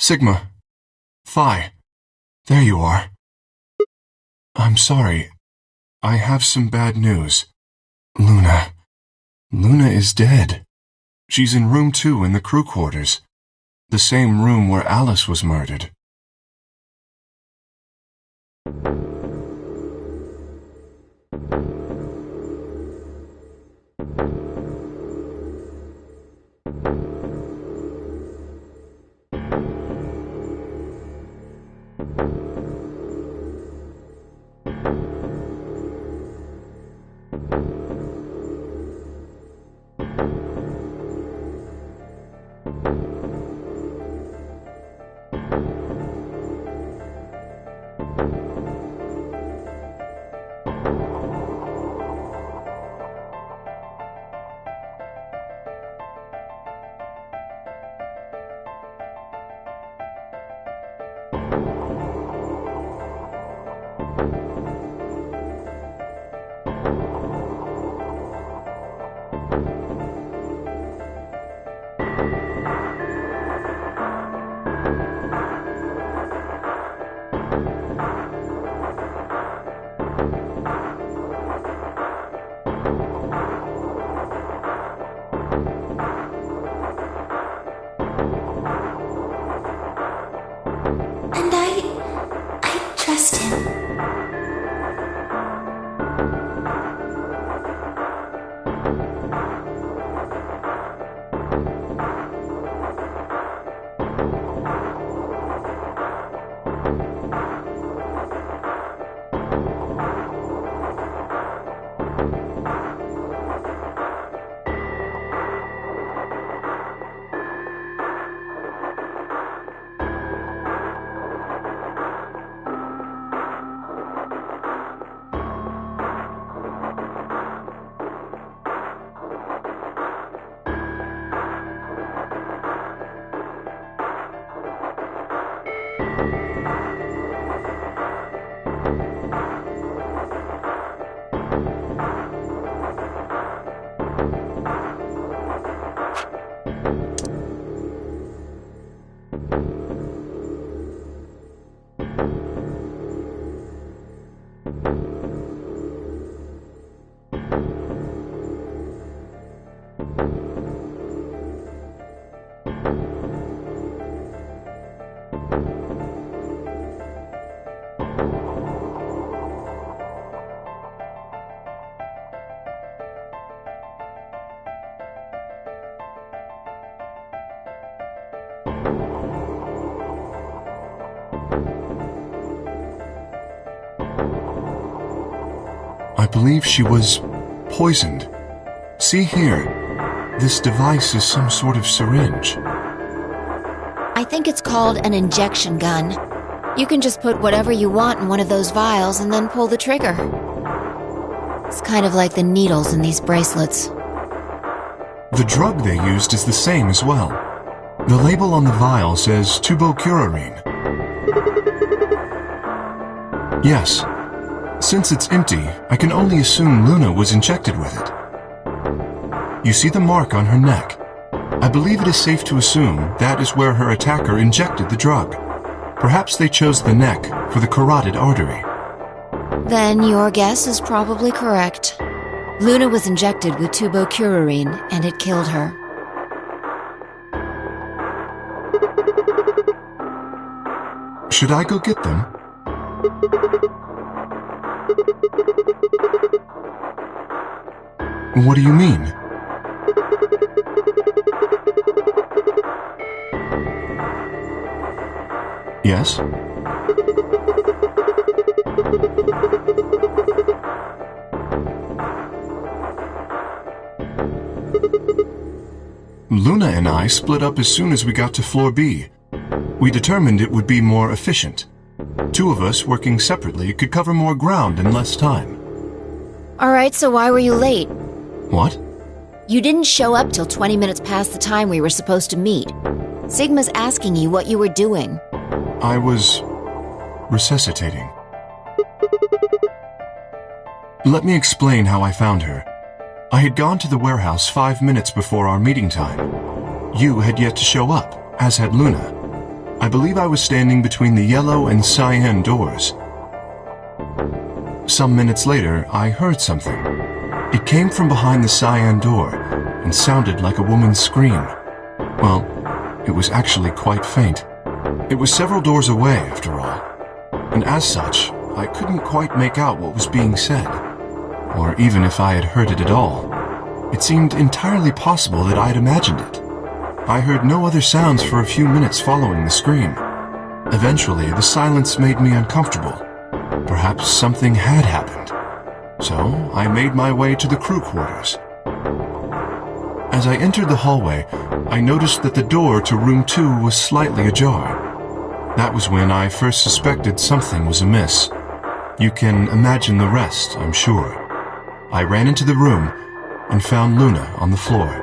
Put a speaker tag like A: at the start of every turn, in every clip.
A: Sigma. Phi. There you are. I'm sorry. I have some bad news. Luna. Luna is dead. She's in room 2 in the crew quarters. The same room where Alice was murdered.
B: trust him.
A: I believe she was poisoned. See here, this device is some sort of syringe.
B: I think it's called an injection gun. You can just put whatever you want in one of those vials and then pull the trigger. It's kind of like the needles in these bracelets.
A: The drug they used is the same as well. The label on the vial says tubocurarine. Yes. Since it's empty, I can only assume Luna was injected with it. You see the mark on her neck. I believe it is safe to assume that is where her attacker injected the drug. Perhaps they chose the neck for the carotid artery.
B: Then your guess is probably correct. Luna was injected with tubocurarine, and it killed her.
A: Should I go get them? What do you mean? Yes? Luna and I split up as soon as we got to floor B. We determined it would be more efficient. Two of us working separately could cover more ground in less time.
B: Alright, so why were you late?
A: What?
B: You didn't show up till 20 minutes past the time we were supposed to meet. Sigma's asking you what you were doing.
A: I was resuscitating. Let me explain how I found her. I had gone to the warehouse 5 minutes before our meeting time. You had yet to show up, as had Luna. I believe I was standing between the yellow and cyan doors. Some minutes later, I heard something. It came from behind the cyan door and sounded like a woman's scream. Well, it was actually quite faint. It was several doors away, after all, and as such, I couldn't quite make out what was being said, or even if I had heard it at all. It seemed entirely possible that I'd imagined it. I heard no other sounds for a few minutes following the scream. Eventually, the silence made me uncomfortable. Perhaps something had happened. So, I made my way to the crew quarters. As I entered the hallway, I noticed that the door to room 2 was slightly ajar. That was when I first suspected something was amiss. You can imagine the rest, I'm sure. I ran into the room and found Luna on the floor.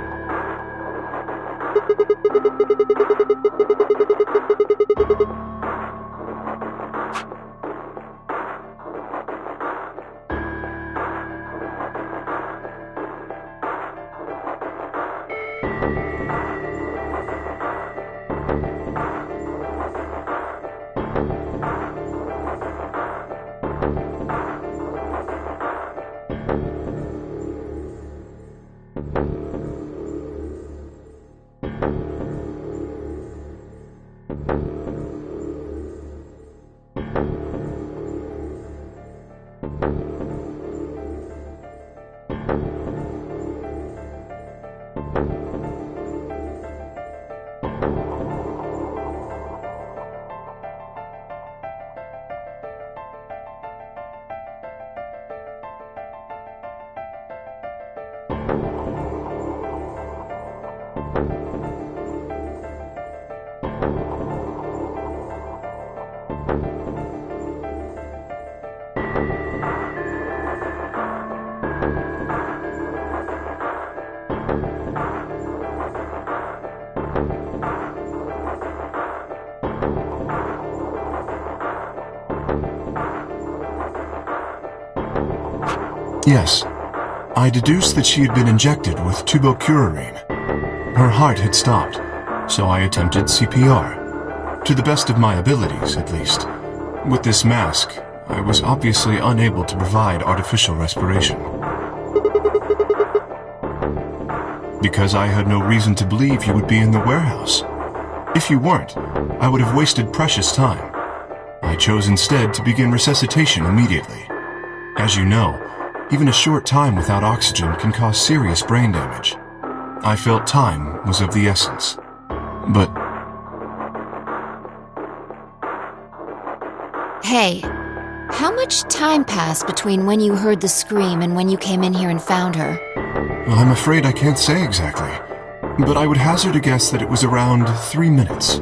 A: Yes, I deduced that she had been injected with tubocurarine. Her heart had stopped, so I attempted CPR. To the best of my abilities, at least. With this mask, I was obviously unable to provide artificial respiration. Because I had no reason to believe you would be in the warehouse. If you weren't, I would have wasted precious time. I chose instead to begin resuscitation immediately. As you know, even a short time without oxygen can cause serious brain damage. I felt time was of the essence. But...
B: Hey, how much time passed between when you heard the scream and when you came in here and found her?
A: Well, I'm afraid I can't say exactly. But I would hazard a guess that it was around 3 minutes.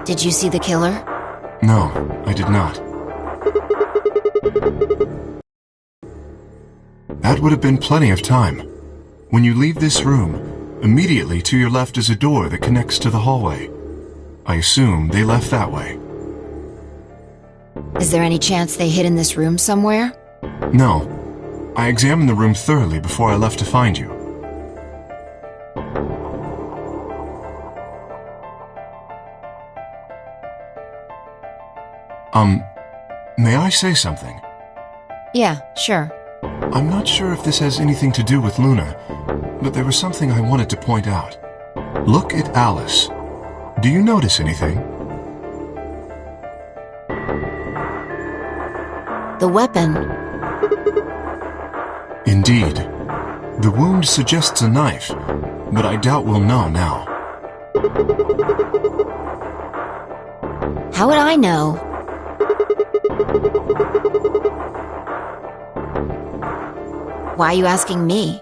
B: Did you see the killer?
A: No, I did not. That would have been plenty of time. When you leave this room, immediately to your left is a door that connects to the hallway. I assume they left that way.
B: Is there any chance they hid in this room somewhere?
A: No. I examined the room thoroughly before I left to find you. May I say something?
B: Yeah, sure.
A: I'm not sure if this has anything to do with Luna, but there was something I wanted to point out. Look at Alice. Do you notice anything?
B: The weapon.
A: Indeed. The wound suggests a knife, but I doubt we'll know now.
B: How would I know? Why are you asking me?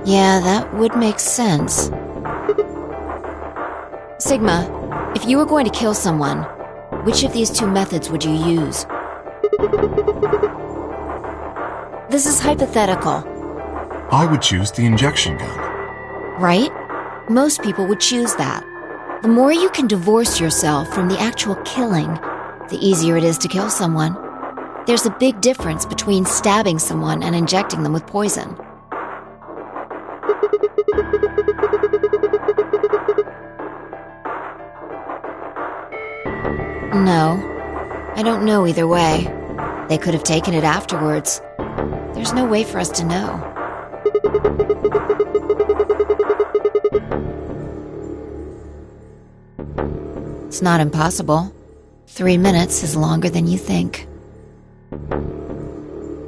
B: Yeah, that would make sense. Sigma, if you were going to kill someone, which of these two methods would you use? This is hypothetical.
A: I would choose the injection gun.
B: Right? Most people would choose that. The more you can divorce yourself from the actual killing, the easier it is to kill someone. There's a big difference between stabbing someone and injecting them with poison. No. I don't know either way. They could have taken it afterwards. There's no way for us to know. It's not impossible. 3 minutes is longer than you think.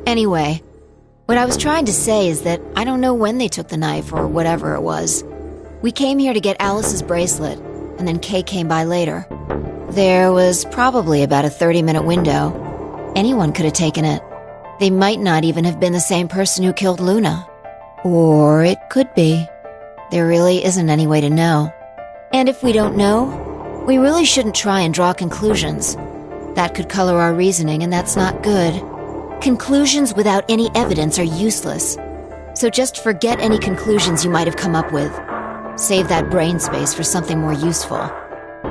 B: Anyway, what I was trying to say is that I don't know when they took the knife or whatever it was. We came here to get Alice's bracelet, and then Kay came by later. There was probably about a 30-minute window. Anyone could have taken it. They might not even have been the same person who killed Luna. Or it could be. There really isn't any way to know. And if we don't know, we really shouldn't try and draw conclusions. That could color our reasoning, and that's not good. Conclusions without any evidence are useless. So just forget any conclusions you might have come up with. Save that brain space for something more useful.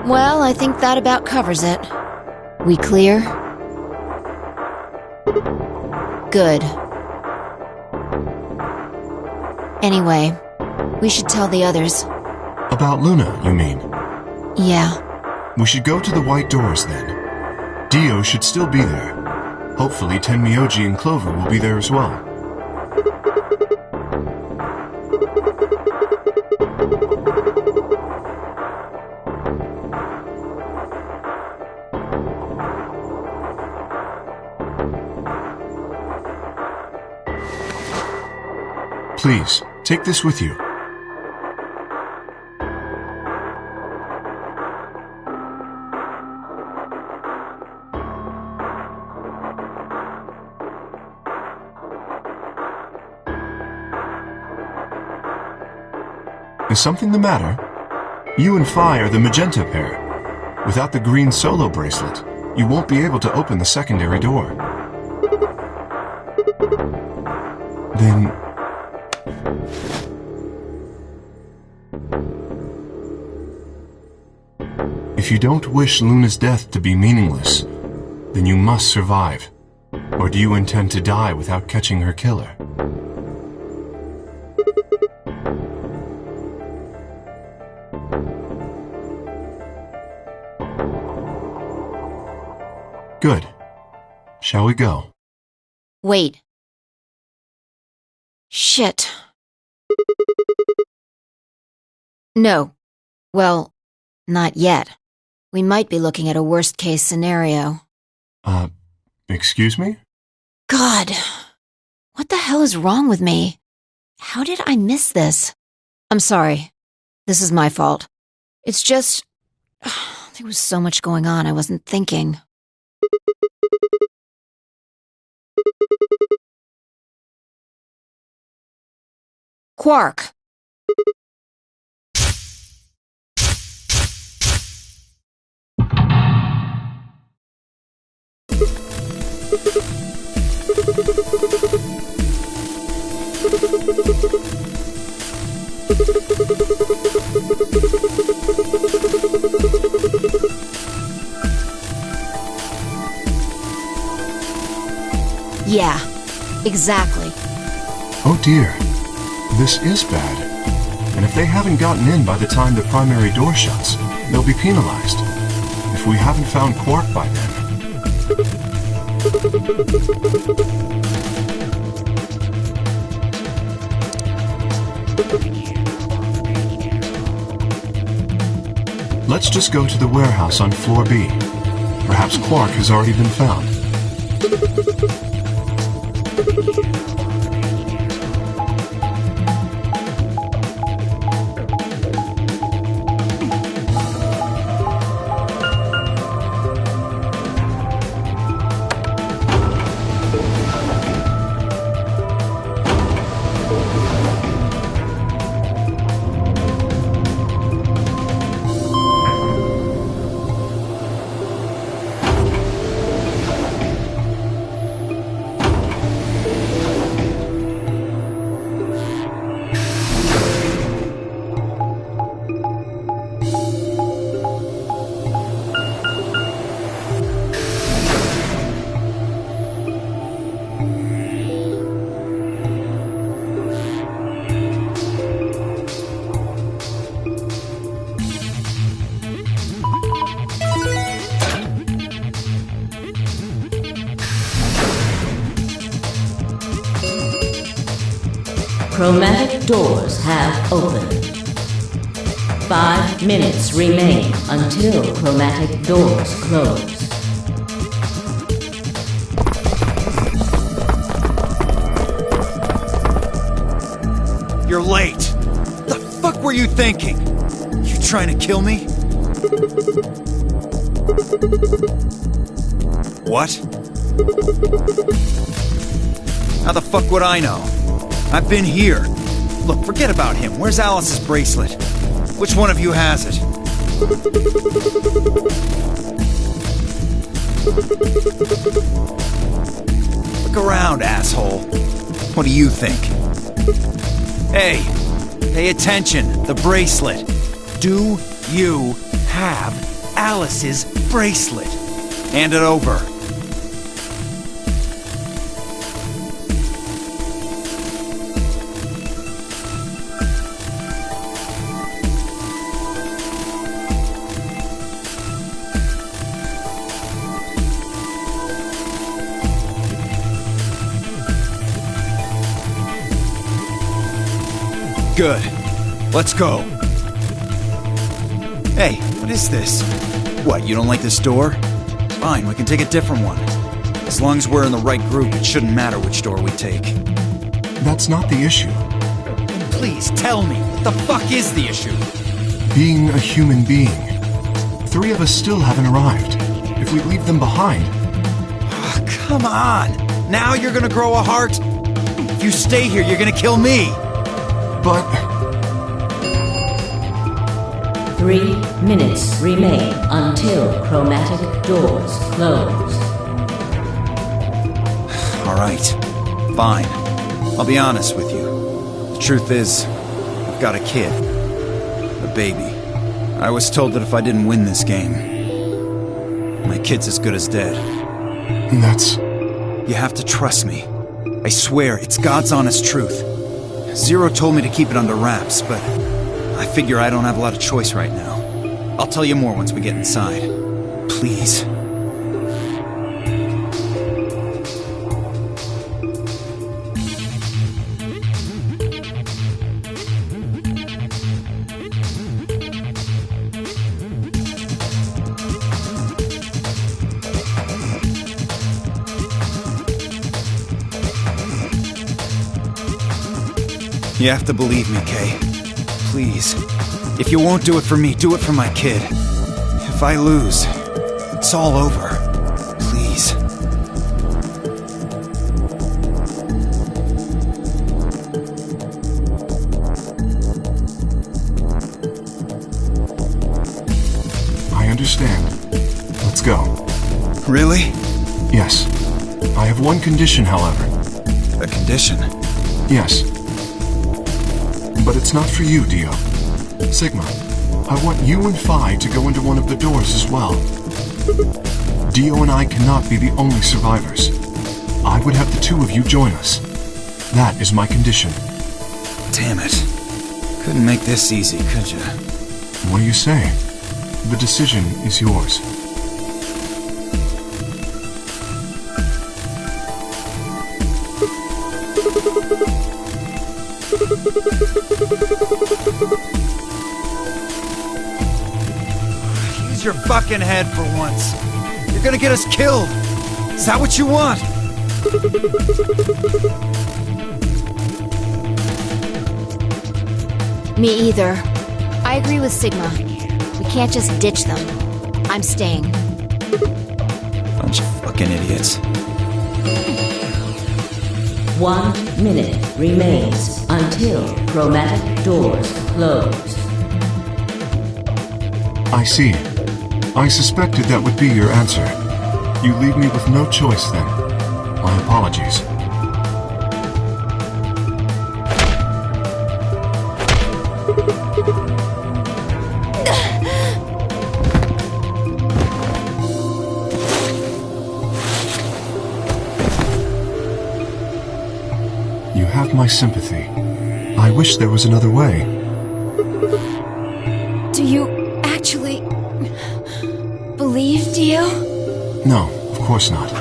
B: Well, I think that about covers it. We clear? Good. Anyway, we should tell the others.
A: About Luna, you mean?
B: Yeah.
A: We should go to the White Doors, then. Dio should still be there. Hopefully Tenmyoji and Clover will be there as well. Please, take this with you. Is something the matter? You and Phi are the magenta pair. Without the green solo bracelet, you won't be able to open the secondary door. Then... if you don't wish Luna's death to be meaningless, then you must survive. Or do you intend to die without catching her killer? Good. Shall we go?
B: Wait. Shit. No. Well, not yet. We might be looking at a worst-case scenario.
A: Excuse me?
B: God. What the hell is wrong with me? How did I miss this? I'm sorry. This is my fault. It's just... there was so much going on I wasn't thinking. Quark. Yeah, exactly.
A: Oh dear. This is bad. And if they haven't gotten in by the time the primary door shuts, they'll be penalized. If we haven't found Quark by then... Let's just go to the warehouse on floor B. Perhaps Quark has already been found.
C: chromatic doors have opened. 5 minutes remain until chromatic doors close.
D: You're late. The fuck were you thinking? You trying to kill me? What? How the fuck would I know? I've been here. Look, forget about him. Where's Alice's bracelet? Which one of you has it? Look around, asshole. What do you think? Hey, pay attention. The bracelet. Do you have Alice's bracelet? Hand it over. Good. Let's go. Hey, what is this? What, you don't like this door? Fine, we can take a different one. As long as we're in the right group, it shouldn't matter which door we take.
A: That's not the issue.
D: Please, tell me, what the fuck is the issue?
A: Being a human being. 3 of us still haven't arrived. If we leave them behind...
D: Oh, come on! Now you're gonna grow a heart? If you stay here, you're gonna kill me!
A: But...
C: 3 minutes remain until chromatic doors close.
D: Alright. Fine. I'll be honest with you. The truth is, I've got a kid. A baby. I was told that if I didn't win this game, my kid's as good as dead.
A: That's...
D: You have to trust me. I swear, it's God's honest truth. Zero told me to keep it under wraps, but I figure I don't have a lot of choice right now. I'll tell you more once we get inside. Please. You have to believe me, Kay. Please. If you won't do it for me, do it for my kid. If I lose, it's all over. Please.
A: I understand. Let's go.
D: Really?
A: Yes. I have one condition, however.
D: A condition?
A: Yes. But it's not for you, Dio. Sigma, I want you and Phi to go into one of the doors as well. Dio and I cannot be the only survivors. I would have the 2 of you join us. That is my condition.
D: Damn it. Couldn't make this easy, could you?
A: What do you say? The decision is yours.
D: Use your fucking head for once. You're gonna get us killed. Is that what you want?
B: Me either. I agree with Sigma. We can't just ditch them. I'm staying.
D: Bunch of fucking idiots.
C: 1 minute remains until chromatic doors close.
A: I see. I suspected that would be your answer. You leave me with no choice then. My apologies. You have my sympathy. I wish there was another way.
B: Do you actually believe, Dio?
A: No, of course not.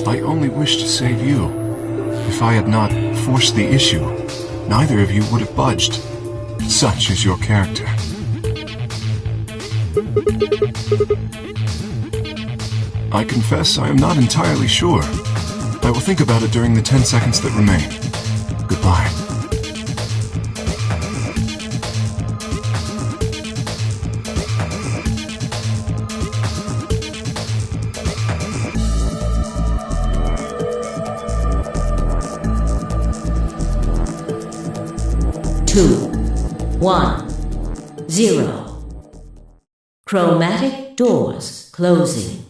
A: I only wish to save you. If I had not forced the issue, neither of you would have budged. Such is your character. I confess I am not entirely sure. I will think about it during the 10 seconds that remain. Goodbye.
C: Two, 1, 0. Chromatic doors closing.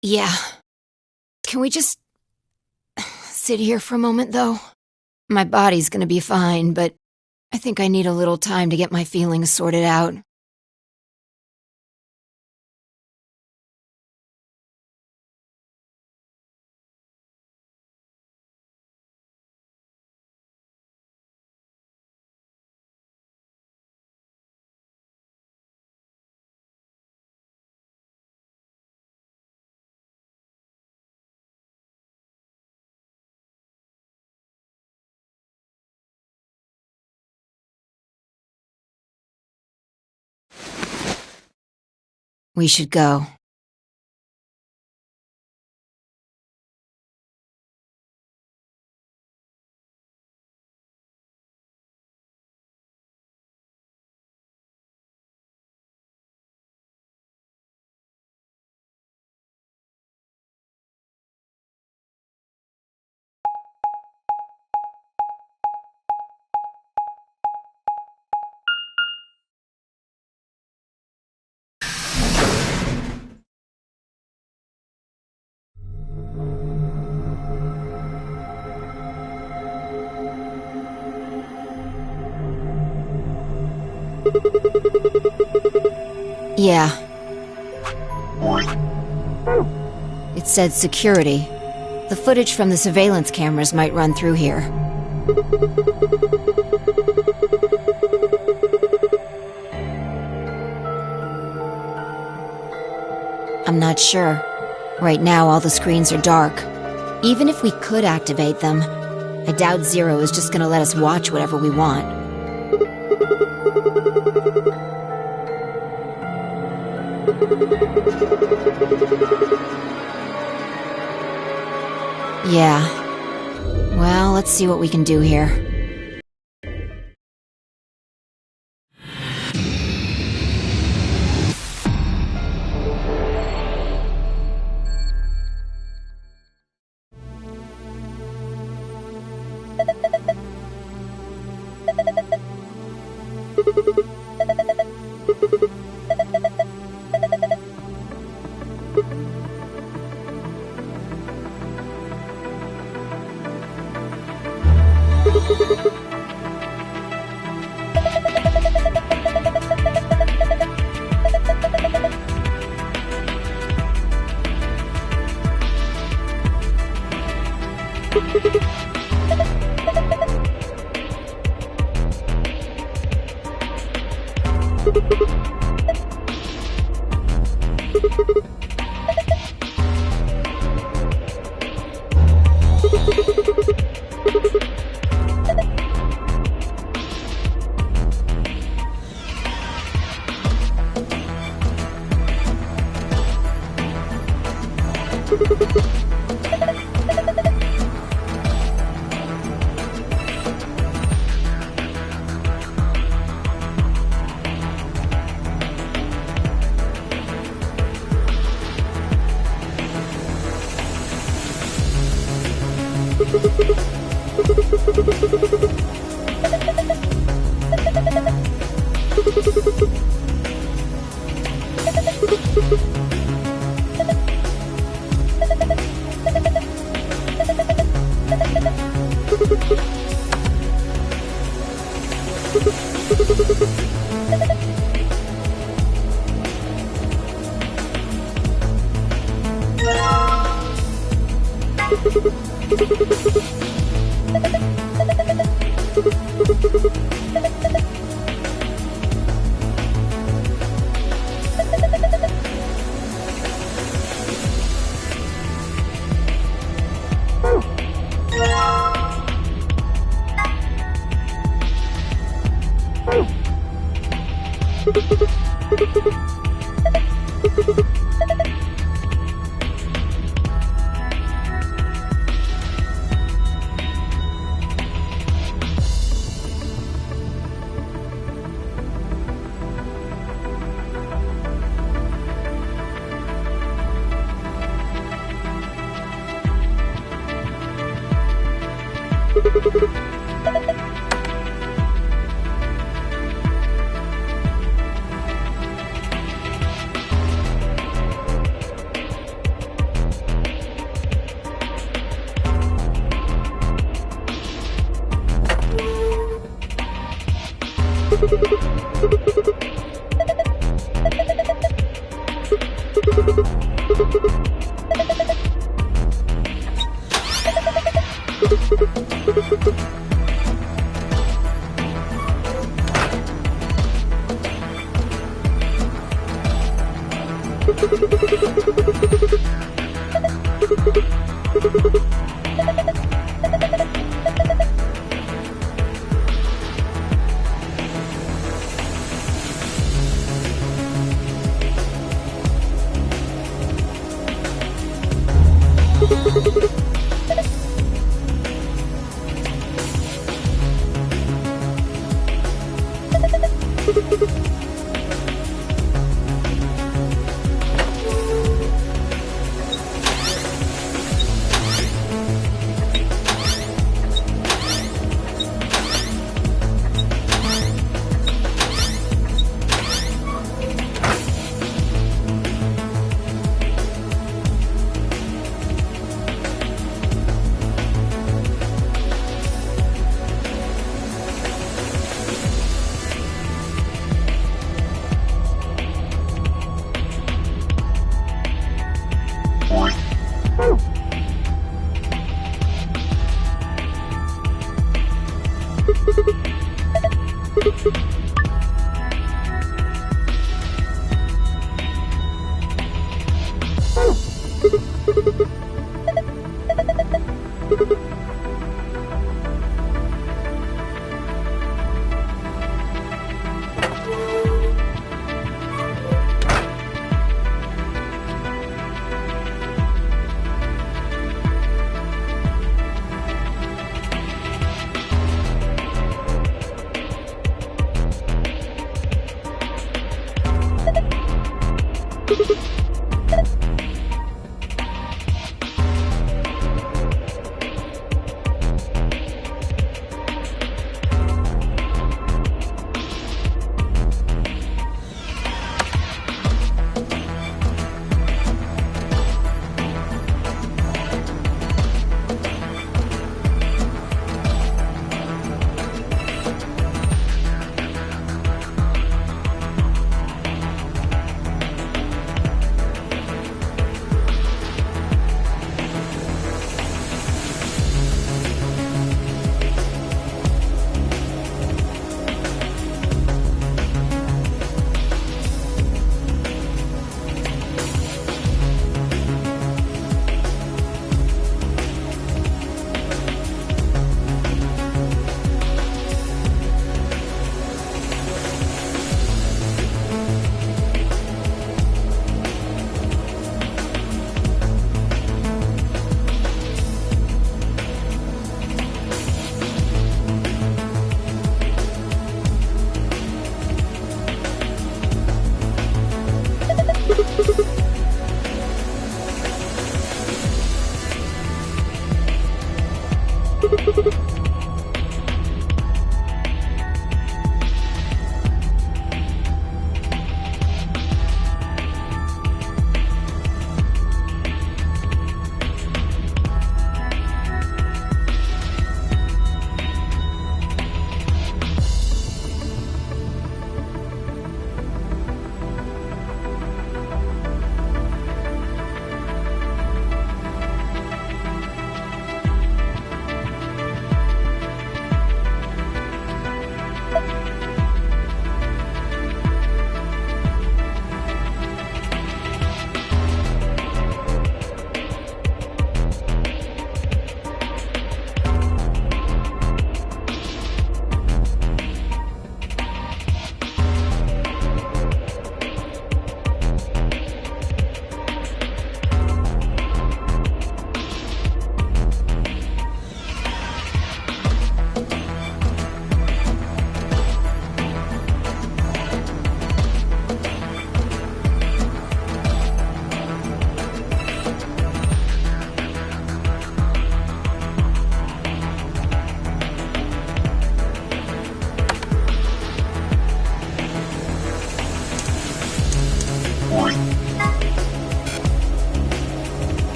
B: Yeah. Can we just sit here for a moment, though? My body's gonna be fine, but I think I need a little time to get my feelings sorted out. We should go. Yeah. It said security. The footage from the surveillance cameras might run through here. I'm not sure. Right now, all the screens are dark. Even if we could activate them, I doubt Zero is just gonna let us watch whatever we want. Yeah. Well, let's see what we can do here.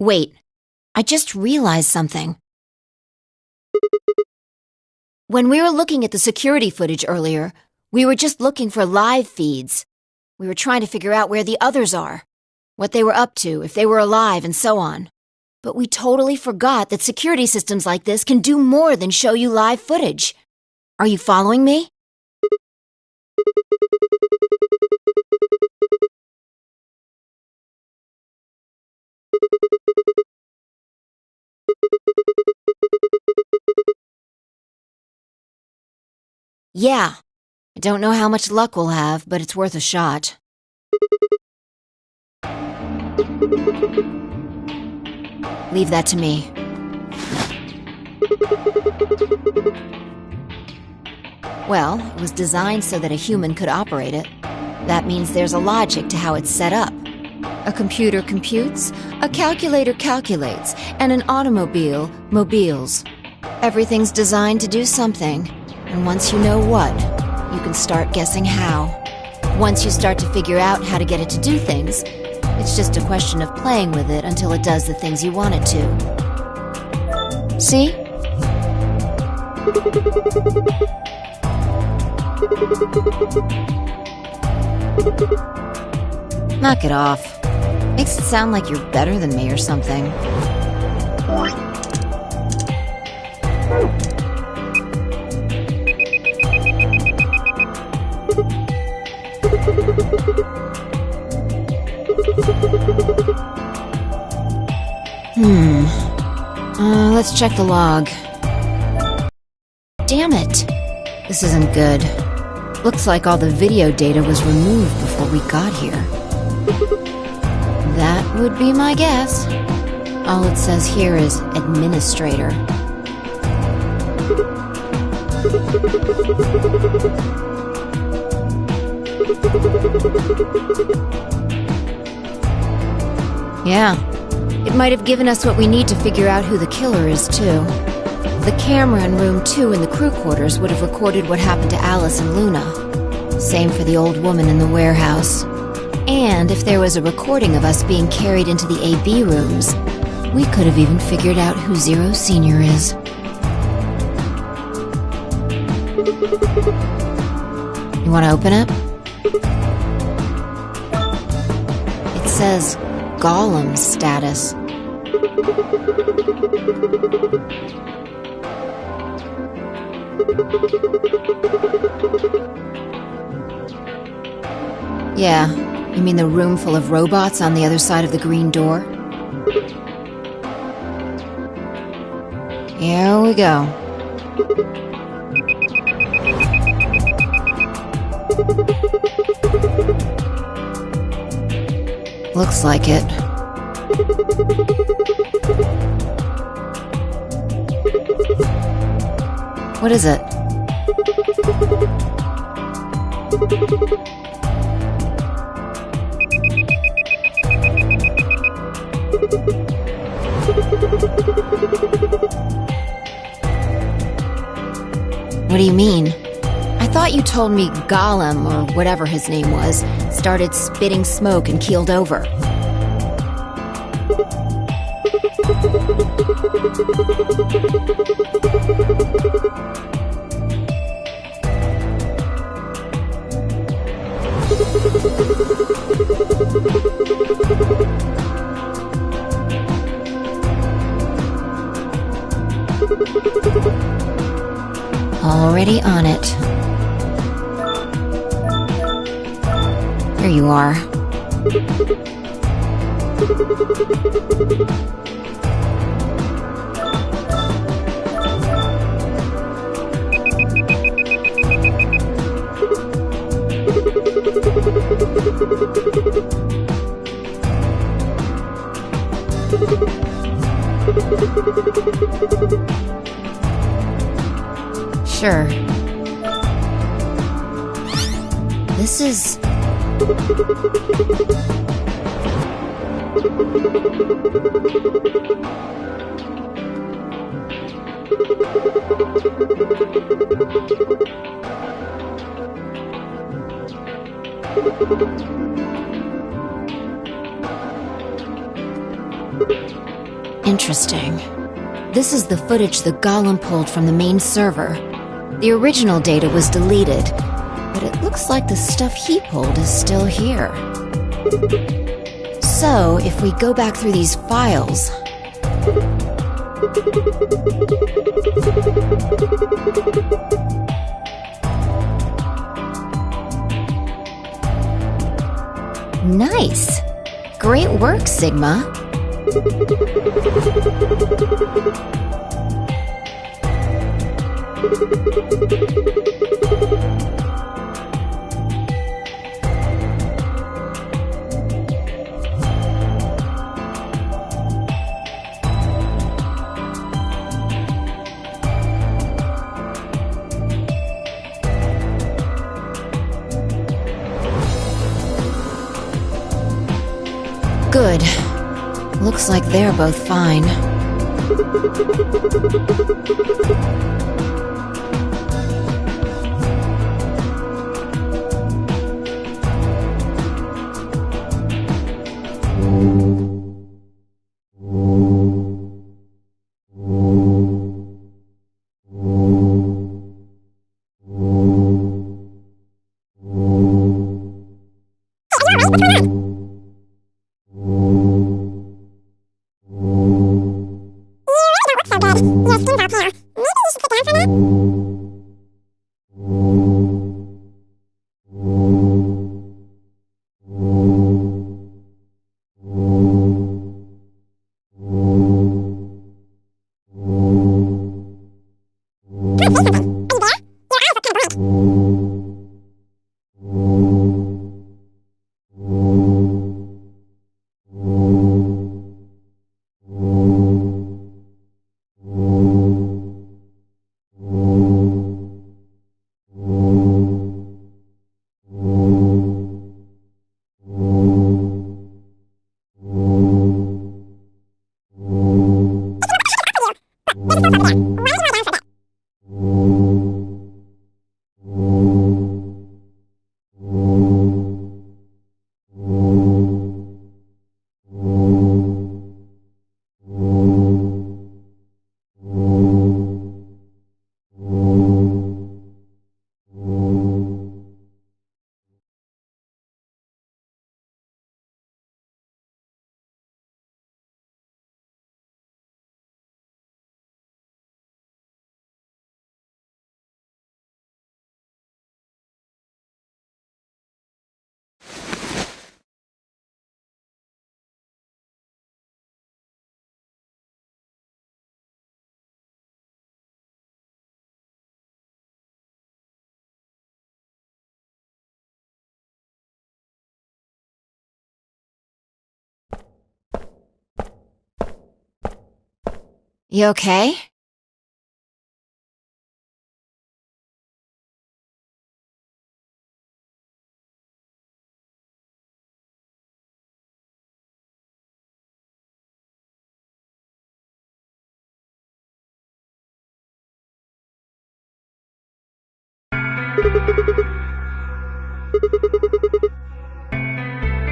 B: Wait, I just realized something. When we were looking at the security footage earlier, we were just looking for live feeds. We were trying to figure out where the others are, what they were up to, if they were alive, and so on. But we totally forgot that security systems like this can do more than show you live footage. Are you following me? Yeah. I don't know how much luck we'll have, but it's worth a shot. Leave that to me. Well, it was designed so that a human could operate it. That means there's a logic to how it's set up. A computer computes, a calculator calculates, and an automobile mobiles. Everything's designed to do something, and once you know what, you can start guessing how. Once you start to figure out how to get it to do things, it's just a question of playing with it until it does the things you want it to. See? Knock it off. Makes it sound like you're better than me or something. Let's check the log. Damn it! This isn't good. Looks like all the video data was removed before we got here. That would be my guess. All it says here is administrator. Yeah. It might have given us what we need to figure out who the killer is, too. The camera in room 2 in the crew quarters would have recorded what happened to Alice and Luna. Same for the old woman in the warehouse. And if there was a recording of us being carried into the AB rooms, we could have even figured out who Zero Senior is. You want to open it? It says Golem status. Yeah, you mean the room full of robots on the other side of the green door? Here we go. Looks like it. What is it? What do you mean? I thought you told me Golem, or whatever his name was, started spitting smoke and keeled over. Already on it. Here you are. Sure. This is... Interesting. This is the footage the Golem pulled from the main server. The original data was deleted, but it looks like the stuff he pulled is still here. So, if we go back through these files... Nice! Great work, Sigma. Good. Looks like they're both fine. You okay?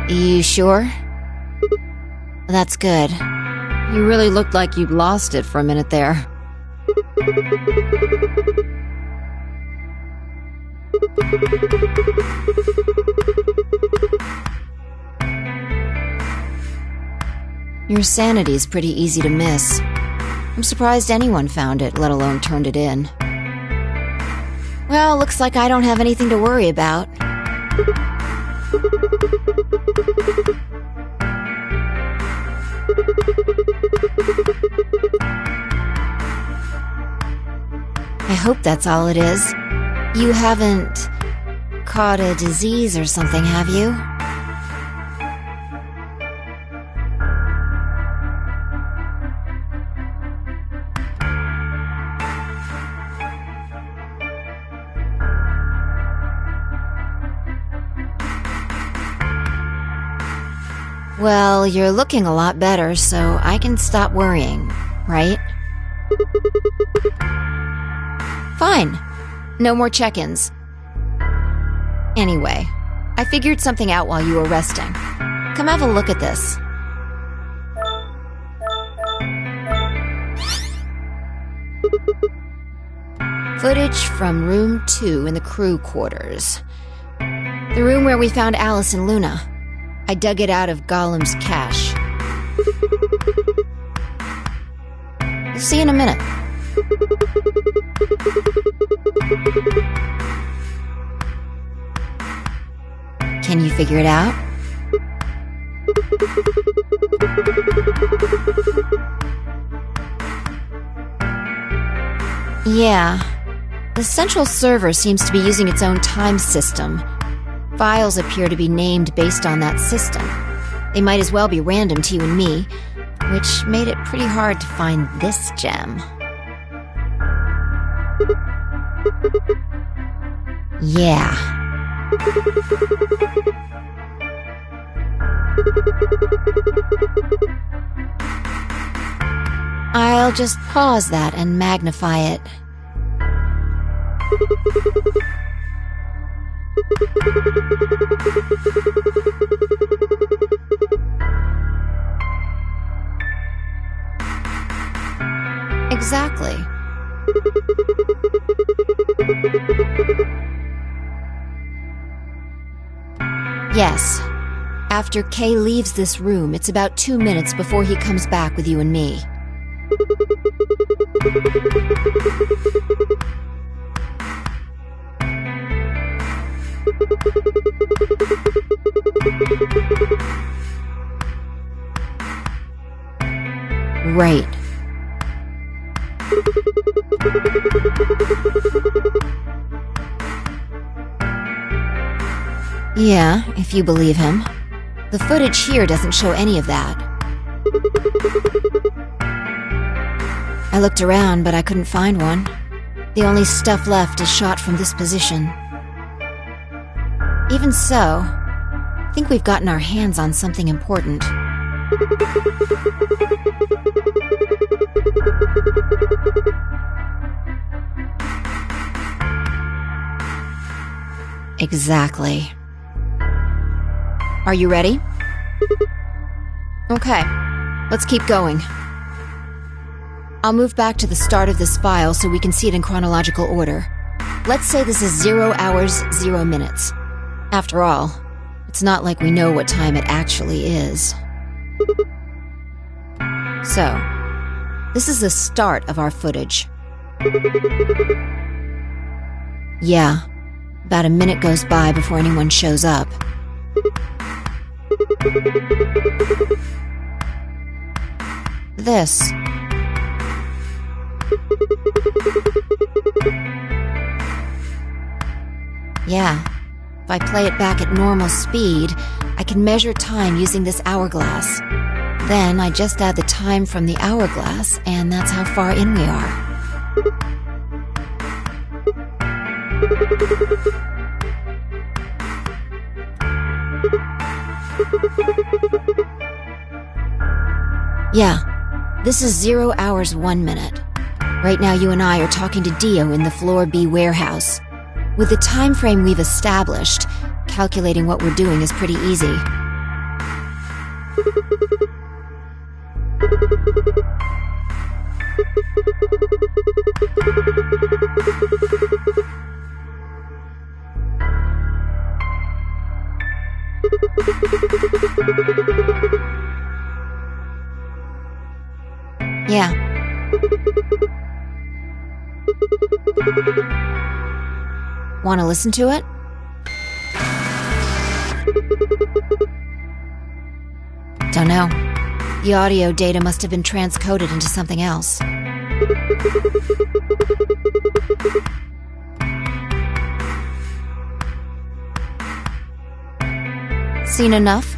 B: You sure? That's good. You really looked like you'd lost it for a minute there. Your sanity's pretty easy to miss. I'm surprised anyone found it, let alone turned it in. Well, looks like I don't have anything to worry about. I hope that's all it is. You haven't caught a disease or something, have you? Well, you're looking a lot better, so I can stop worrying, right? Fine. No more check-ins. Anyway, I figured something out while you were resting. Come have a look at this. Footage from room 2 in the crew quarters. The room where we found Alice and Luna. I dug it out of Gollum's cache. You'll see in a minute. Can you figure it out? Yeah. The central server seems to be using its own time system. Files appear to be named based on that system. They might as well be random to you and me, which made it pretty hard to find this gem. Yeah. I'll just pause that and magnify it. Exactly. Yes. After Kay leaves this room, it's about 2 minutes before he comes back with you and me. Right. Yeah, if you believe him. The footage here doesn't show any of that. I looked around, but I couldn't find one. The only stuff left is shot from this position. Even so, I think we've gotten our hands on something important. Exactly. Are you ready? Okay, let's keep going. I'll move back to the start of this file so we can see it in chronological order. Let's say this is 0 hours, 0 minutes. After all, it's not like we know what time it actually is. So, this is the start of our footage. Yeah, about a minute goes by before anyone shows up. This. Yeah, if I play it back at normal speed, I can measure time using this hourglass. Then I just add the time from the hourglass, and that's how far in we are. Yeah, this is 0 hours, 1 minute. Right now you and I are talking to Dio in the Floor B warehouse. With the time frame we've established, calculating what we're doing is pretty easy. Yeah. Want to listen to it? Don't know. The audio data must have been transcoded into something else. Seen enough?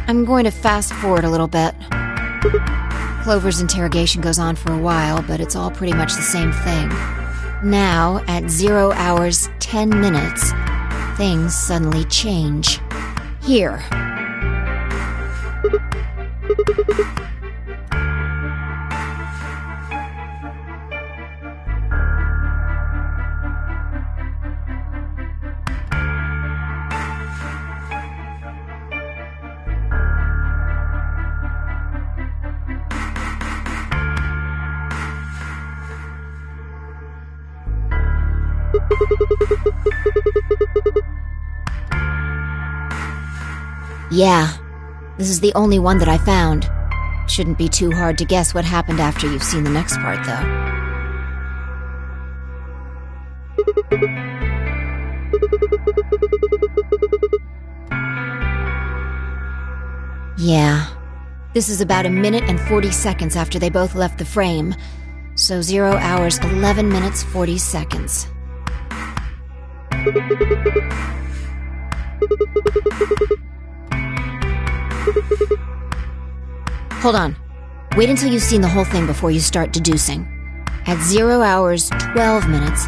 B: I'm going to fast forward a little bit. Clover's interrogation goes on for a while, but it's all pretty much the same thing. Now, at 0 hours, 10 minutes, things suddenly change. Here. Yeah, this is the only one that I found. Shouldn't be too hard to guess what happened after you've seen the next part, though. Yeah, this is about 1 minute and 40 seconds after they both left the frame. So 0 hours, 11 minutes, 40 seconds. Hold on. Wait until you've seen the whole thing before you start deducing. At 0 hours, 12 minutes,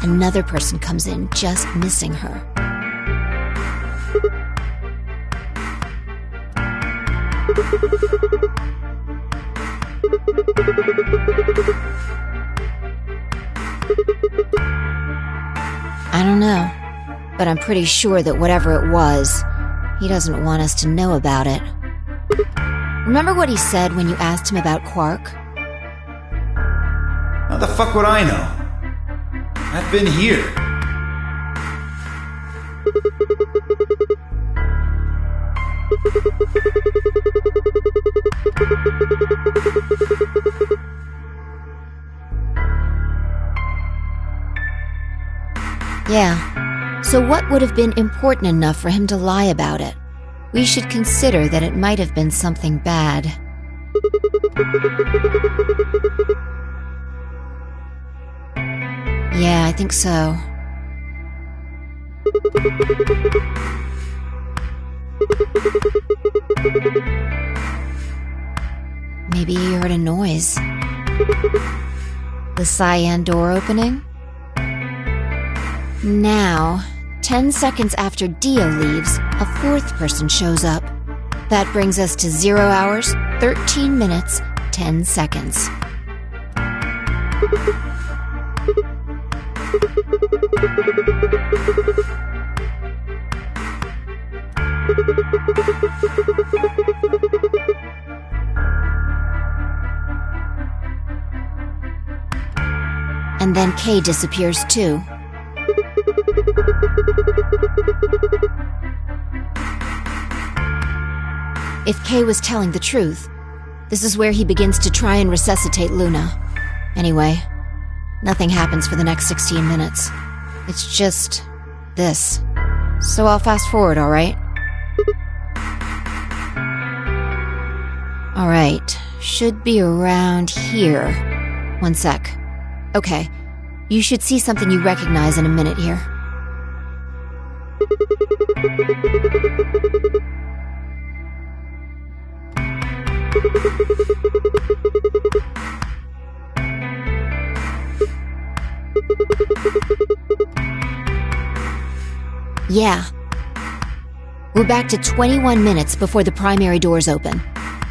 B: another person comes in, just missing her. I don't know, but I'm pretty sure that whatever it was, he doesn't want us to know about it. Remember what he said when you asked him about Quark?
D: How the fuck would I know? I've been here.
B: Yeah. So what would have been important enough for him to lie about it? We should consider that it might have been something bad. Yeah, I think so. Maybe he heard a noise. The cyan door opening? Now, 10 seconds after Dio leaves, a fourth person shows up. That brings us to 0 hours, 13 minutes, 10 seconds. And then Kay disappears too. If Kay was telling the truth, this is where he begins to try and resuscitate Luna. Anyway, nothing happens for the next 16 minutes. It's just this. So I'll fast forward, alright? Alright, should be around here. One sec. Okay, you should see something you recognize in a minute here. Yeah. We're back to 21 minutes before the primary doors open.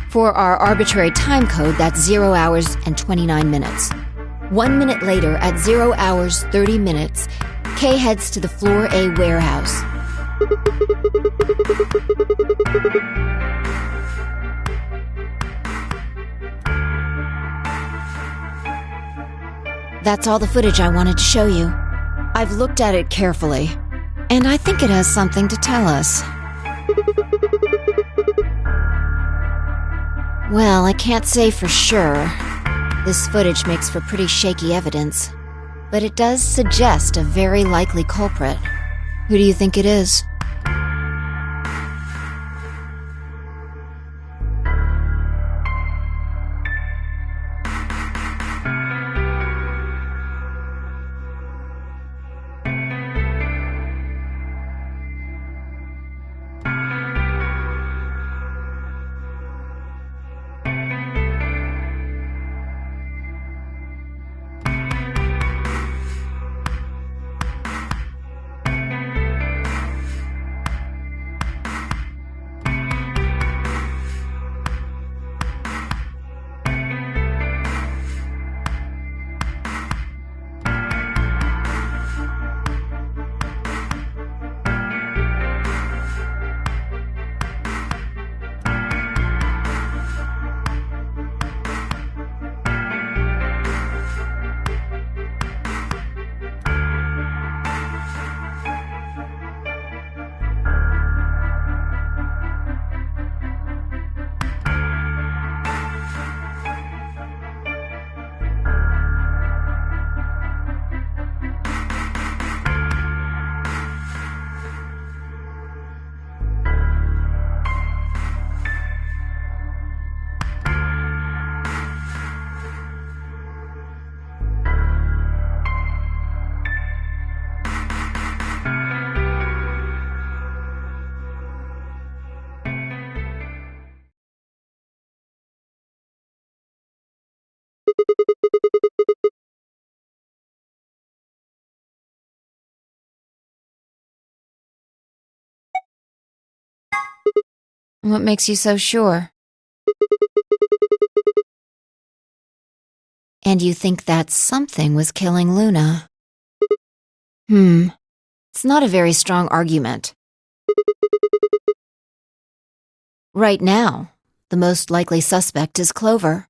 B: For our arbitrary time code, that's 0 hours and 29 minutes. 1 minute later, at 0 hours 30 minutes, Kay heads to the Floor A warehouse. That's all the footage I wanted to show you. I've looked at it carefully, and I think it has something to tell us. Well, I can't say for sure. This footage makes for pretty shaky evidence, but it does suggest a very likely culprit. Who do you think it is? What makes you so sure? And you think that something was killing Luna? It's not a very strong argument. Right now, the most likely suspect is Clover.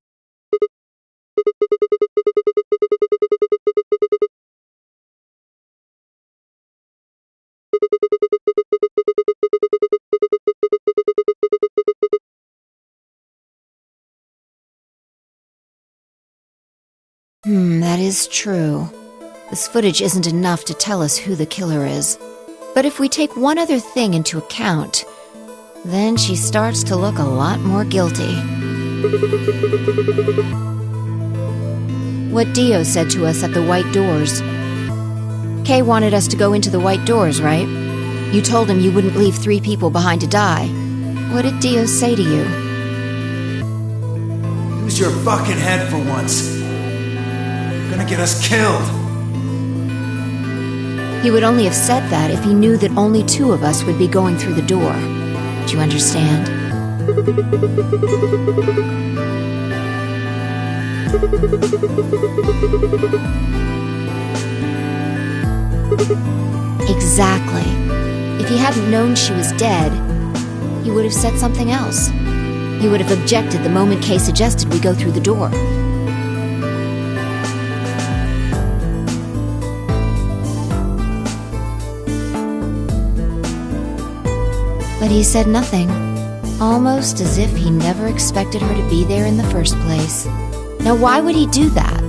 B: That is true. This footage isn't enough to tell us who the killer is. But if we take one other thing into account, then she starts to look a lot more guilty. What Dio said to us at the White Doors. Kay wanted us to go into the White Doors, right? You told him you wouldn't leave 3 people behind to die. What did Dio say to you?
D: Use your fucking head for once. You're gonna get us killed.
B: He would only have said that if he knew that only 2 of us would be going through the door. Do you understand? Exactly. If he hadn't known she was dead, he would have said something else. He would have objected the moment Kay suggested we go through the door. But he said nothing, almost as if he never expected her to be there in the first place. Now, why would he do that?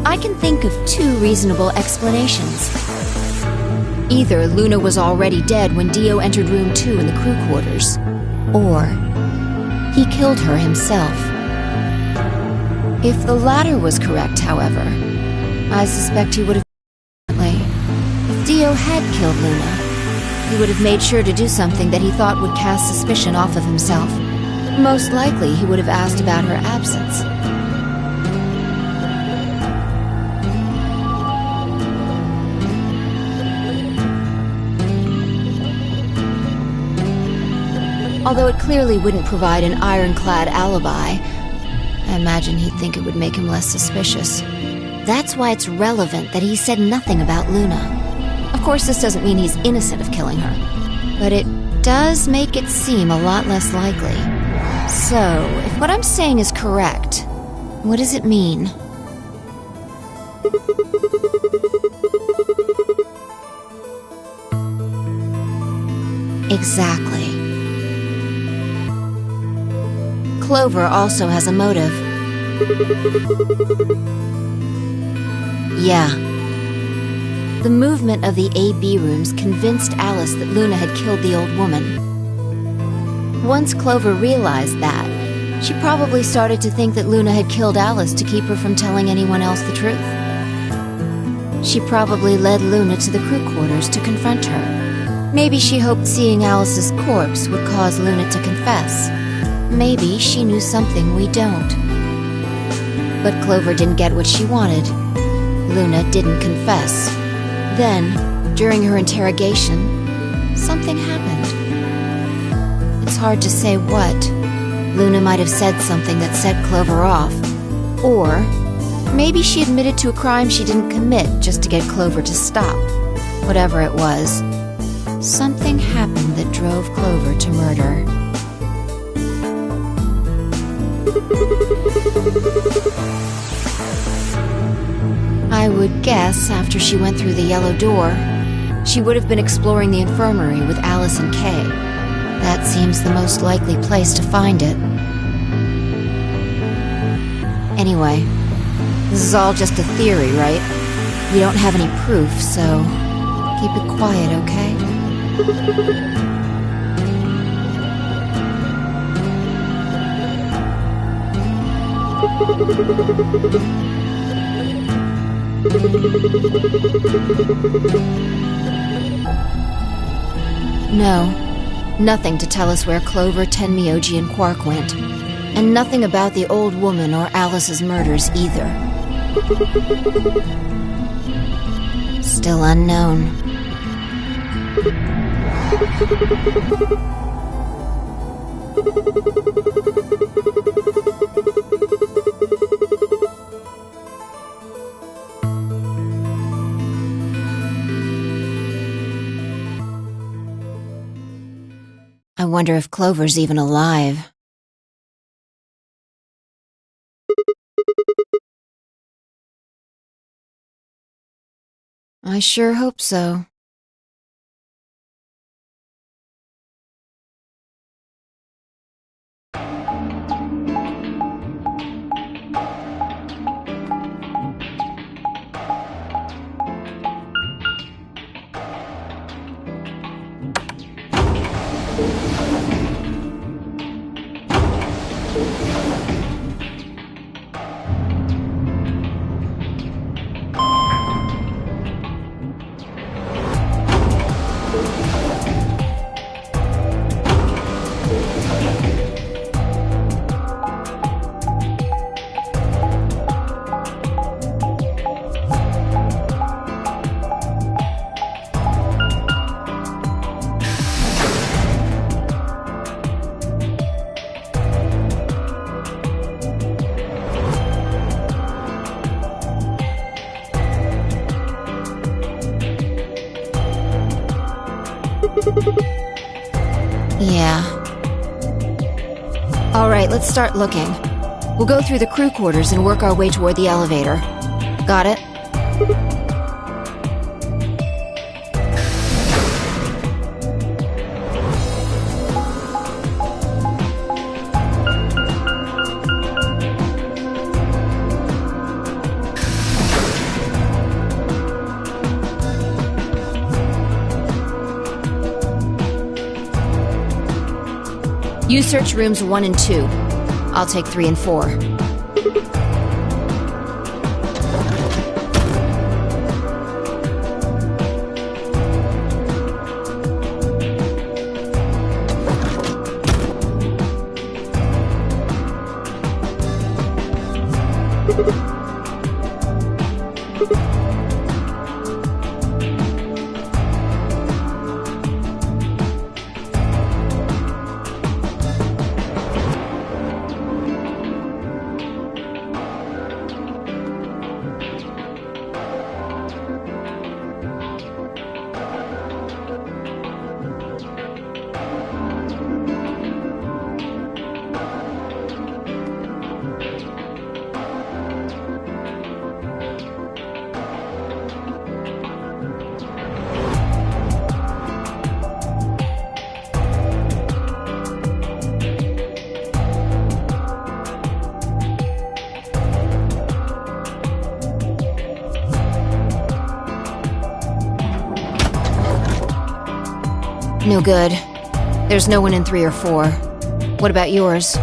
B: I can think of 2 reasonable explanations. Either Luna was already dead when Dio entered room 2 in the crew quarters, or he killed her himself. If the latter was correct, however, I suspect he would have if Dio had killed Luna. He would have made sure to do something that he thought would cast suspicion off of himself. Most likely, he would have asked about her absence. Although it clearly wouldn't provide an ironclad alibi, I imagine he'd think it would make him less suspicious. That's why it's relevant that he said nothing about Luna. Of course, this doesn't mean he's innocent of killing her, but it does make it seem a lot less likely. So, if what I'm saying is correct, what does it mean? Exactly. Clover also has a motive. Yeah. The movement of the A-B rooms convinced Alice that Luna had killed the old woman. Once Clover realized that, she probably started to think that Luna had killed Alice to keep her from telling anyone else the truth. She probably led Luna to the crew quarters to confront her. Maybe she hoped seeing Alice's corpse would cause Luna to confess. Maybe she knew something we don't. But Clover didn't get what she wanted. Luna didn't confess. Then, during her interrogation, something happened. It's hard to say what. Luna might have said something that set Clover off. Or, maybe she admitted to a crime she didn't commit just to get Clover to stop. Whatever it was, something happened that drove Clover to murder. I would guess after she went through the yellow door, she would have been exploring the infirmary with Alice and Kay. That seems the most likely place to find it. Anyway, this is all just a theory, right? We don't have any proof, so keep it quiet, okay? No, nothing to tell us where Clover, Tenmyoji, and Quark went. And nothing about the old woman or Alice's murders either. Still unknown. I wonder if Clover's even alive. I sure hope so. Yeah. Alright, let's start looking. We'll go through the crew quarters and work our way toward the elevator. Got it? You search rooms 1 and 2. I'll take 3 and 4. No good. There's no one in 3 or 4. What about yours?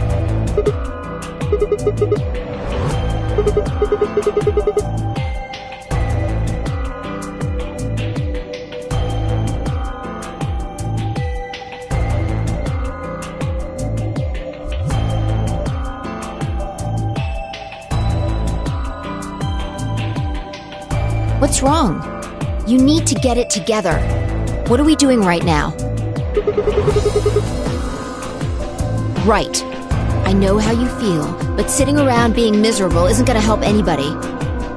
B: What's wrong? You need to get it together. What are we doing right now? Right. I know how you feel, but sitting around being miserable isn't gonna help anybody.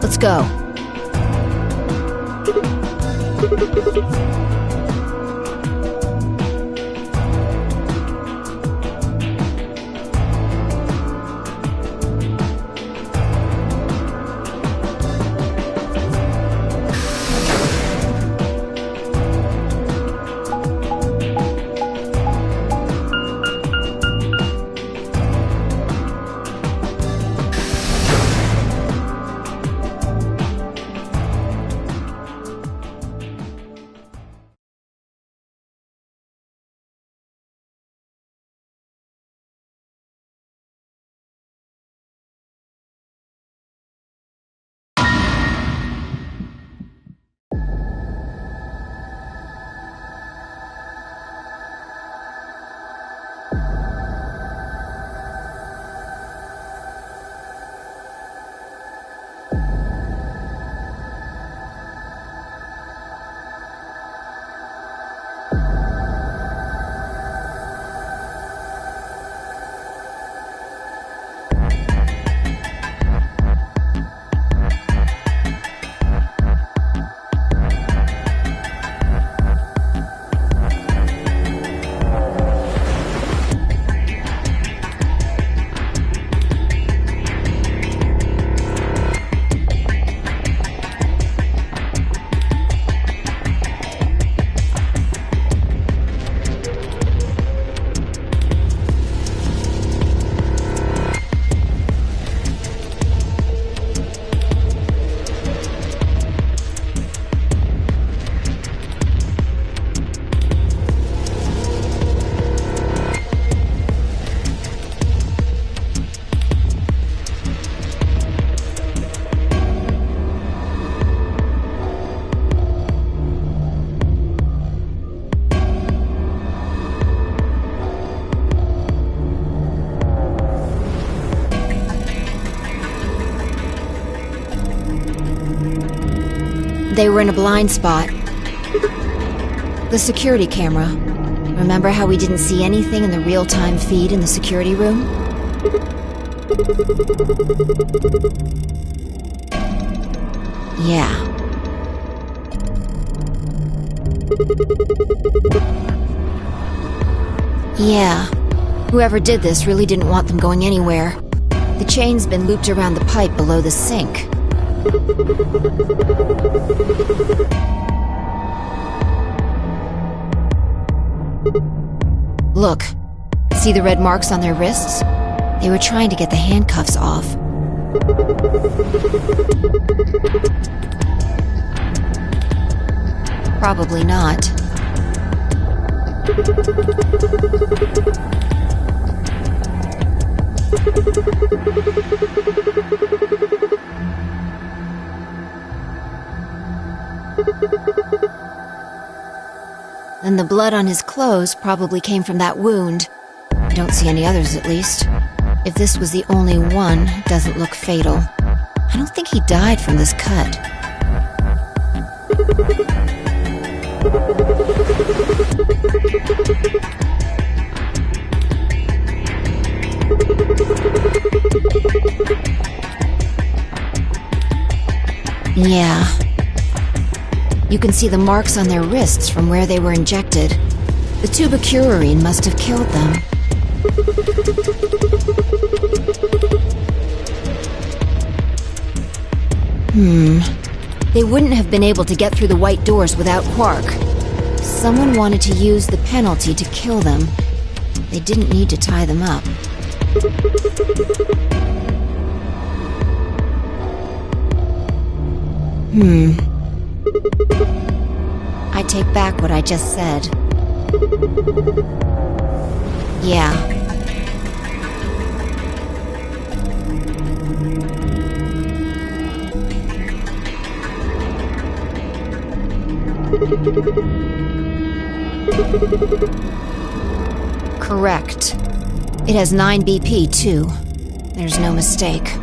B: Let's go. They were in a blind spot. The security camera. Remember how we didn't see anything in the real-time feed in the security room? Yeah. Yeah. Whoever did this really didn't want them going anywhere. The chain's been looped around the pipe below the sink. Look. See the red marks on their wrists? They were trying to get the handcuffs off. Probably not. Then the blood on his clothes probably came from that wound. I don't see any others, at least. If this was the only one, it doesn't look fatal. I don't think he died from this cut. Yeah. You can see the marks on their wrists from where they were injected. The tubocurarine must have killed them. They wouldn't have been able to get through the white doors without Quark. Someone wanted to use the penalty to kill them. They didn't need to tie them up. I take back what I just said. Yeah. Correct. It has 9 BP, too. There's no mistake.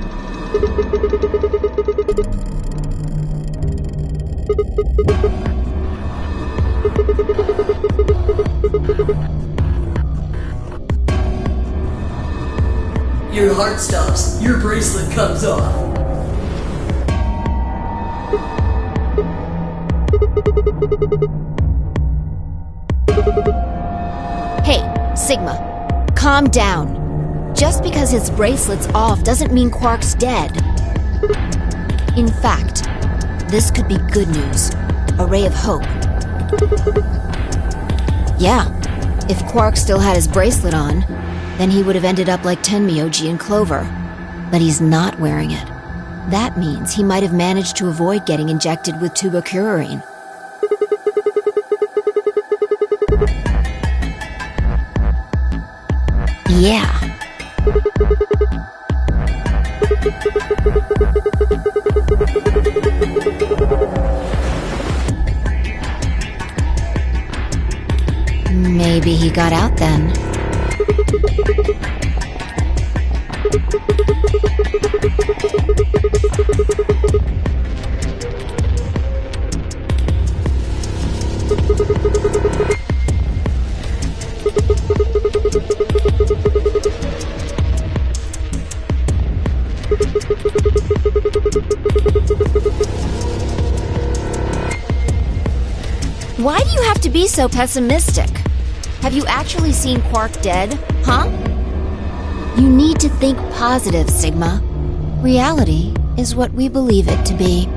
E: Your heart stops. Your bracelet comes off.
B: Hey, Sigma, calm down. Just because his bracelet's off doesn't mean Quark's dead. In fact, this could be good news. A ray of hope. Yeah, if Quark still had his bracelet on, then he would have ended up like Tenmyoji and Clover. But he's not wearing it. That means he might have managed to avoid getting injected with tubocurarine. Yeah. Maybe he got out then. Why do you have to be so pessimistic? Have you actually seen Quark dead, huh? You need to think positive, Sigma. Reality is what we believe it to be.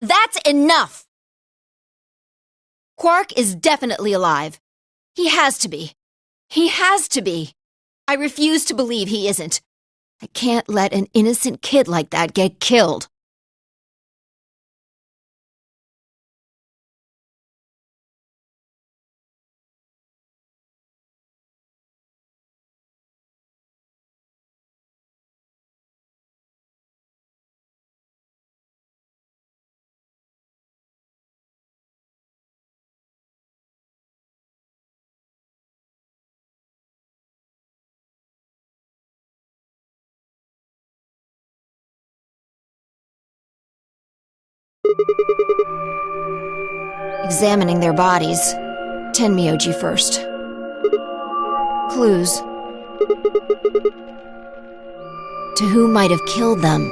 B: That's enough! Quark is definitely alive. He has to be. He has to be. I refuse to believe he isn't. I can't let an innocent kid like that get killed. Examining their bodies. Tenmyoji first. Clues. To who might have killed them?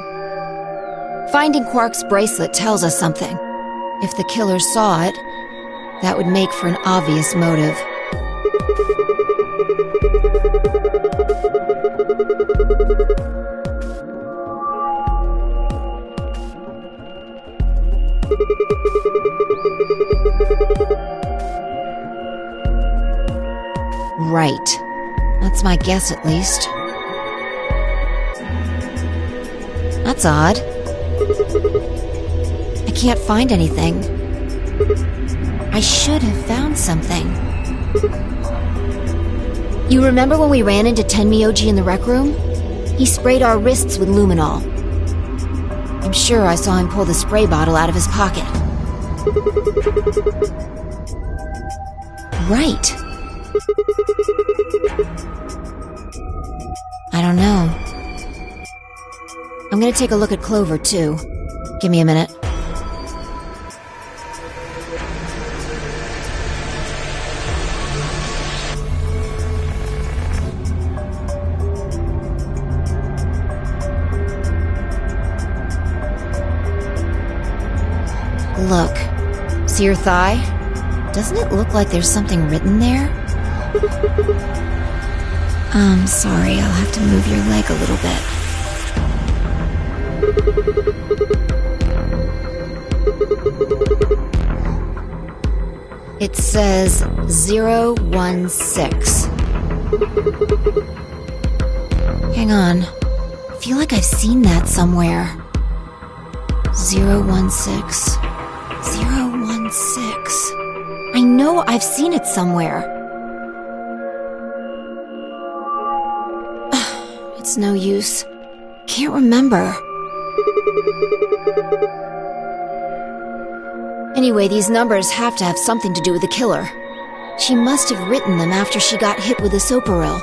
B: Finding Quark's bracelet tells us something. If the killer saw it, that would make for an obvious motive. Right. That's my guess, at least. That's odd. I can't find anything. I should have found something. You remember when we ran into Tenmyoji in the rec room? He sprayed our wrists with luminol. I'm sure I saw him pull the spray bottle out of his pocket. Right. I don't know. I'm gonna take a look at Clover, too. Give me a minute. Look. See your thigh? Doesn't it look like there's something written there? I'm sorry, I'll have to move your leg a little bit. It says 016. Hang on. I feel like I've seen that somewhere. 016. 016. I know I've seen it somewhere. It's no use. Can't remember. Anyway, these numbers have to have something to do with the killer. She must have written them after she got hit with a soparil.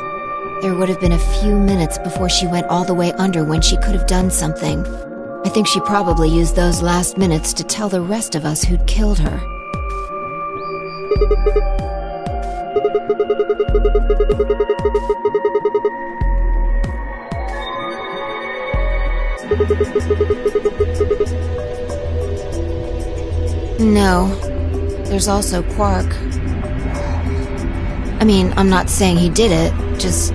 B: There would have been a few minutes before she went all the way under when she could have done something. I think she probably used those last minutes to tell the rest of us who'd killed her. No. There's also Quark. I mean, I'm not saying he did it, just...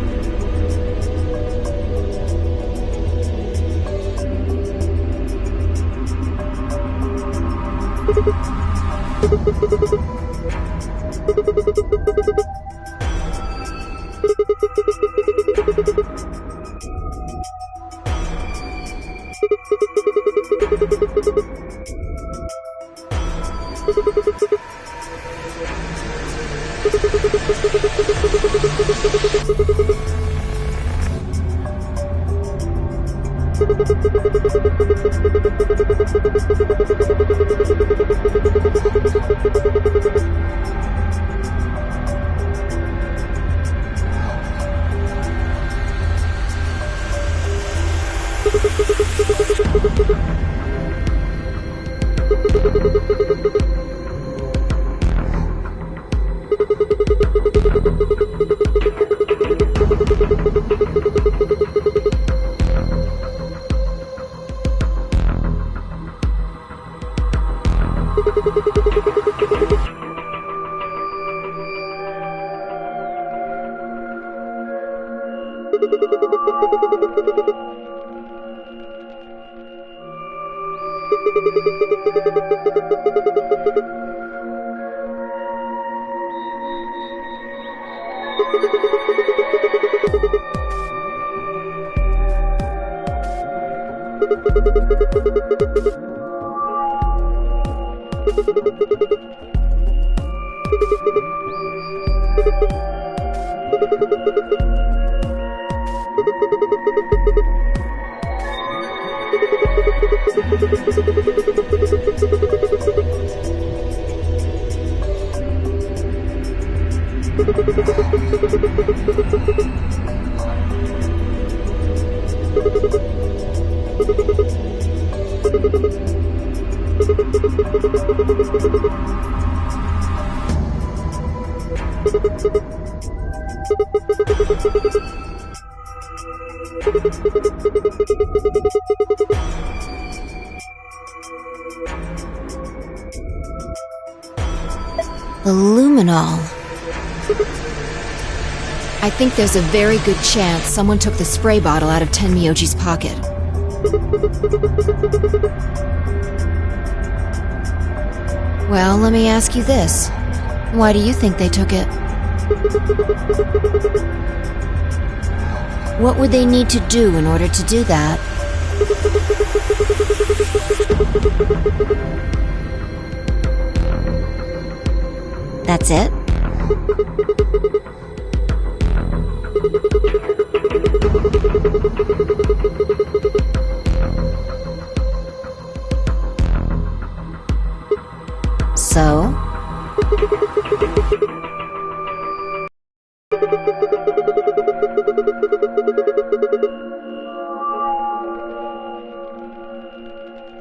B: The luminol. I think there's a very good chance someone took the spray bottle out of Tenmyoji's pocket. Well, let me ask you this. Why do you think they took it? What would they need to do in order to do that? That's it? So?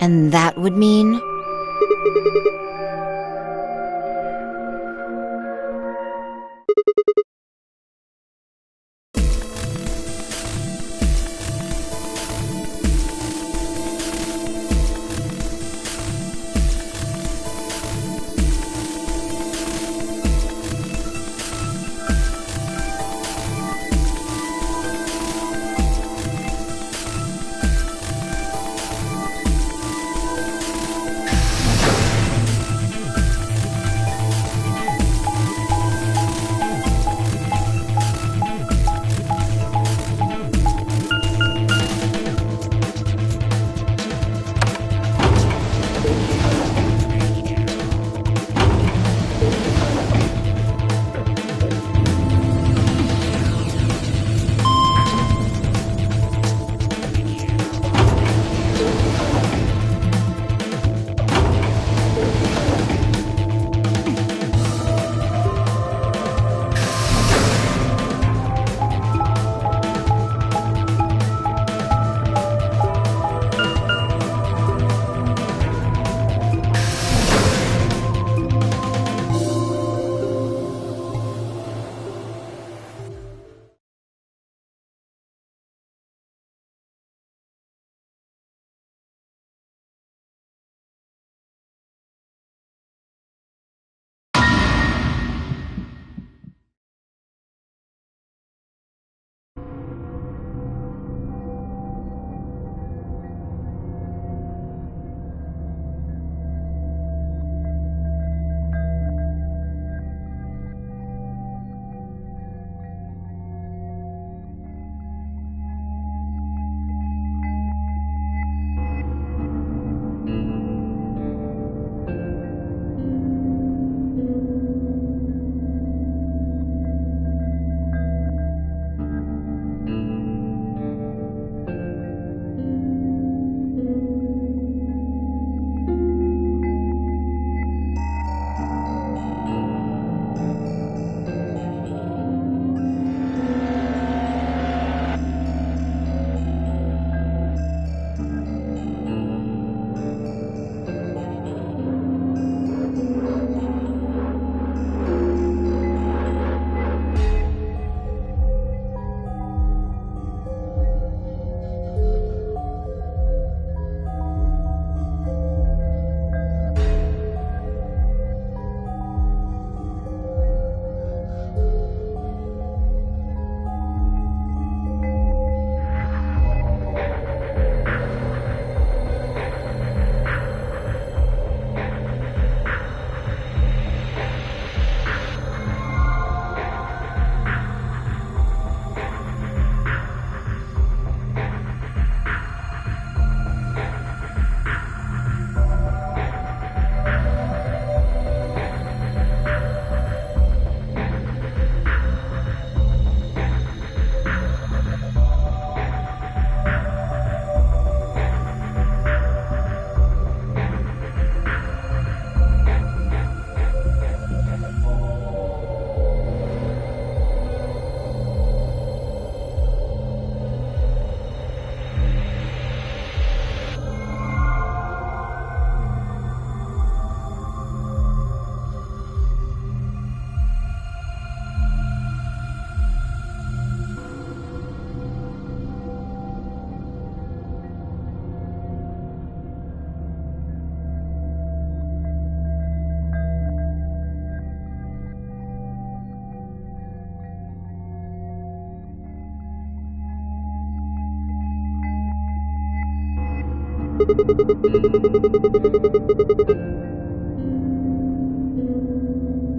B: And that would mean?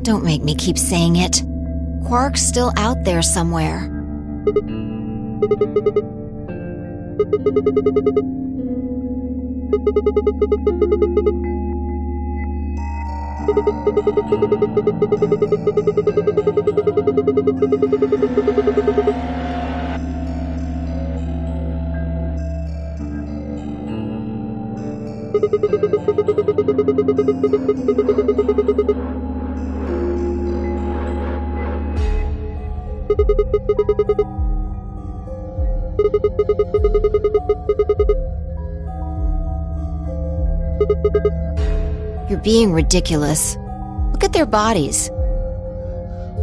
B: Don't make me keep saying it. Quark's still out there somewhere. You're being ridiculous. Look at their bodies.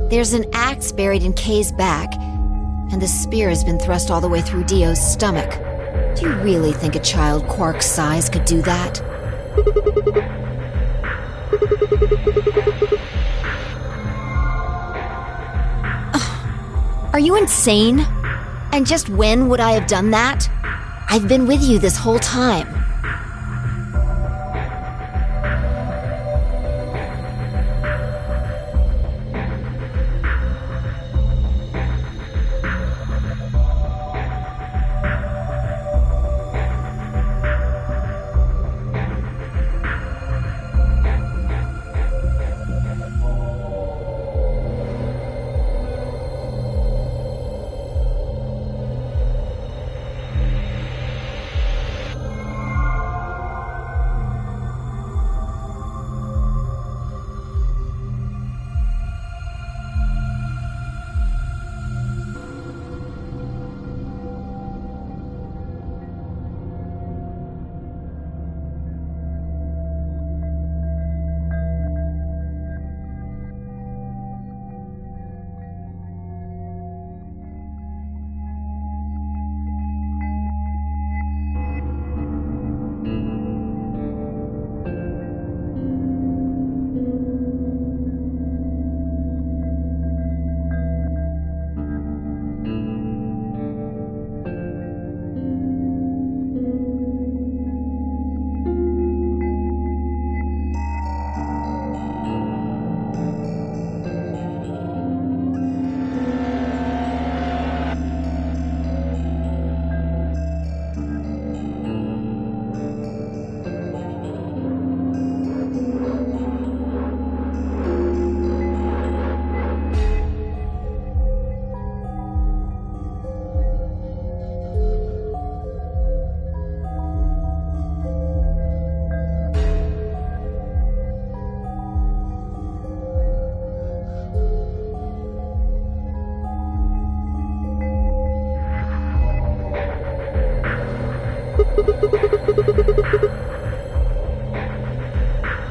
B: There's an axe buried in Kay's back, and the spear has been thrust all the way through Dio's stomach. Do you really think a child Quark's size could do that? Are you insane? And just when would I have done that? I've been with you this whole time.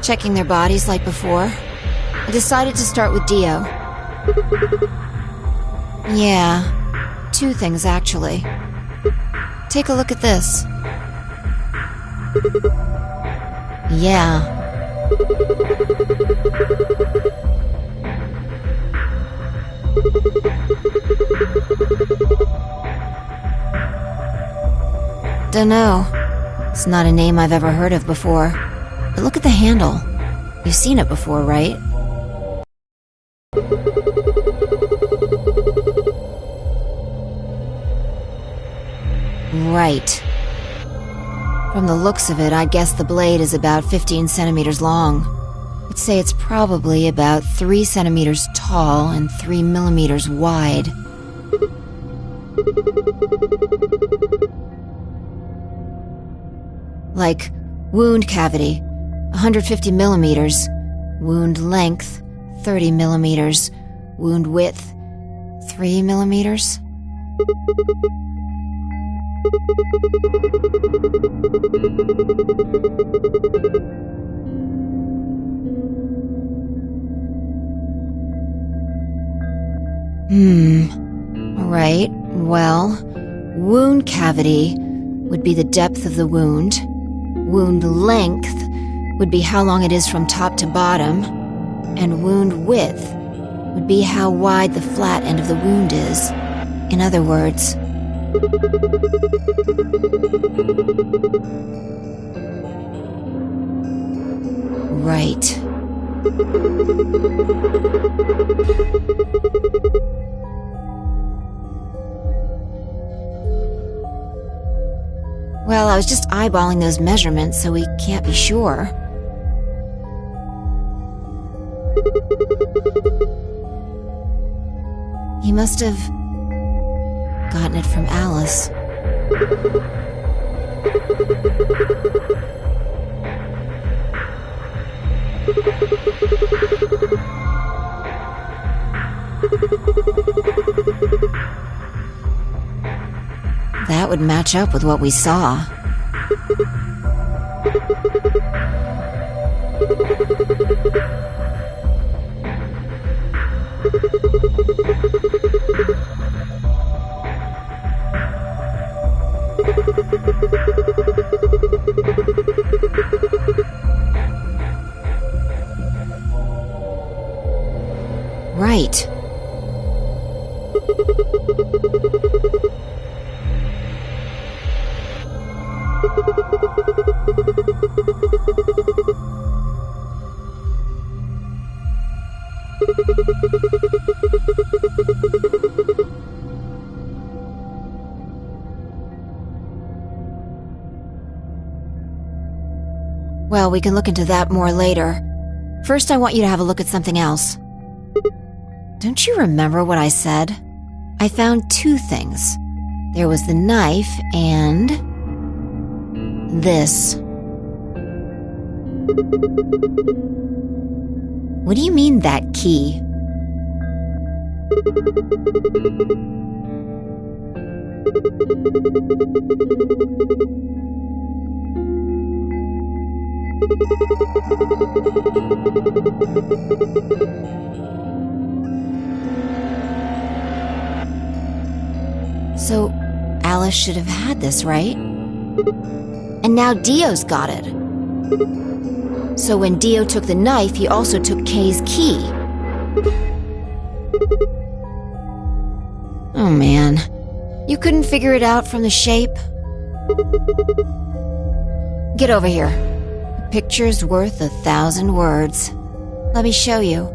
B: Checking their bodies like before, I decided to start with Dio. Yeah, two things actually. Take a look at this. Yeah. Dunno. It's not a name I've ever heard of before. But look at the handle. You've seen it before, right? Right. From the looks of it, I'd guess the blade is about 15 centimeters long. I'd say it's probably about 3 centimeters tall and 3 millimeters wide. Like, wound cavity, 150 millimeters. Wound length, 30 millimeters. Wound width, 3 millimeters. Right, well, wound cavity would be the depth of the wound. Wound length would be how long it is from top to bottom. And wound width would be how wide the flat end of the wound is. In other words... Well, I was just eyeballing those measurements, so we can't be sure. He must have gotten it from Alice. That would match up with what we saw. Right. Well, we can look into that more later. First, I want you to have a look at something else. Don't you remember what I said? I found two things. There was the knife and... this. What do you mean, that key? So, Alice should have had this, right? And now Dio's got it. So when Dio took the knife, he also took Kay's key. Oh man. You couldn't figure it out from the shape? Get over here. A picture's worth 1,000 words. Let me show you.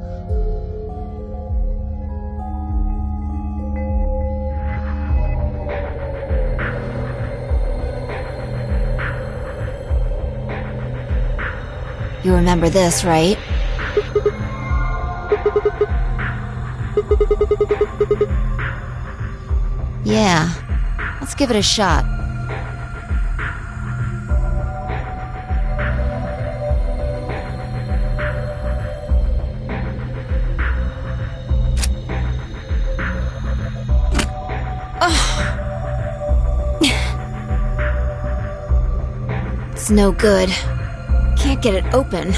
B: You remember this, right? Yeah. Let's give it a shot. It's no good. Can't get it open.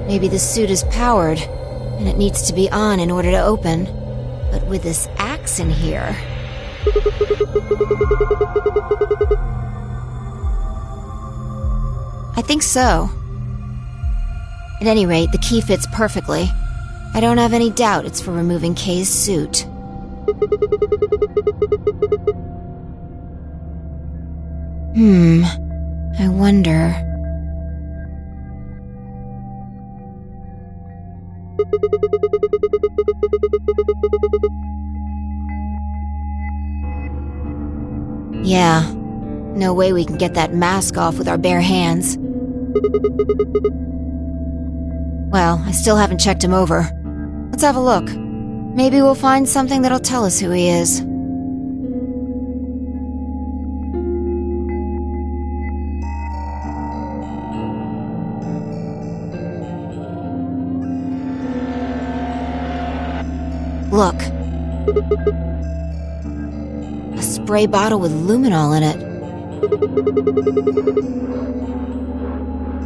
B: Maybe the suit is powered, and it needs to be on in order to open. But with this axe in here... I think so. At any rate, the key fits perfectly. I don't have any doubt it's for removing Kay's suit. I wonder... Yeah. No way we can get that mask off with our bare hands. Well, I still haven't checked him over. Let's have a look. Maybe we'll find something that'll tell us who he is. Look. A spray bottle with luminol in it.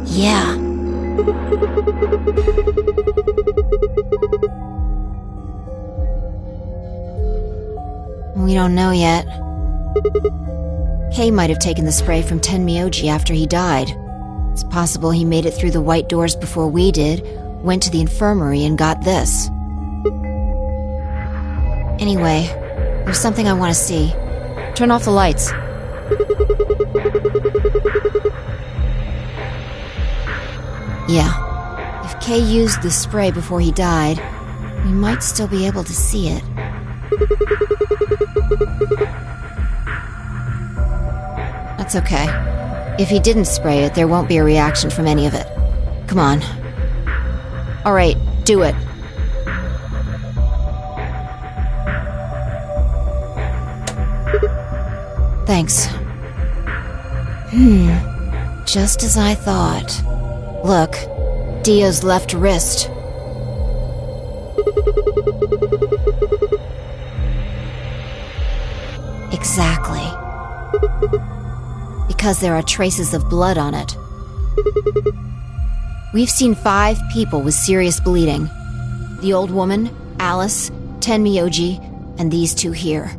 B: Yeah. We don't know yet. Kay might have taken the spray from Tenmyoji after he died. It's possible he made it through the white doors before we did, went to the infirmary and got this. Anyway, there's something I want to see. Turn off the lights. Yeah. If Kay used the spray before he died, we might still be able to see it. That's okay. If he didn't spray it, there won't be a reaction from any of it. Come on. Alright, do it. Thanks. Just as I thought. Look, Dio's left wrist. Exactly. Because there are traces of blood on it. We've seen 5 people with serious bleeding. The old woman, Alice, Tenmyoji, and these 2 here.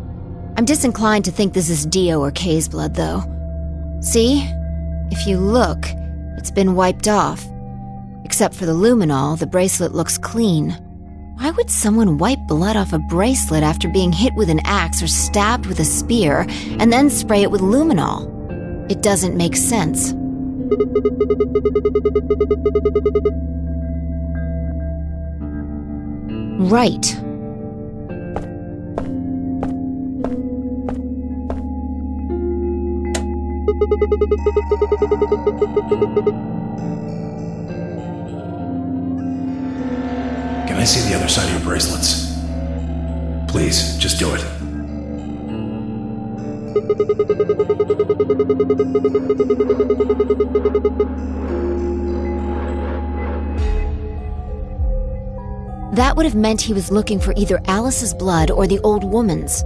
B: I'm disinclined to think this is Dio or Kay's blood, though. See? If you look, it's been wiped off. Except for the luminol, the bracelet looks clean. Why would someone wipe blood off a bracelet after being hit with an axe or stabbed with a spear, and then spray it with luminol? It doesn't make sense. Right.
F: Can I see the other side of your bracelets? Please, just do it.
B: That would have meant he was looking for either Alice's blood or the old woman's.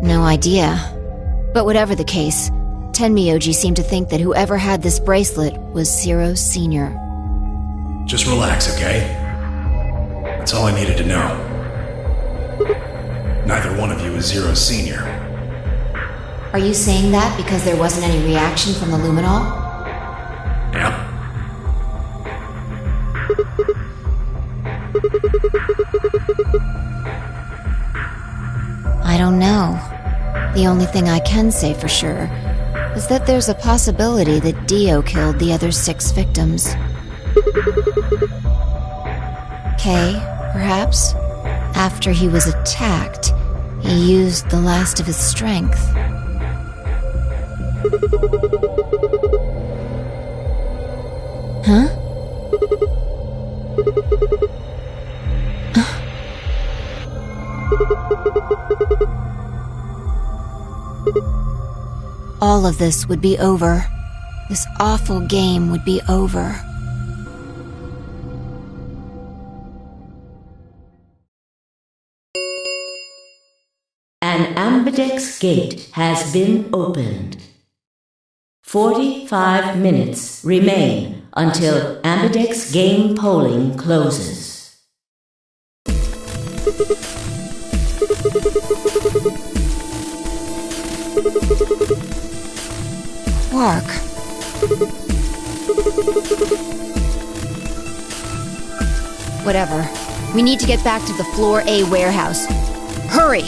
B: No idea. But whatever the case, Tenmyoji seemed to think that whoever had this bracelet was Zero Sr.
F: Just relax, okay? That's all I needed to know. Neither one of you is Zero Sr.
B: Are you saying that because there wasn't any reaction from the luminol?
F: Yeah.
B: I don't know. The only thing I can say for sure is that there's a possibility that Dio killed the other 6 victims. Kay, perhaps? After he was attacked, he used the last of his strength. Huh? All of this would be over. This awful game would be over.
C: An ambidex gate has been opened. 45 minutes remain until ambidex game polling closes.
B: Quark. Whatever. We need to get back to the Floor A warehouse. Hurry!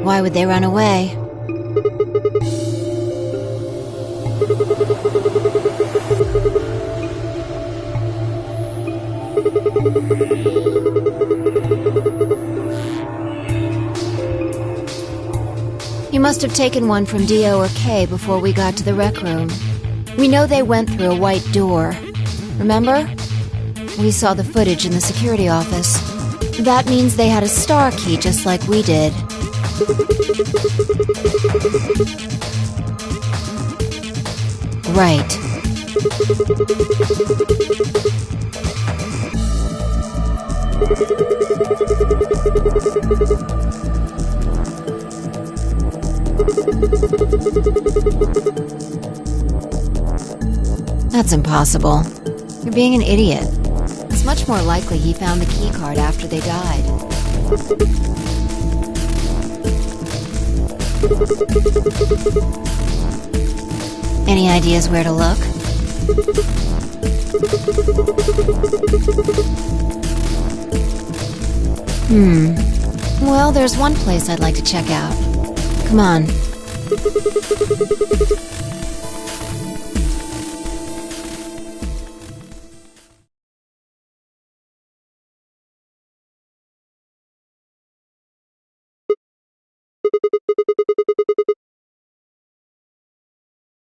B: Why would they run away? You must have taken one from Dio or Kay before we got to the rec room. We know they went through a white door. Remember? We saw the footage in the security office. That means they had a star key just like we did. Right. That's impossible. You're being an idiot. It's much more likely he found the keycard after they died. Any ideas where to look? Well, there's one place I'd like to check out. Come on.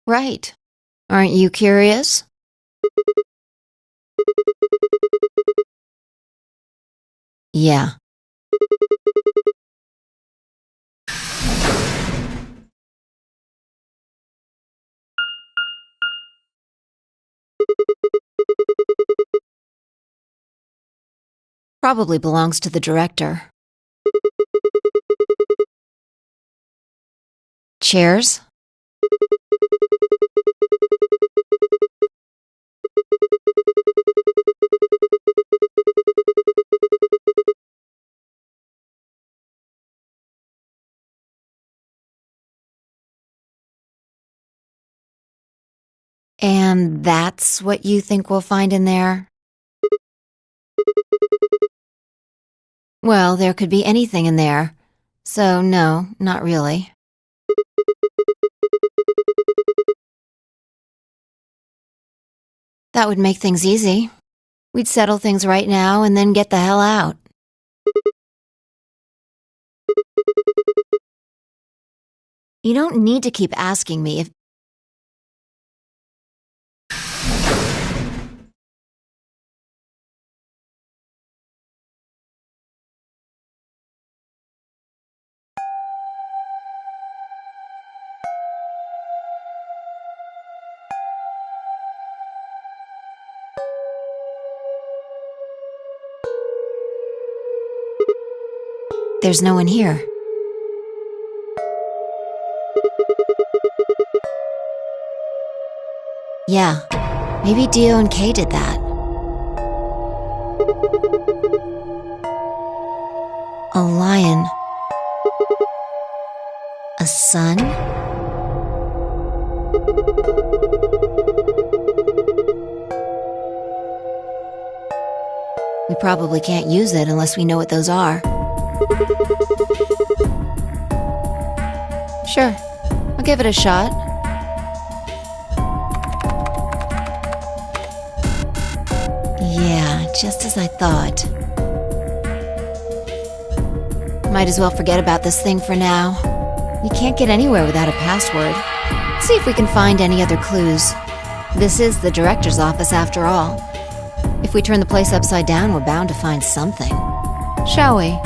B: Right. Aren't you curious? Yeah. Probably belongs to the director. Chairs? And that's what you think we'll find in there? Well, there could be anything in there. So, no, not really. That would make things easy. We'd settle things right now and then get the hell out. You don't need to keep asking me if... There's no one here. Yeah, maybe Dio and Kay did that. A lion. A sun? We probably can't use it unless we know what those are. Sure, I'll give it a shot. Yeah, just as I thought. Might as well forget about this thing for now. We can't get anywhere without a password. See if we can find any other clues. This is the director's office after all. If we turn the place upside down, we're bound to find something. Shall we?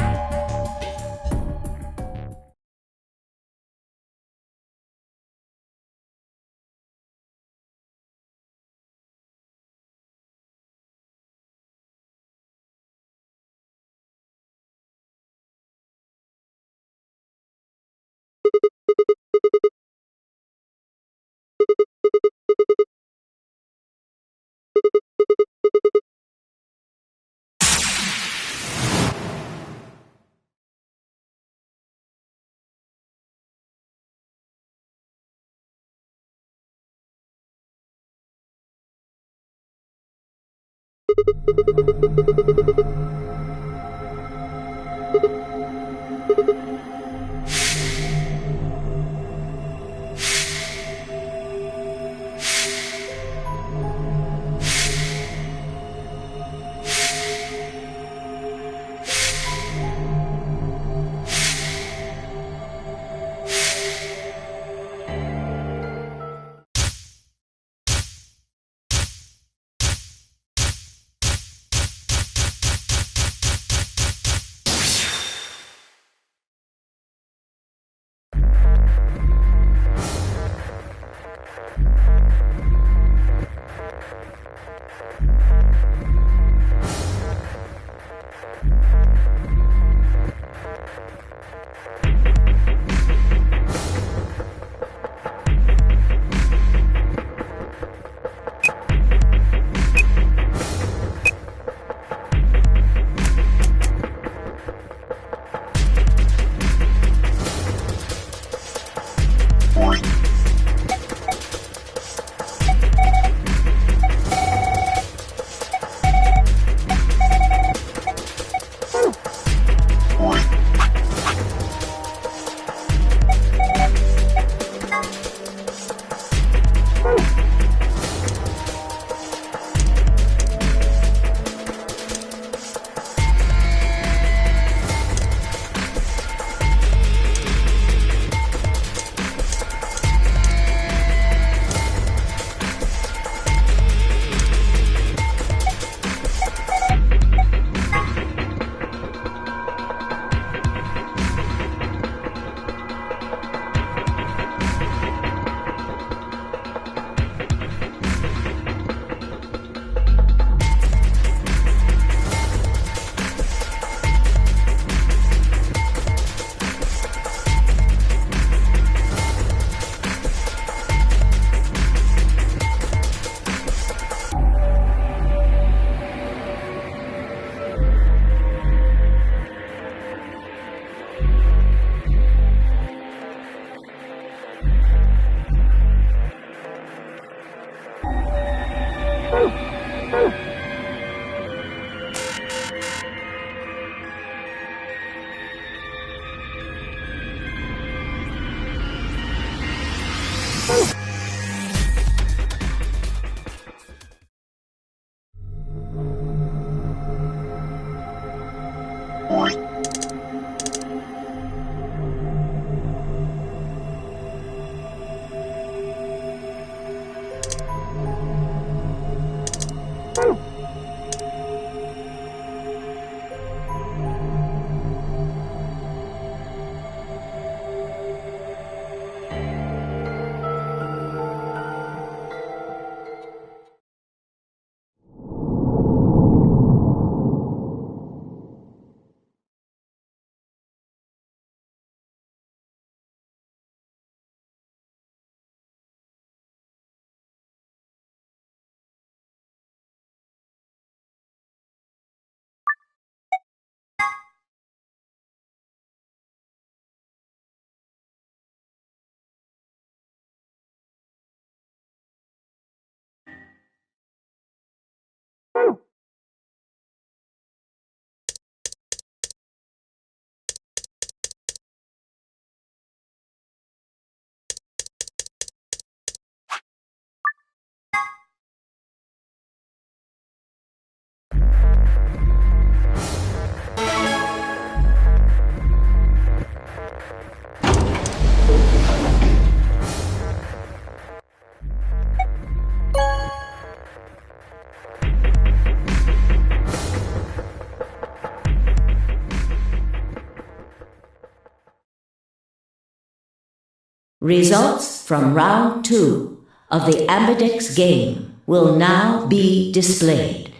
C: Results from round 2 of the Ambidex game will now be displayed.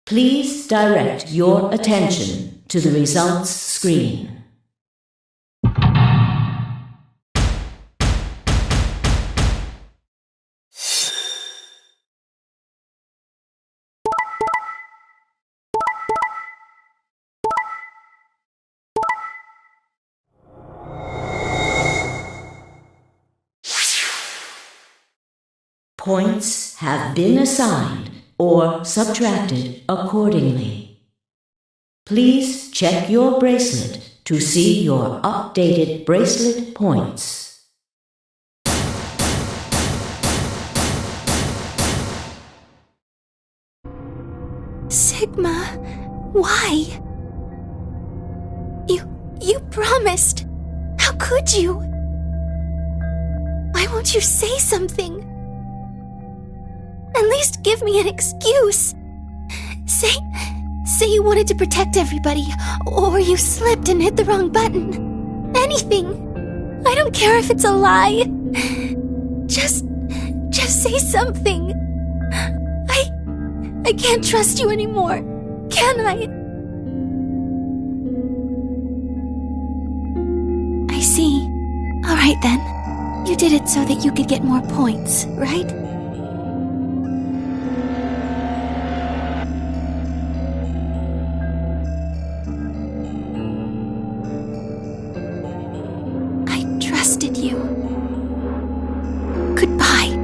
C: Please direct your attention to the results screen. Points have been assigned or subtracted accordingly. Please check your bracelet to see your updated bracelet points.
G: Sigma, why? You promised. How could you? Why won't you say something? At least give me an excuse. Say you wanted to protect everybody, or you slipped and hit the wrong button. Anything. I don't care if it's a lie. Just say something. I can't trust you anymore, can I? Alright then. You did it so that you could get more points, right? I trusted you. Goodbye.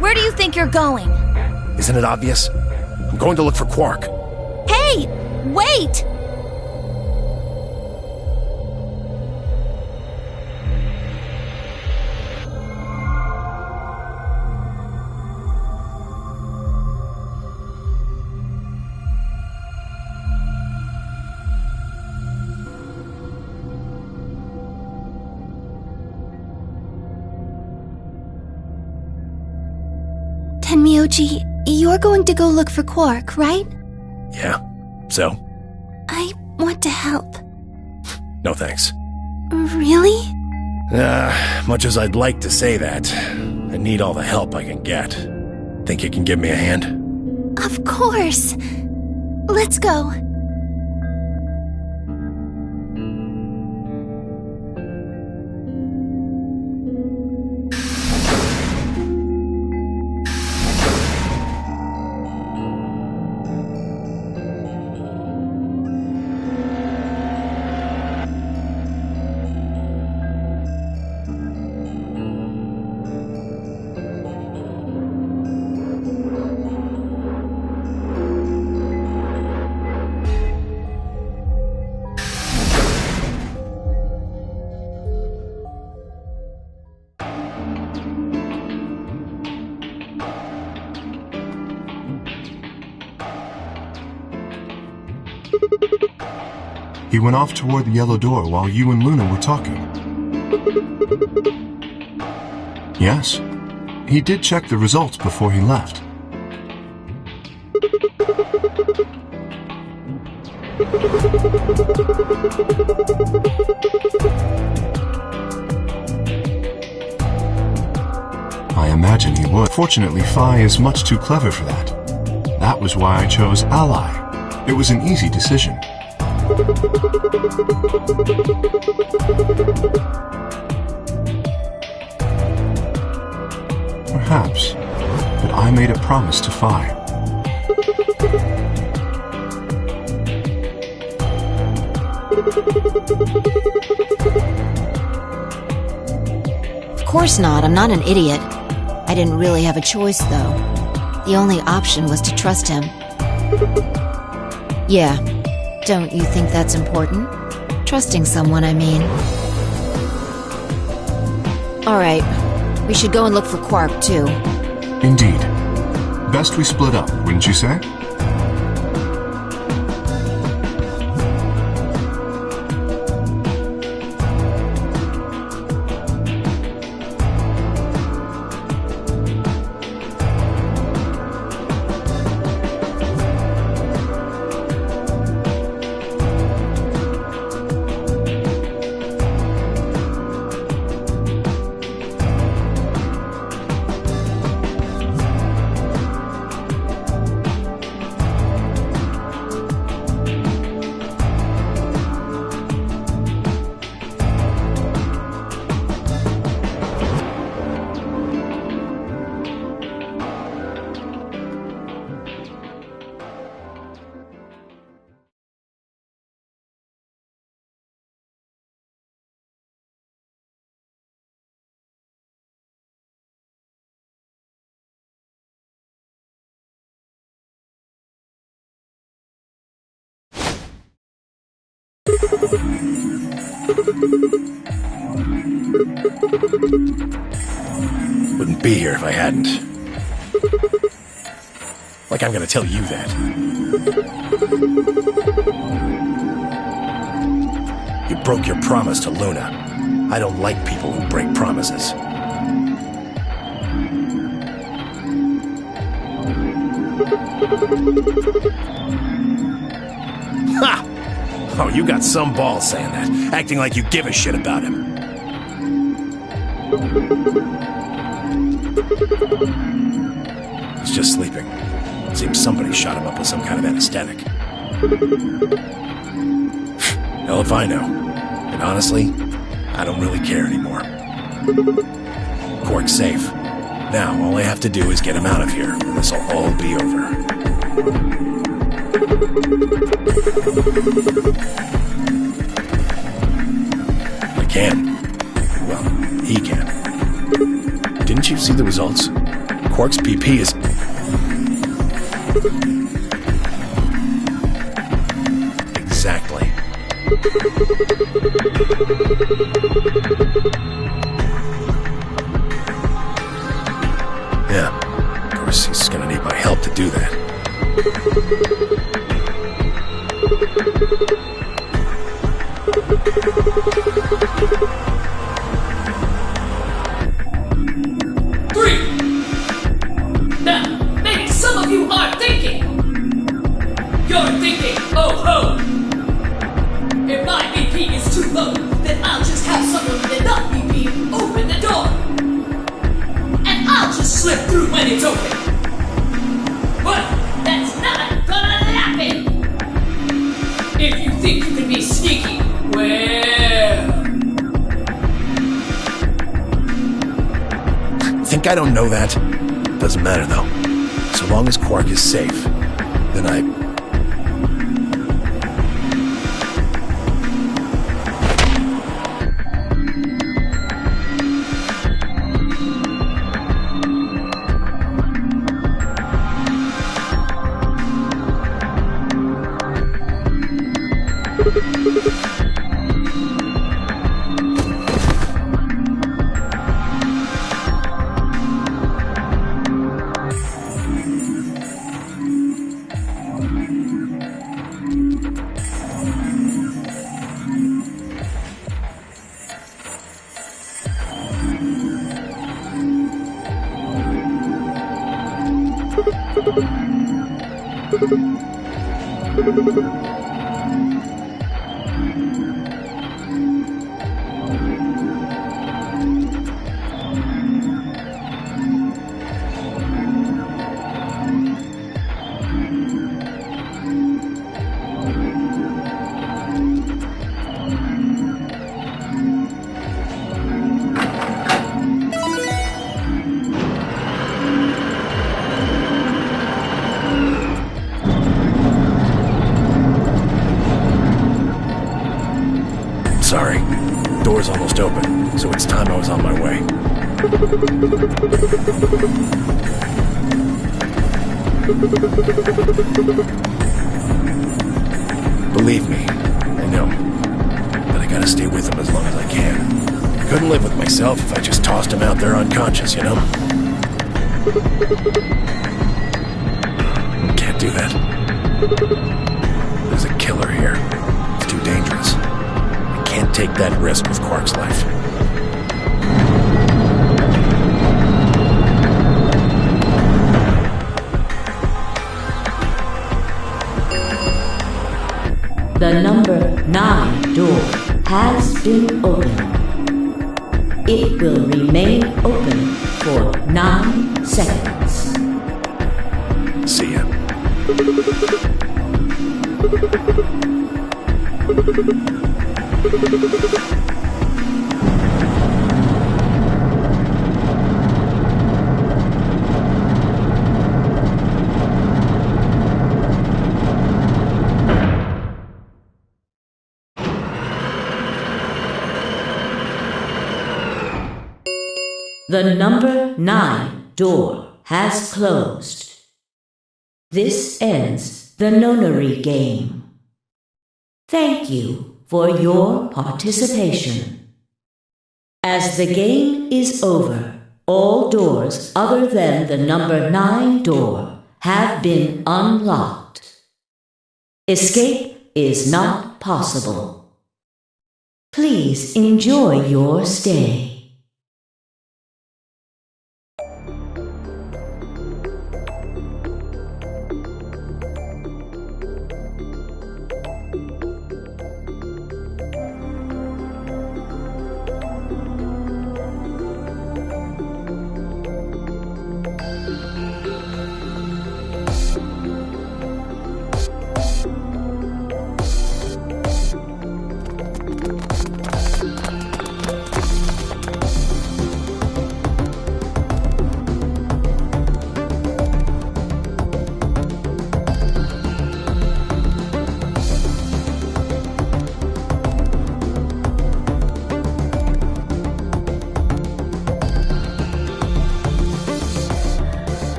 H: Where do you think you're going?
F: Isn't it obvious? I'm going to look for Quark.
H: Hey! Wait!
G: Tenmyoji, you're going to go look for Quark, right?
F: Yeah. So?
G: I want to help.
F: No thanks.
G: Really?
F: Much as I'd like to say that, I need all the help I can get. Think you can give me a hand?
G: Of course. Let's go.
A: He went off toward the yellow door while you and Luna were talking. Yes, he did check the results before he left. I imagine he would. Fortunately, Phi is much too clever for that. That was why I chose Ally. It was an easy decision. Perhaps, but I made a promise to Phi.
B: Of course not, I'm not an idiot. I didn't really have a choice, though. The only option was to trust him. Yeah, don't you think that's important? Trusting someone, I mean. Alright, we should go and look for Quark, too.
A: Indeed. Best we split up, wouldn't you say?
F: Wouldn't be here if I hadn't. Like I'm gonna tell you that. You broke your promise to Luna. I don't like people who break promises. Ha! Oh, you got some balls saying that, acting like you give a shit about him. He's just sleeping. Seems somebody shot him up with some kind of anesthetic. Hell if I know. And honestly, I don't really care anymore. Quark's safe. Now, all I have to do is get him out of here, and this'll all be over. I can. Well, he can. Didn't you see the results? Quark's PP is... Exactly. Yeah, of course he's gonna need my help to do that.
E: Now, maybe some of you are thinking. You're thinking, oh ho! If my BP is too low, then I'll just have someone with enough BP open the door. And I'll just slip through when it's open. But that's not gonna happen! If you think you can be sneaky, well...
F: Think I don't know that? Doesn't matter, though. So long as Quark is safe, then I... Sorry. Door's almost open, so it's time I was on my way. Believe me, I know. But I gotta stay with him as long as I can. Couldn't live with myself if I just tossed him out there unconscious, you know? Can't do that. There's a killer here. It's too dangerous. I can't take that risk with Quark's life.
C: The number 9 door has been opened. It will remain open for 9 seconds.
F: See ya.
C: The number 9 door has closed. This ends the Nonary game. Thank you for your participation. As the game is over, all doors other than the number 9 door have been unlocked. Escape is not possible. Please enjoy your stay.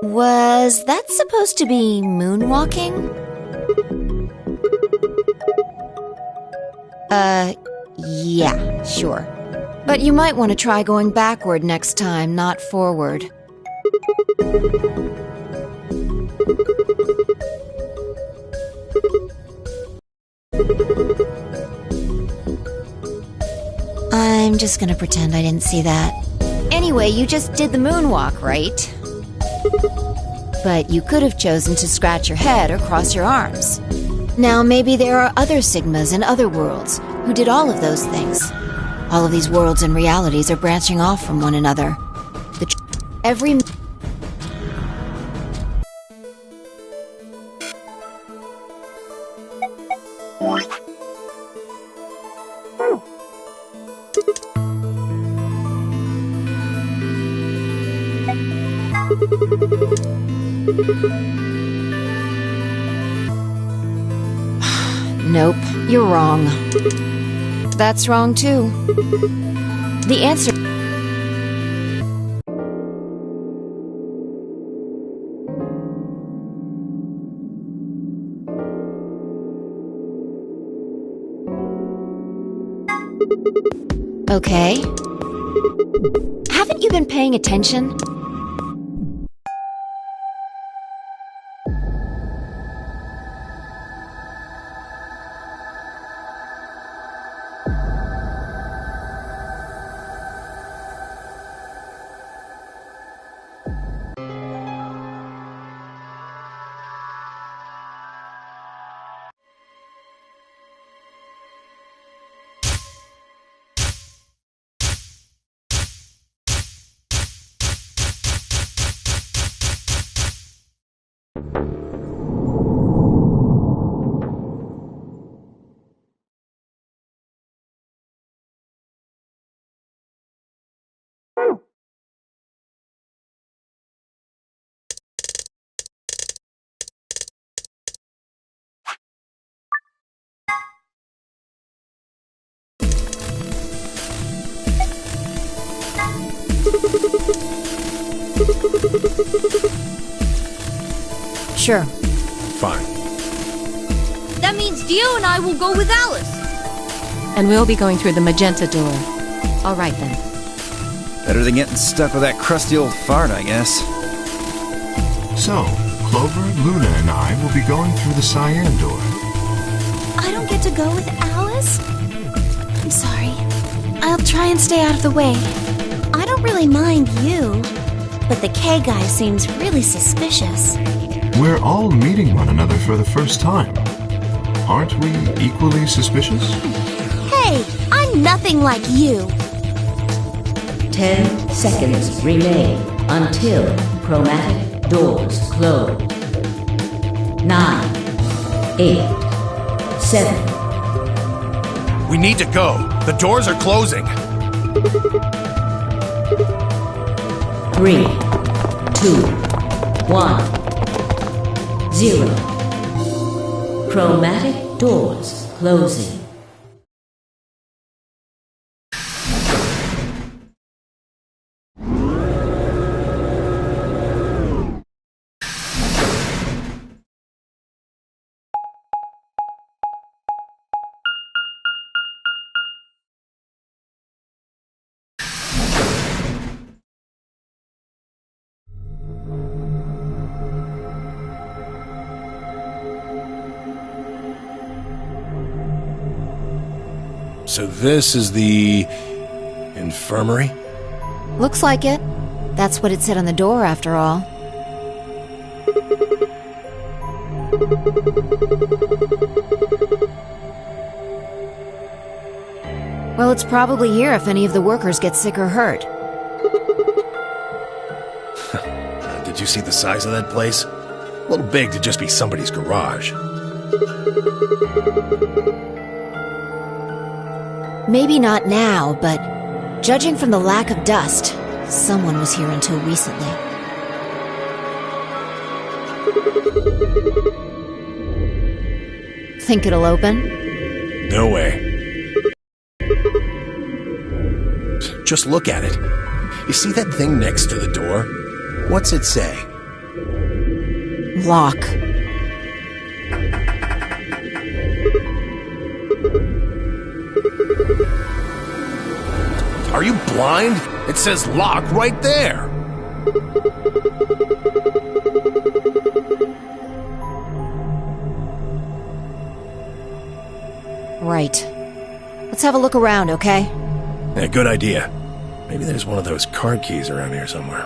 B: Was that supposed to be moonwalking? Yeah, sure. But you might want to try going backward next time, not forward. I'm just gonna pretend I didn't see that. Anyway, you just did the moonwalk, right? But you could have chosen to scratch your head or cross your arms. Now maybe there are other Sigmas in other worlds who did all of those things. All of these worlds and realities are branching off from one another. Every... Nope, you're wrong. That's wrong too. The answer... Okay. Haven't you been paying attention? Sure.
F: Fine.
H: That means Dio and I will go with Alice.
I: And we'll be going through the magenta door. All right, then.
D: Better than getting stuck with that crusty old fart, I guess.
A: So, Clover, Luna, and I will be going through the cyan door.
G: I don't get to go with Alice? I'm sorry. I'll try and stay out of the way.
H: I don't really mind you, but the K guy seems really suspicious.
A: We're all meeting one another for the first time. Aren't we equally suspicious?
H: Hey, I'm nothing like you.
C: 10 seconds remain until chromatic doors close. 9, 8, 7.
F: We need to go. The doors are closing.
C: 3, 2, 1, 0. Chromatic doors closing.
F: So this is the infirmary?
B: Looks like it. That's what it said on the door, after all. Well, it's probably here if any of the workers get sick or hurt.
F: Did you see the size of that place? A little big to just be somebody's garage.
B: Maybe not now, but judging from the lack of dust, someone was here until recently. Think it'll open?
F: No way. Just look at it. You see that thing next to the door? What's it say?
B: Lock.
F: Are you blind? It says lock right there.
B: Right. Let's have a look around, okay?
F: Yeah, good idea. Maybe there's one of those card keys around here somewhere.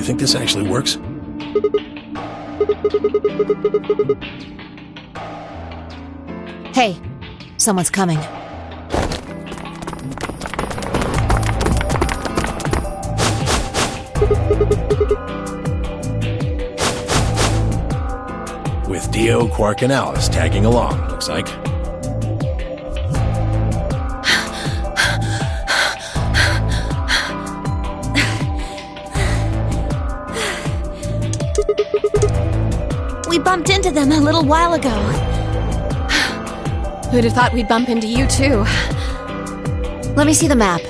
F: You think this actually works?
B: Hey, someone's coming.
F: With Dio, Quark, and Alice tagging along, looks like.
H: We bumped into them a little while ago.
I: Who'd have thought we'd bump into you, too?
B: Let me see the map.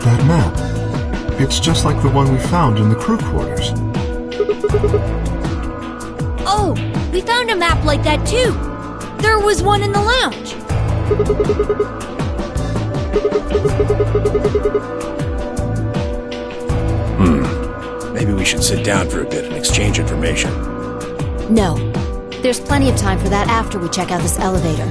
A: That map. It's just like the one we found in the crew quarters.
G: Oh, we found a map like that too. There was one in the lounge.
F: should sit down for a bit and exchange information.
B: No. There's plenty of time for that after we check out this elevator.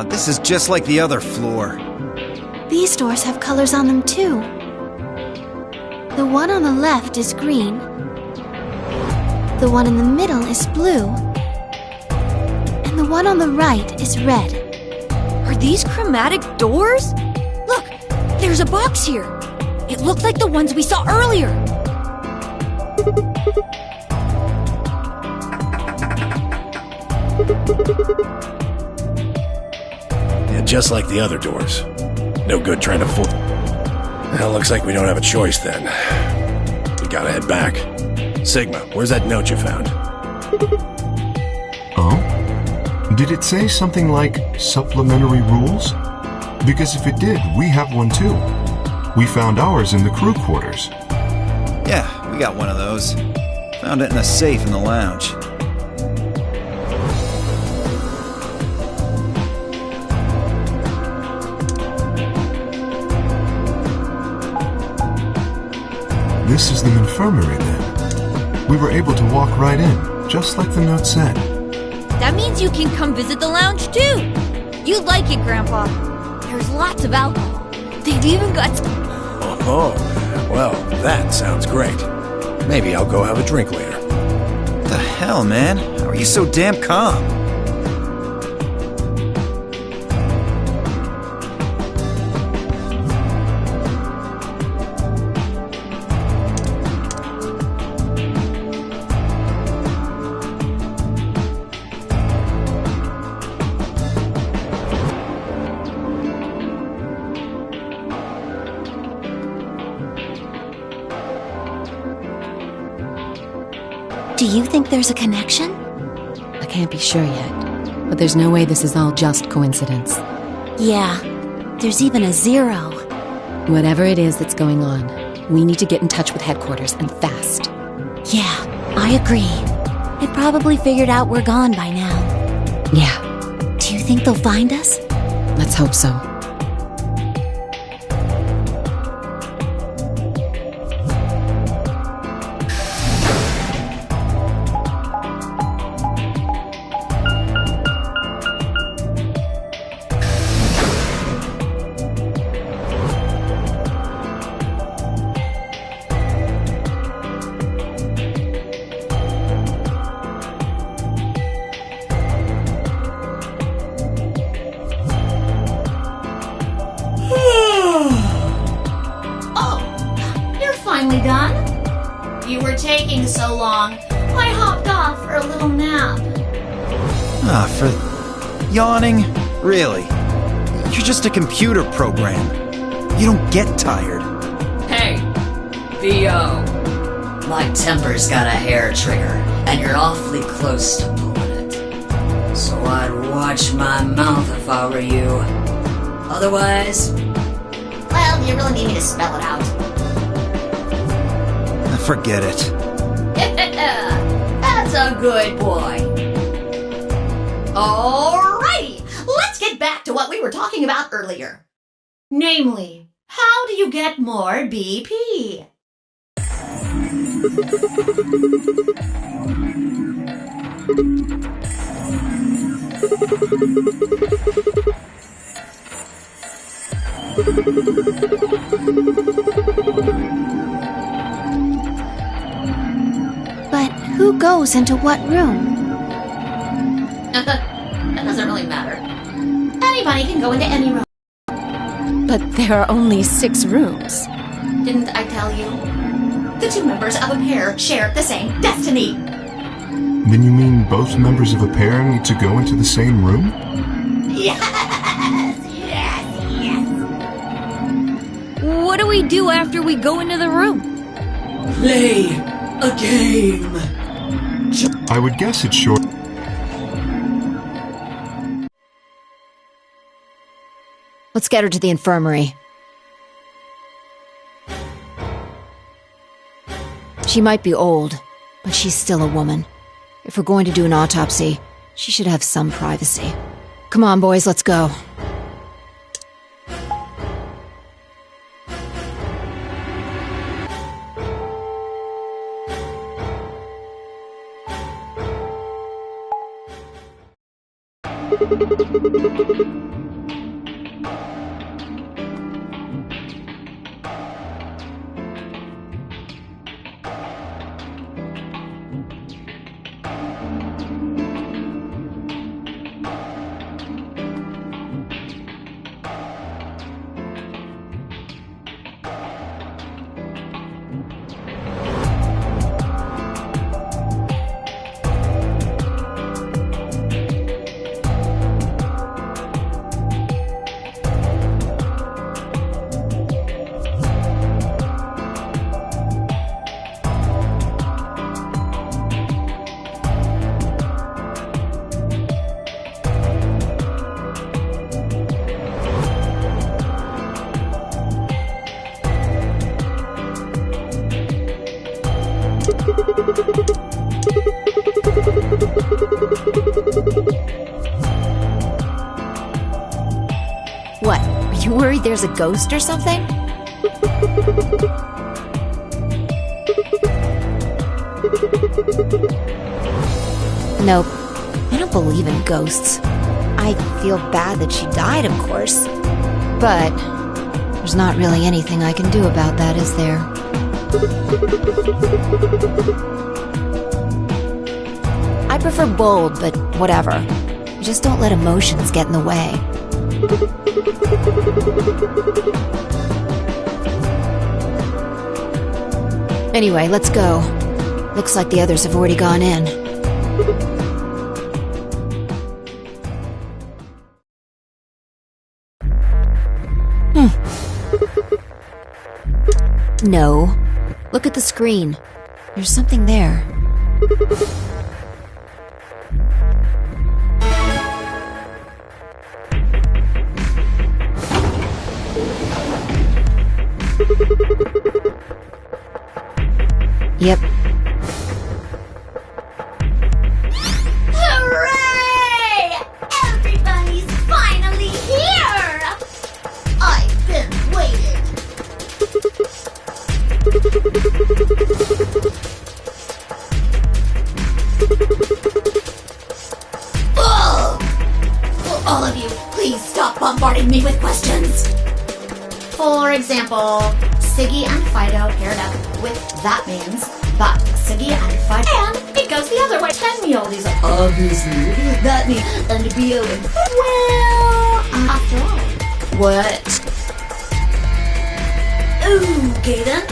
D: This is just like the other floor.
G: These doors have colors on them too. The one on the left is green. The one in the middle is blue. And the one on the right is red.
J: Are these chromatic doors? Look, there's a box here. It looked like the ones we saw earlier.
F: Yeah, just like the other doors. No good trying to fool. Well, looks like we don't have a choice then. We gotta head back. Sigma, where's that note you found?
A: Oh? Did it say something like supplementary rules? Because if it did, we have one too. We found ours in the crew quarters.
D: Yeah, we got one of those. Found it in a safe in the lounge.
A: This is the infirmary then. We were able to walk right in, just like the note said.
J: That means you can come visit the lounge too. You'd like it, Grandpa. There's lots of alcohol. They've even got...
F: Oh, well, that sounds great. Maybe I'll go have a drink later.
D: What the hell, man? How are you so damn calm?
G: Do you think there's a connection?
I: I can't be sure yet, but there's no way this is all just coincidence.
G: Yeah, there's even a 0.
I: Whatever it is that's going on, we need to get in touch with headquarters, and fast.
G: Yeah, I agree. It probably figured out we're gone by now.
I: Yeah.
G: Do you think they'll find us?
I: Let's hope so.
E: Finally done? You were taking so long. I hopped off for a little nap.
D: For yawning? Really? You're just a computer program. You don't get tired.
E: Hey, V.O. My temper's got a hair trigger, and you're awfully close to pulling it. So I'd watch my mouth if I were you. Otherwise, well, you really need me to spell it out.
D: Forget it.
E: That's a good boy. Alrighty, let's get back to what we were talking about earlier. Namely, how do you get more BP?
G: But who goes into what room?
E: That doesn't really matter. Anybody can go into any room.
I: But there are only 6 rooms.
E: Didn't I tell you? The 2 members of a pair share the same destiny.
A: Then you mean both members of a pair need to go into the same room?
E: Yes.
J: What do we do after we go into the room?
E: Play a game.
A: I would guess it's short.
B: Let's get her to the infirmary. She might be old, but she's still a woman. If we're going to do an autopsy, she should have some privacy. Come on, boys, let's go. What? Are you worried there's a ghost or something? Nope. I don't believe in ghosts. I feel bad that she died, of course. But there's not really anything I can do about that, is there? I prefer bold, but whatever. Just don't let emotions get in the way. Anyway, let's go. Looks like the others have already gone in. No. Look at the screen. There's something there. Yep.
K: Hooray! Everybody's finally here! I've been waiting. Will all of you please stop bombarding me with questions? For example, Siggy and Fido paired up with that means that Siggy and Fido, and it goes the other way. Tell me all these are obviously that means and Bio and well, after all, what? Okay then.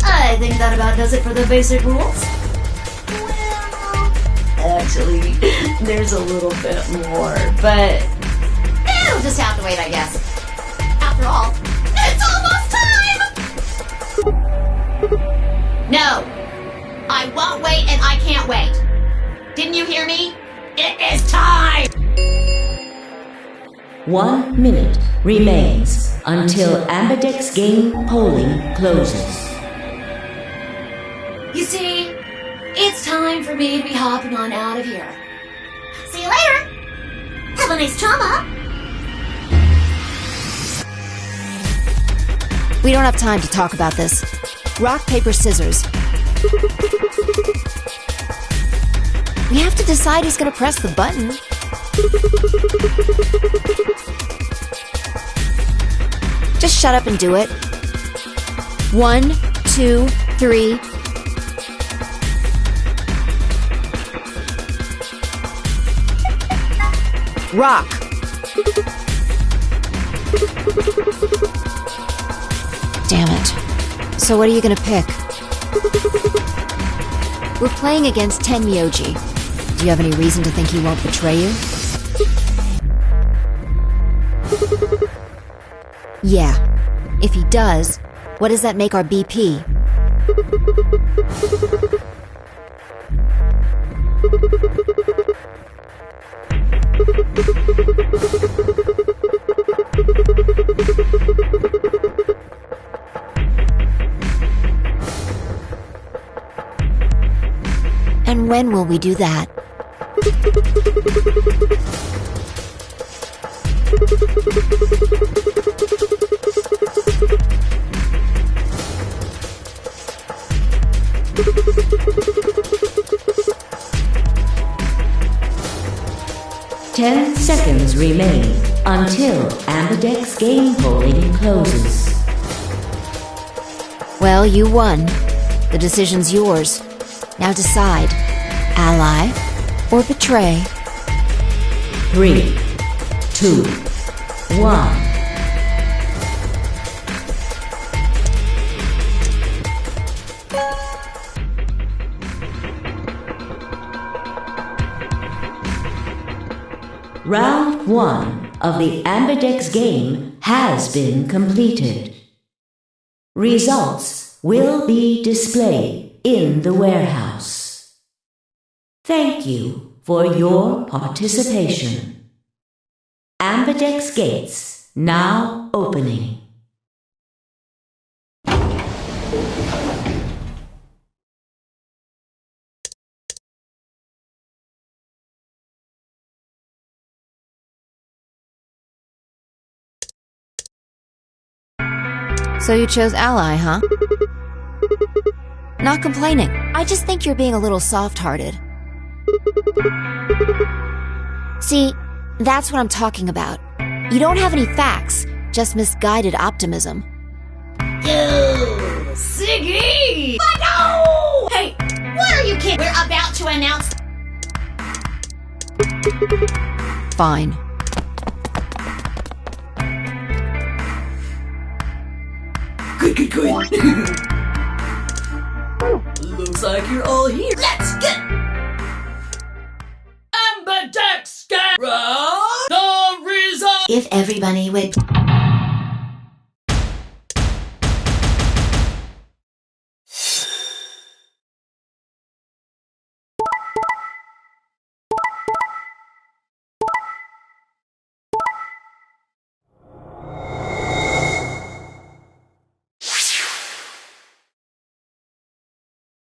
K: I think that about does it for the basic rules. Well, actually, there's a little bit more, but it'll just have to wait, I guess. After all, it's almost time! No! I won't wait and I can't wait. Didn't you hear me? It is time!
C: 1 minute remains until Ambidex game polling closes.
K: You see, it's time for me to be hopping on out of here. See you later! Have a nice trauma!
B: We don't have time to talk about this. Rock, paper, scissors. We have to decide who's gonna press the button. Just shut up and do it. 1, 2, 3. Rock. Damn it. So what are you gonna pick? We're playing against Tenmyoji. Do you have any reason to think he won't betray you? Yeah. If he does, what does that make our BP? And when will we do that?
C: Ten seconds remain until Ambidex game polling closes.
B: Well, you won. The decision's yours. Now decide. Ally or betray?
C: 3, 2, 1. Round 1 of the Ambidex game has been completed. Results will be displayed in the warehouse. Thank you for your participation. Ambidex gates now opening.
B: So you chose Ally, huh? Not complaining. I just think you're being a little soft-hearted. See, that's what I'm talking about. You don't have any facts, just misguided optimism.
K: Ew, Siggy! No! Hey, what are you kidding? We're about to announce...
B: Fine.
E: Good. Looks like you're all here. Let's get Ambidex get the result.
K: If everybody would...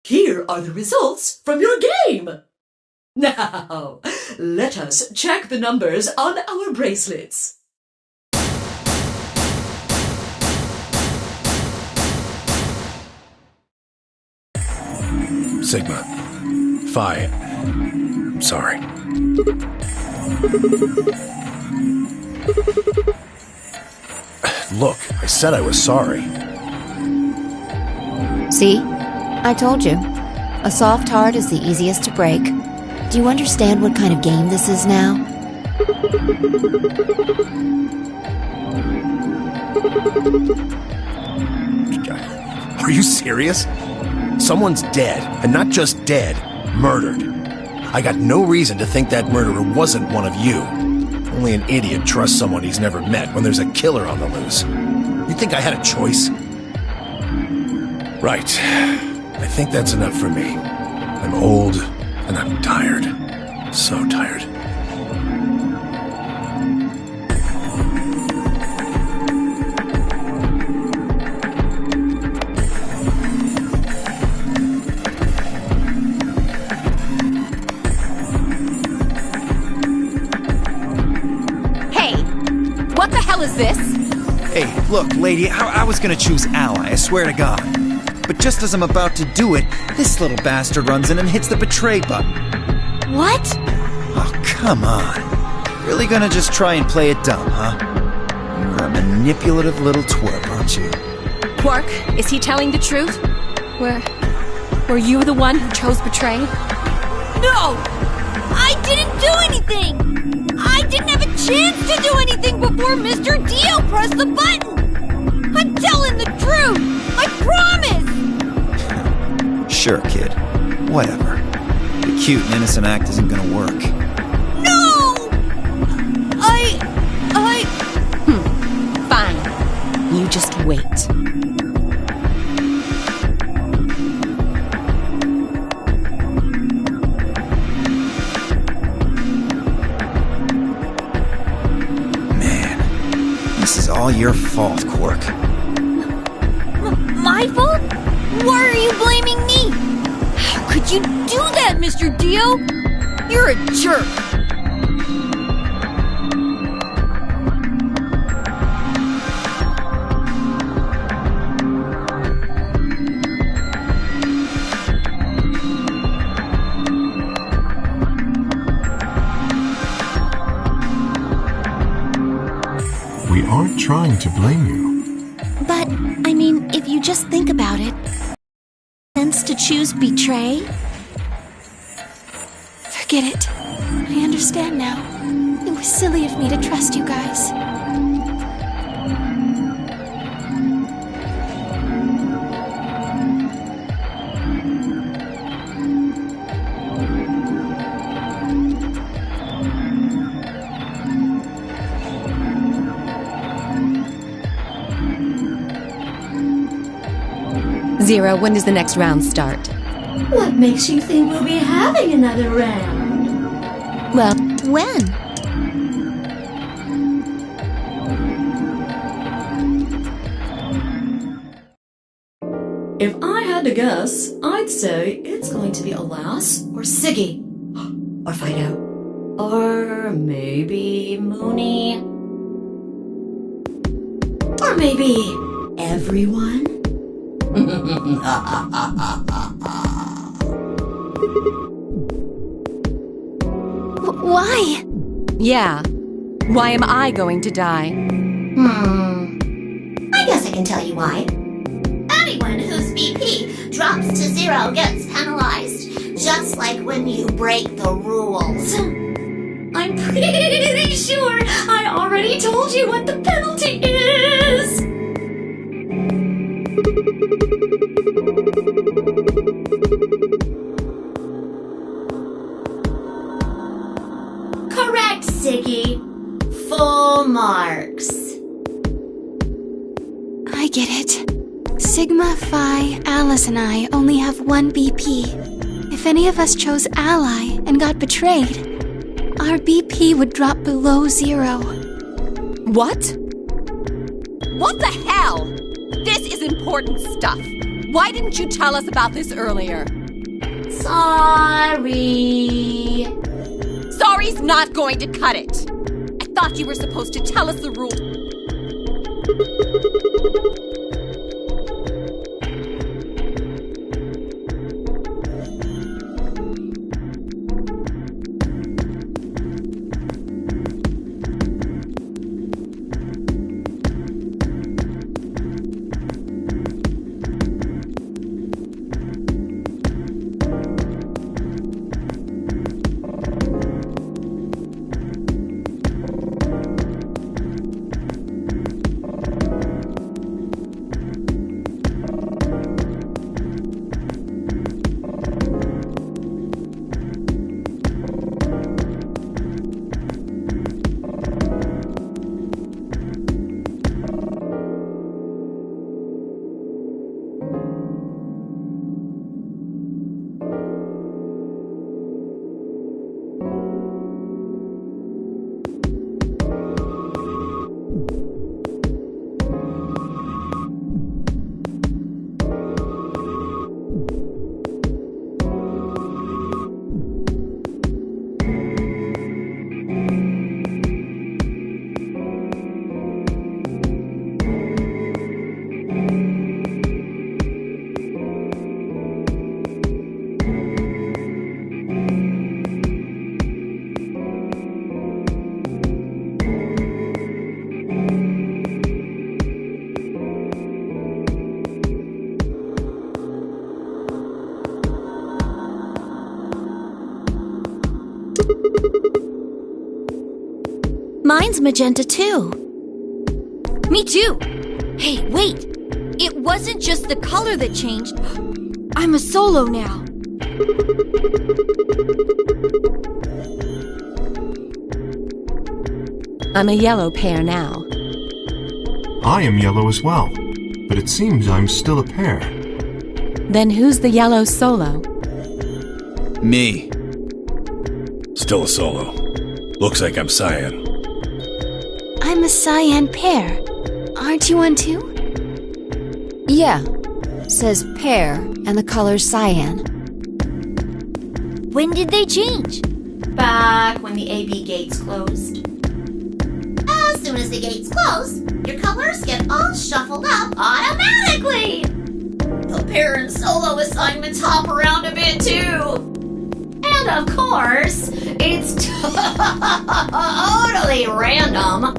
E: Here are the results from your game. Now, let us check the numbers on our bracelets.
F: Sigma. Phi. I'm sorry. Look, I said I was sorry.
B: See? I told you. A soft heart is the easiest to break. Do you understand what kind of game this is now?
F: Are you serious? Someone's dead, and not just dead, murdered. I got no reason to think that murderer wasn't one of you. Only an idiot trusts someone he's never met when there's a killer on the loose. You think I had a choice? Right. I think that's enough for me. I'm old, and I'm tired. So tired.
J: Hey! What the hell is this?
D: Hey, look, lady, I was gonna choose Ally, I swear to God. But just as I'm about to do it, this little bastard runs in and hits the betray button.
J: What?
D: Oh, come on. Really gonna just try and play it dumb, huh? You're a manipulative little twerp, aren't you?
I: Quark, is he telling the truth? Were you the one who chose betray?
J: No! I didn't do anything! I didn't have a chance to do anything before Mr. Dio pressed the button! I'm telling the truth! I promise!
D: Sure, kid. Whatever. The cute and innocent act isn't gonna work.
J: No!
I: Fine. You just wait.
D: This is all your fault, Quark.
J: My fault? Why are you blaming me? How could you do that, Mr. Dio? You're a jerk.
A: We aren't trying to blame you.
H: But, I mean, if you just think about it, sense to choose betray?
G: Forget it. I understand now. It was silly of me to trust you guys.
I: Zero, when does the next round start?
K: What makes you think we'll be having another round?
H: Well, when?
E: If I had to guess, I'd say it's going to be Alas or Siggy. Or Fido. Or maybe Mooney. Or maybe everyone.
G: Why?
I: Yeah. Why am I going to die?
K: I guess I can tell you why. Anyone whose BP drops to 0 gets penalized, just like when you break the rules. I'm pretty sure I already told you what the penalty is. Correct, Siggy. Full marks.
G: I get it. Sigma, Phi, Alice, and I only have 1 BP. If any of us chose Ally and got betrayed, our BP would drop below 0.
I: What? What the hell? This is important stuff. Why didn't you tell us about this earlier?
K: Sorry.
I: Sorry's not going to cut it. I thought you were supposed to tell us the rules.
H: Mine's magenta too.
J: Me too. Hey, wait. It wasn't just the color that changed. I'm a solo now.
I: I'm a yellow pear now.
A: I am yellow as well, but it seems I'm still a pear.
I: Then who's the yellow solo?
D: Me.
F: Still a solo. Looks like I'm cyan.
G: I'm a cyan pear. Aren't you one too?
B: Yeah. Says pear, and the color's cyan.
H: When did they change?
K: Back when the AB gates closed. As soon as the gates close, your colors get all shuffled up automatically. The pear and solo assignments hop around a bit too. And of course, it's totally random.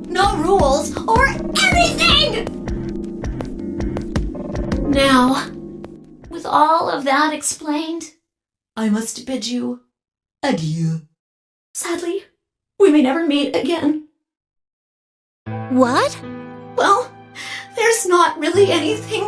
K: No rules or anything! Now, with all of that explained, I must bid you adieu. Sadly, we may never meet again.
H: What?
K: Well, there's not really anything.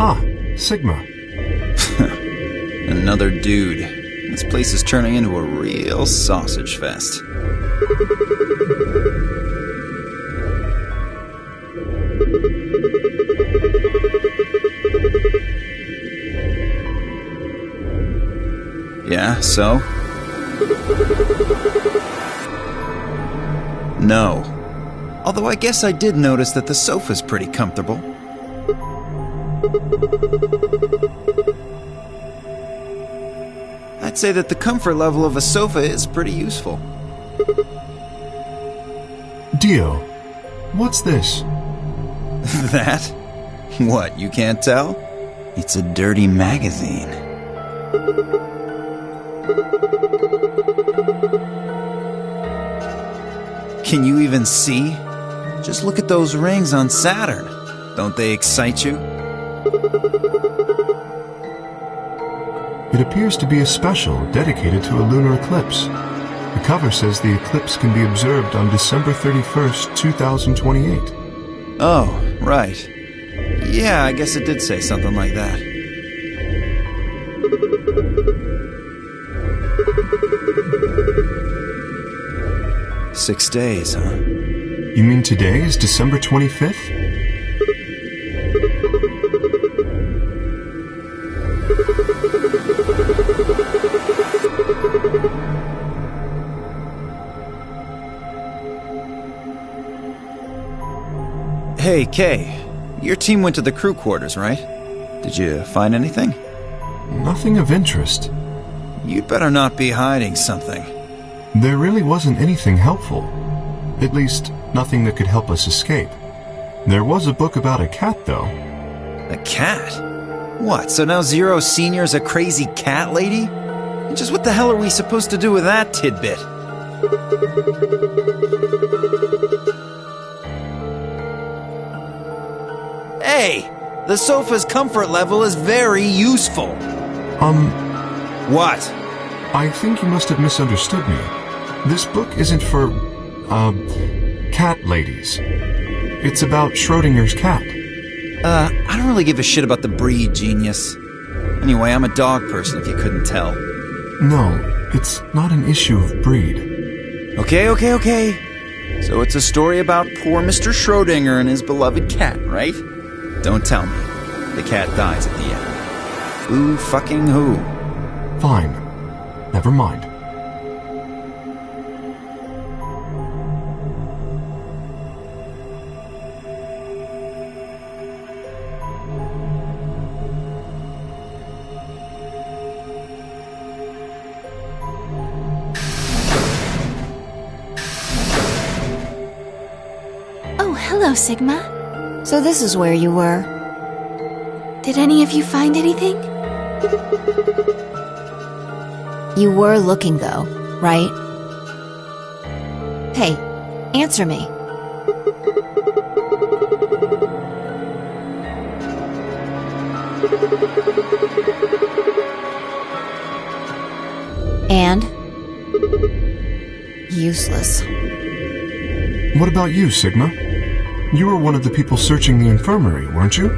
A: Ah, Sigma.
D: Another dude. This place is turning into a real sausage fest. Yeah, so? No. Although I guess I did notice that the sofa's pretty comfortable. I'd say that the comfort level of a sofa is pretty useful.
A: Dio, what's this?
D: That? What, you can't tell? It's a dirty magazine. Can you even see? Just look at those rings on Saturn. Don't they excite you?
A: It appears to be a special dedicated to a lunar eclipse. The cover says the eclipse can be observed on December 31st, 2028.
D: Oh, right. Yeah, I guess it did say something like that. Six days, huh?
A: You mean today is December 25th?
D: Hey, Kay. Your team went to the crew quarters, right? Did you find anything?
A: Nothing of interest.
D: You'd better not be hiding something.
A: There really wasn't anything helpful. At least, nothing that could help us escape. There was a book about a cat, though.
D: A cat? What, so now Zero Senior's a crazy cat lady? And just what the hell are we supposed to do with that tidbit? Hey! The sofa's comfort level is very useful. What?
A: I think you must have misunderstood me. This book isn't for, cat ladies. It's about Schrodinger's cat.
D: I don't really give a shit about the breed, genius. Anyway, I'm a dog person, if you couldn't tell.
A: No, it's not an issue of breed.
D: Okay. So it's a story about poor Mr. Schrodinger and his beloved cat, right? Don't tell me. The cat dies at the end. Who fucking who?
A: Fine. Never mind.
G: Oh, hello, Sigma.
B: So this is where you were.
G: Did any of you find anything?
B: You were looking, though, right? Hey, answer me. And? Useless.
A: What about you, Sigma? You were one of the people searching the infirmary, weren't you?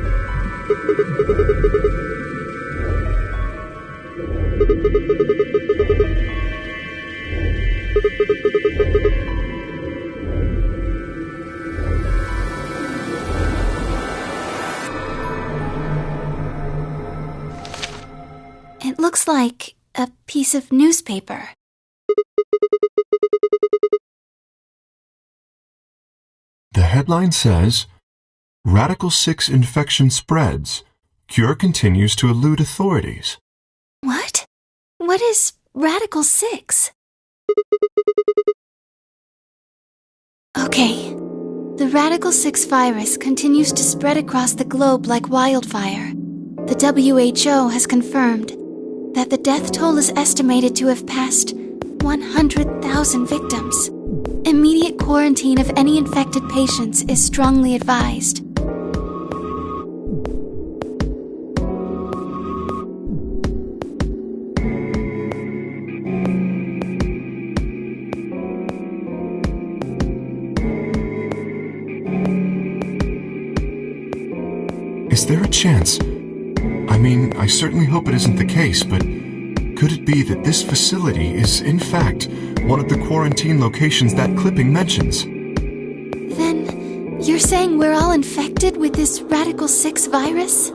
G: It looks like a piece of newspaper.
A: The headline says, Radical 6 infection spreads. Cure continues to elude authorities.
G: What? What is Radical 6? Okay. The Radical 6 virus continues to spread across the globe like wildfire. The WHO has confirmed that the death toll is estimated to have passed 100,000 victims. Immediate quarantine of any infected patients is strongly advised.
A: Is there a chance? I mean, I certainly hope it isn't the case, but could it be that this facility is, in fact, one of the quarantine locations that clipping mentions?
G: Then, you're saying we're all infected with this Radical 6 virus?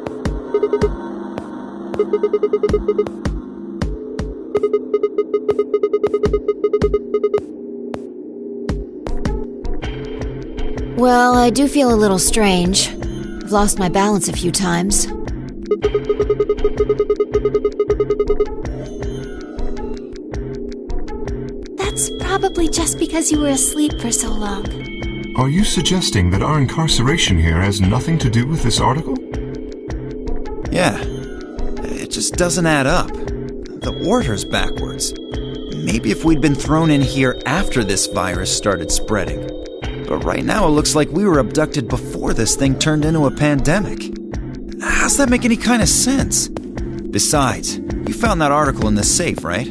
B: Well, I do feel a little strange. I've lost my balance a few times.
G: That's probably just because you were asleep for so long.
A: Are you suggesting that our incarceration here has nothing to do with this article?
D: Yeah. It just doesn't add up. The order's backwards. Maybe if we'd been thrown in here after this virus started spreading. But right now it looks like we were abducted before this thing turned into a pandemic. How's that make any kind of sense? Besides, you found that article in the safe, right?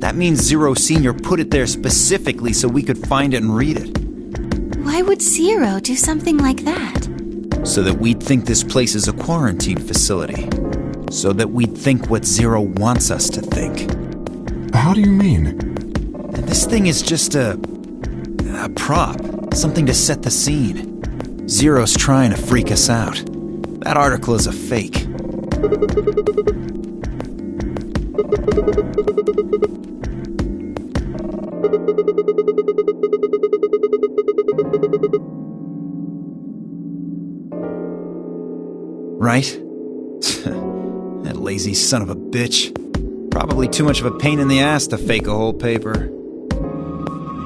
D: That means Zero Senior put it there specifically so we could find it and read it.
G: Why would Zero do something like that?
D: So that we'd think this place is a quarantine facility. So that we'd think what Zero wants us to think.
A: How do you mean?
D: And this thing is just a prop. Something to set the scene. Zero's trying to freak us out. That article is a fake. Right? That lazy son of a bitch. Probably too much of a pain in the ass to fake a whole paper.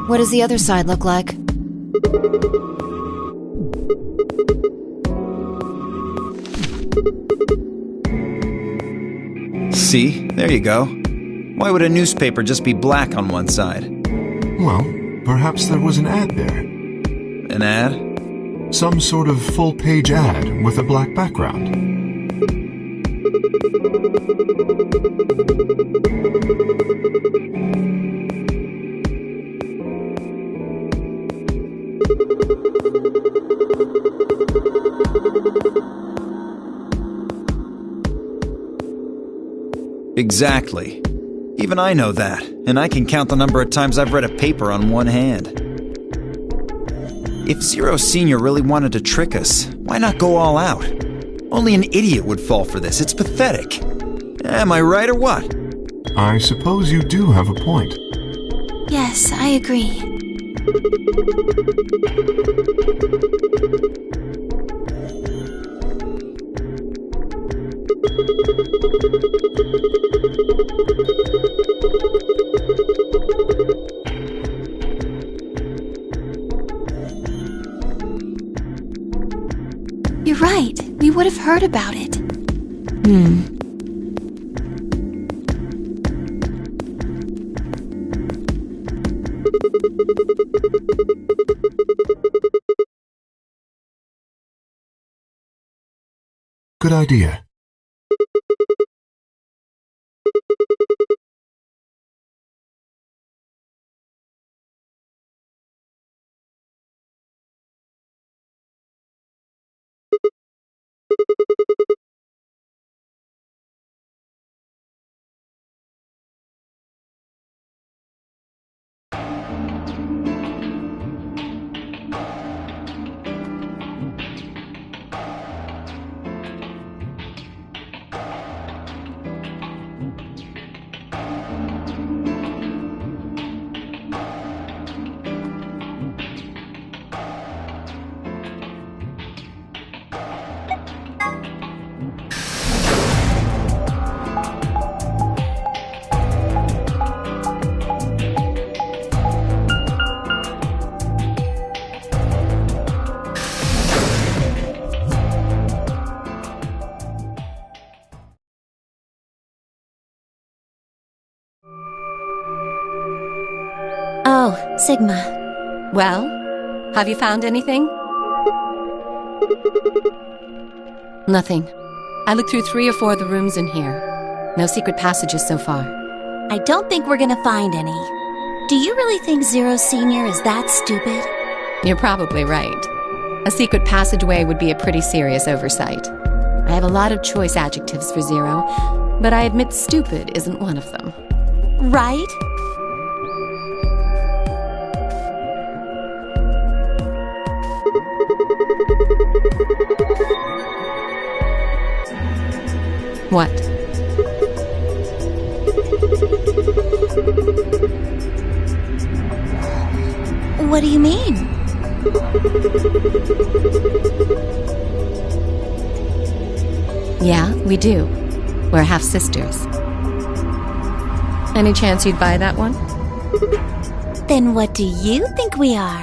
B: What does the other side look like?
D: See? There you go. Why would a newspaper just be black on one side?
A: Well, perhaps there was an ad there.
D: An ad?
A: Some sort of full-page ad with a black background.
D: Exactly. Even I know that, and I can count the number of times I've read a paper on one hand. If Zero Senior really wanted to trick us, why not go all out? Only an idiot would fall for this. It's pathetic. Am I right or what?
A: I suppose you do have a point.
G: Yes, I agree. You're right. We would have heard about it.
A: Good idea.
H: Oh, Sigma.
I: Well, have you found anything? Nothing. I looked through 3 or 4 of the rooms in here. No secret passages so far.
H: I don't think we're gonna find any. Do you really think Zero Senior is that stupid?
I: You're probably right. A secret passageway would be a pretty serious oversight. I have a lot of choice adjectives for Zero, but I admit stupid isn't one of them.
H: Right?
I: What?
H: What do you mean?
I: Yeah, we do. We're half-sisters. Any chance you'd buy that one?
H: Then what do you think we are?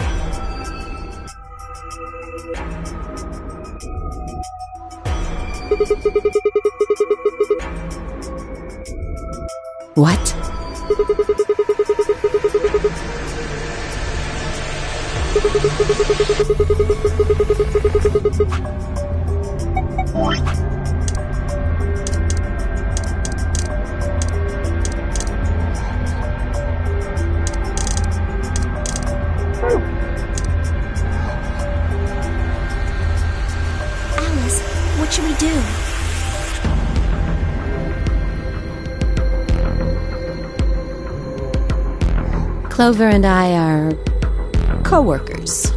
I: What?
H: Alice, what should we do?
I: Clover and I are co-workers.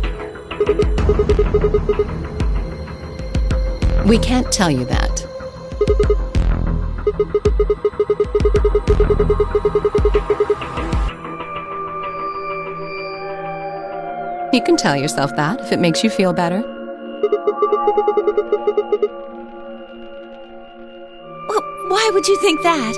I: We can't tell you that. You can tell yourself that if it makes you feel better.
H: Well, why would you think that?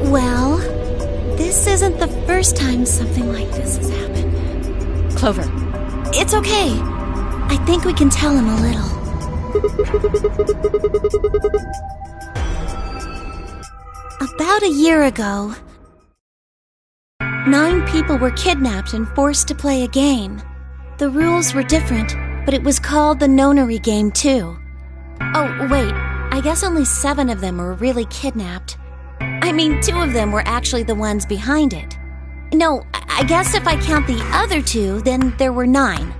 H: Well, this isn't the first time something like this has happened.
I: Clover.
H: It's okay. I think we can tell him a little. About a year ago, 9 people were kidnapped and forced to play a game. The rules were different, but it was called the Nonary game too. Oh, wait, I guess only 7 of them were really kidnapped. I mean, 2 of them were actually the ones behind it. No, I guess if I count the other 2, then there were 9.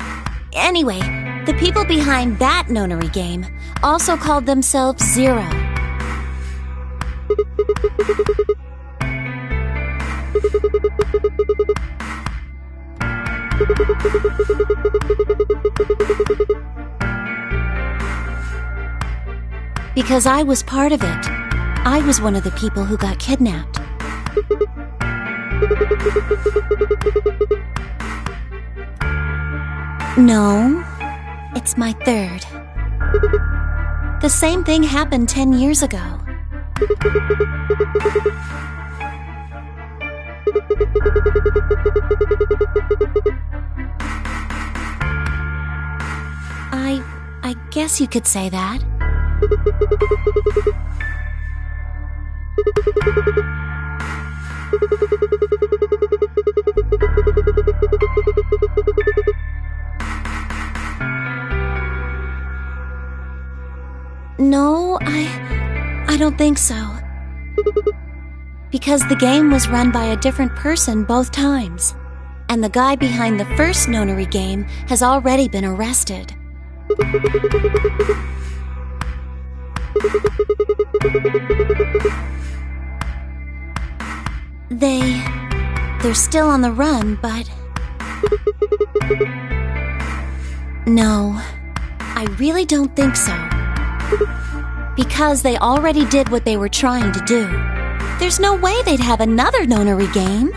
H: Anyway, the people behind that Nonary game also called themselves Zero. Because I was part of it. I was one of the people who got kidnapped. No, it's my 3rd. The same thing happened 10 years ago. I guess you could say that. No, I don't think so. Because the game was run by a different person both times. And the guy behind the first Nonary game has already been arrested. They're still on the run, but... No, I really don't think so. Because they already did what they were trying to do. There's no way they'd have another Nonary game.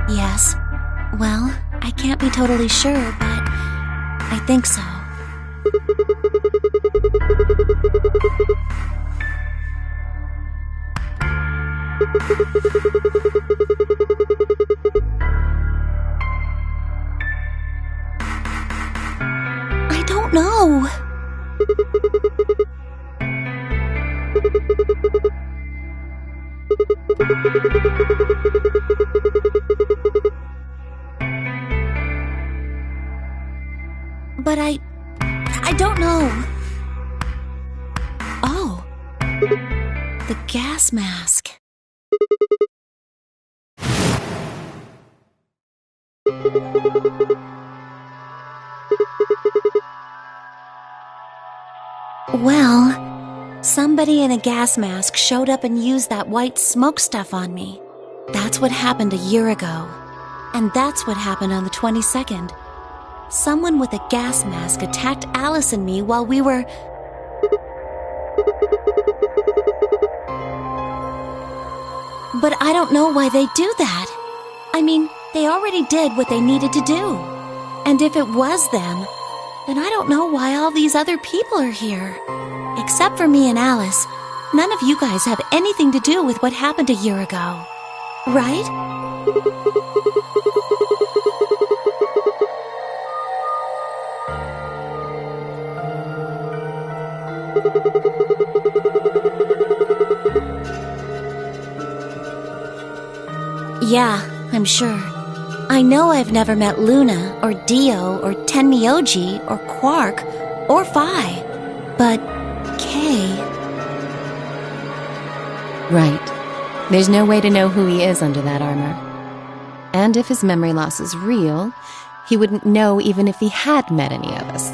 H: Yes. Well, I can't be totally sure, but I think so. I don't know. But I don't know. Oh, the gas mask. Well, somebody in a gas mask showed up and used that white smoke stuff on me. That's what happened a year ago. And that's what happened on the 22nd. Someone with a gas mask attacked Alice and me while we were... But I don't know why they do that. I mean, they already did what they needed to do. And if it was them, then I don't know why all these other people are here. Except for me and Alice, none of you guys have anything to do with what happened a year ago. Right? Yeah, I'm sure. I know I've never met Luna, or Dio, or Tenmyoji, or Quark, or Phi. But Kay...
I: Right. There's no way to know who he is under that armor. And if his memory loss is real, he wouldn't know even if he had met any of us.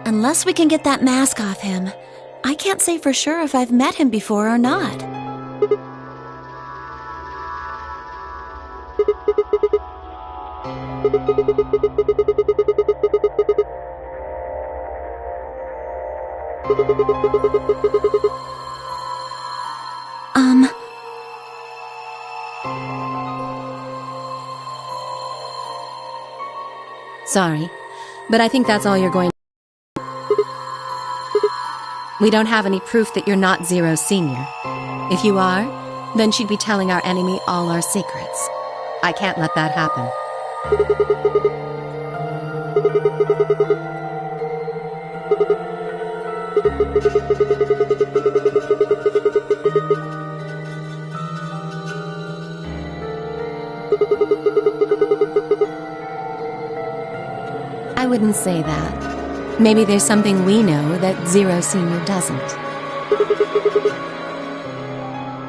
H: Unless we can get that mask off him, I can't say for sure if I've met him before or not.
I: Sorry, but I think that's all you're going to. We don't have any proof that you're not Zero Senior. If you are, then she'd be telling our enemy all our secrets. I can't let that happen. I wouldn't say that. Maybe there's something we know that Zero Senior doesn't.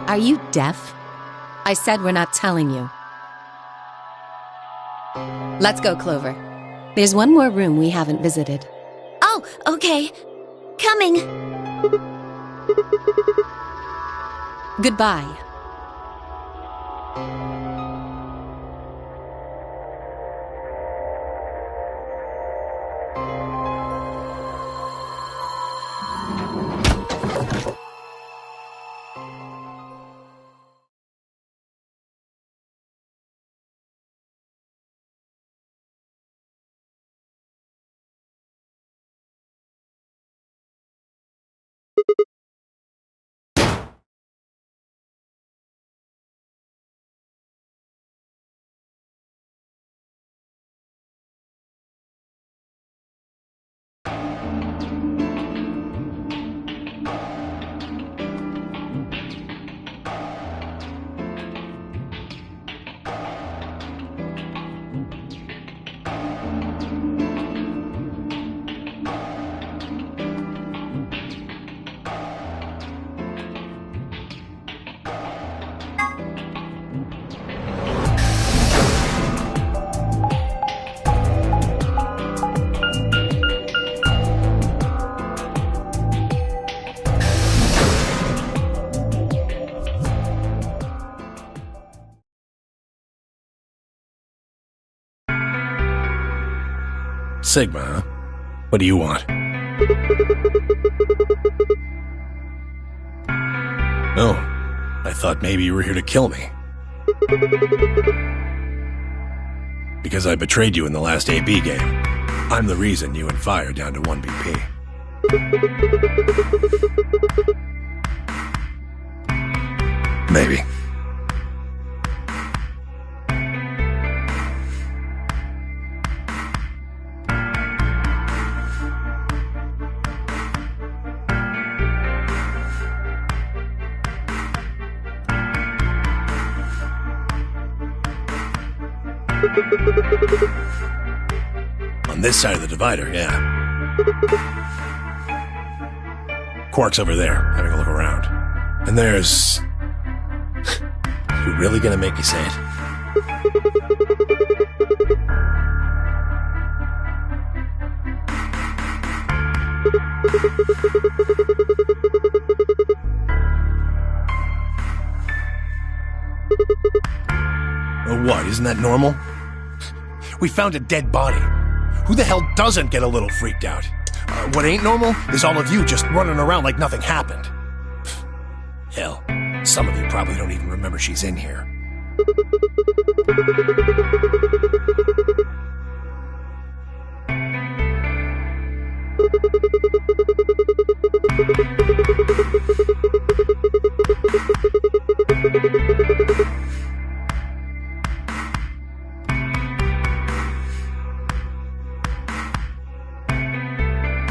I: Are you deaf? I said we're not telling you. Let's go, Clover. There's one more room we haven't visited.
H: Oh, okay. Coming.
I: Goodbye.
F: Sigma, huh? What do you want? Oh, I thought maybe you were here to kill me. Because I betrayed you in the last AB game. I'm the reason you and Vi are down to 1 BP. Maybe. On this side of the divider, yeah. Quark's over there, having a look around. And there's... You really gonna make me say it? What, isn't that normal? We found a dead body. Who the hell doesn't get a little freaked out? What ain't normal is all of you just running around like nothing happened. Hell, some of you probably don't even remember she's in here.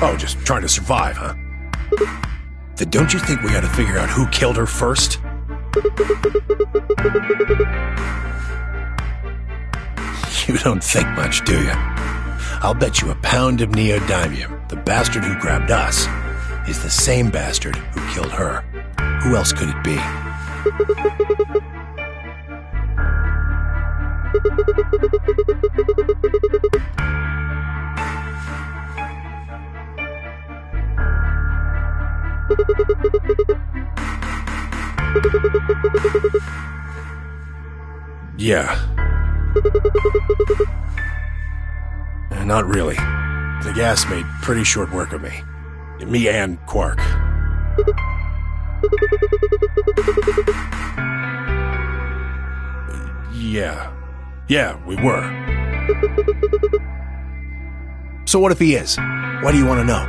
F: Oh, just trying to survive, huh? Then don't you think we gotta figure out who killed her first? You don't think much, do you? I'll bet you a pound of neodymium the bastard who grabbed us is the same bastard who killed her. Who else could it be? Yeah. Not really. The gas made pretty short work of me. Me and Quark. Yeah. Yeah, we were. So what if he is? Why do you want to know?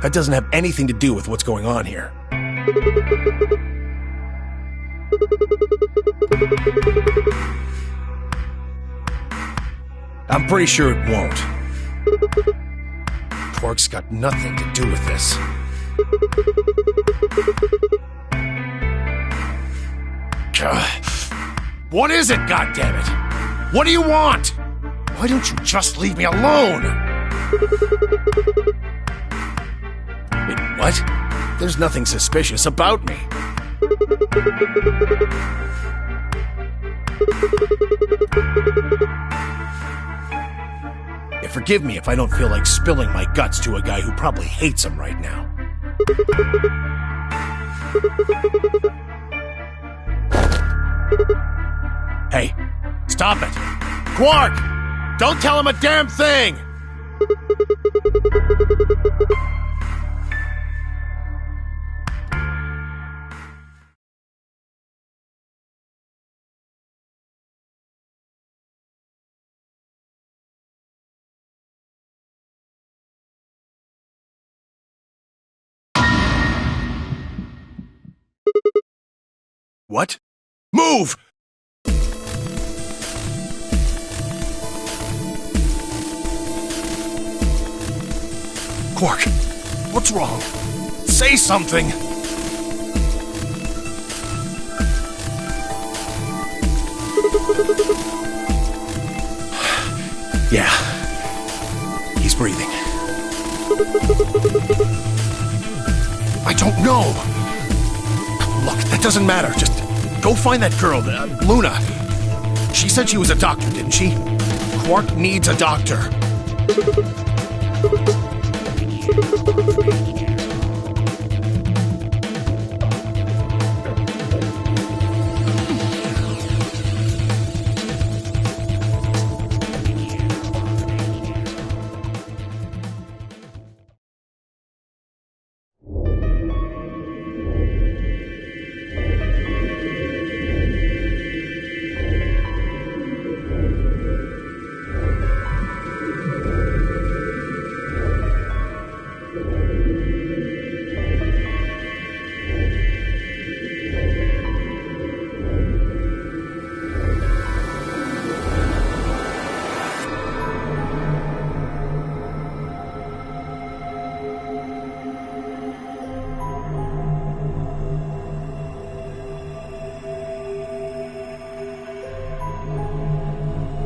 F: That doesn't have anything to do with what's going on here. I'm pretty sure it won't. Quark's got nothing to do with this. What is it, goddammit? What do you want? Why don't you just leave me alone? Wait, what? There's nothing suspicious about me. Yeah, forgive me if I don't feel like spilling my guts to a guy who probably hates him right now. Hey, stop it! Quark! Don't tell him a damn thing! What? Move! Quark, what's wrong? Say something! Yeah, he's breathing. I don't know! Look, that doesn't matter. Just go find that girl, Luna. She said she was a doctor, didn't she? Quark needs a doctor.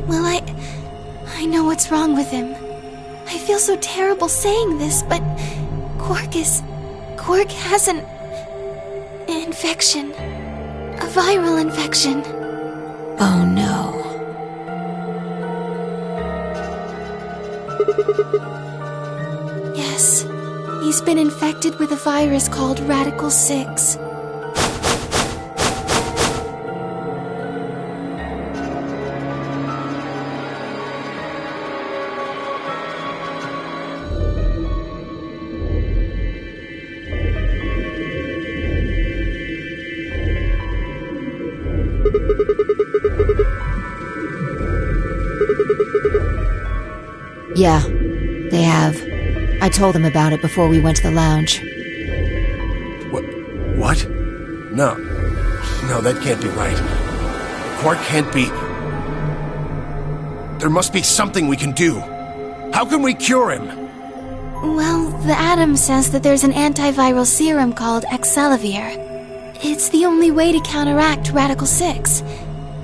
G: Well, I know what's wrong with him. I feel so terrible saying this, but Quark has an infection. A viral infection.
B: Oh no.
G: Yes, he's been infected with a virus called Radical 6.
B: Yeah, they have. I told them about it before we went to the lounge.
F: What? No, that can't be right. Quark can't be... There must be something we can do. How can we cure him?
G: Well, the Atom says that there's an antiviral serum called Excelavir. It's the only way to counteract Radical 6.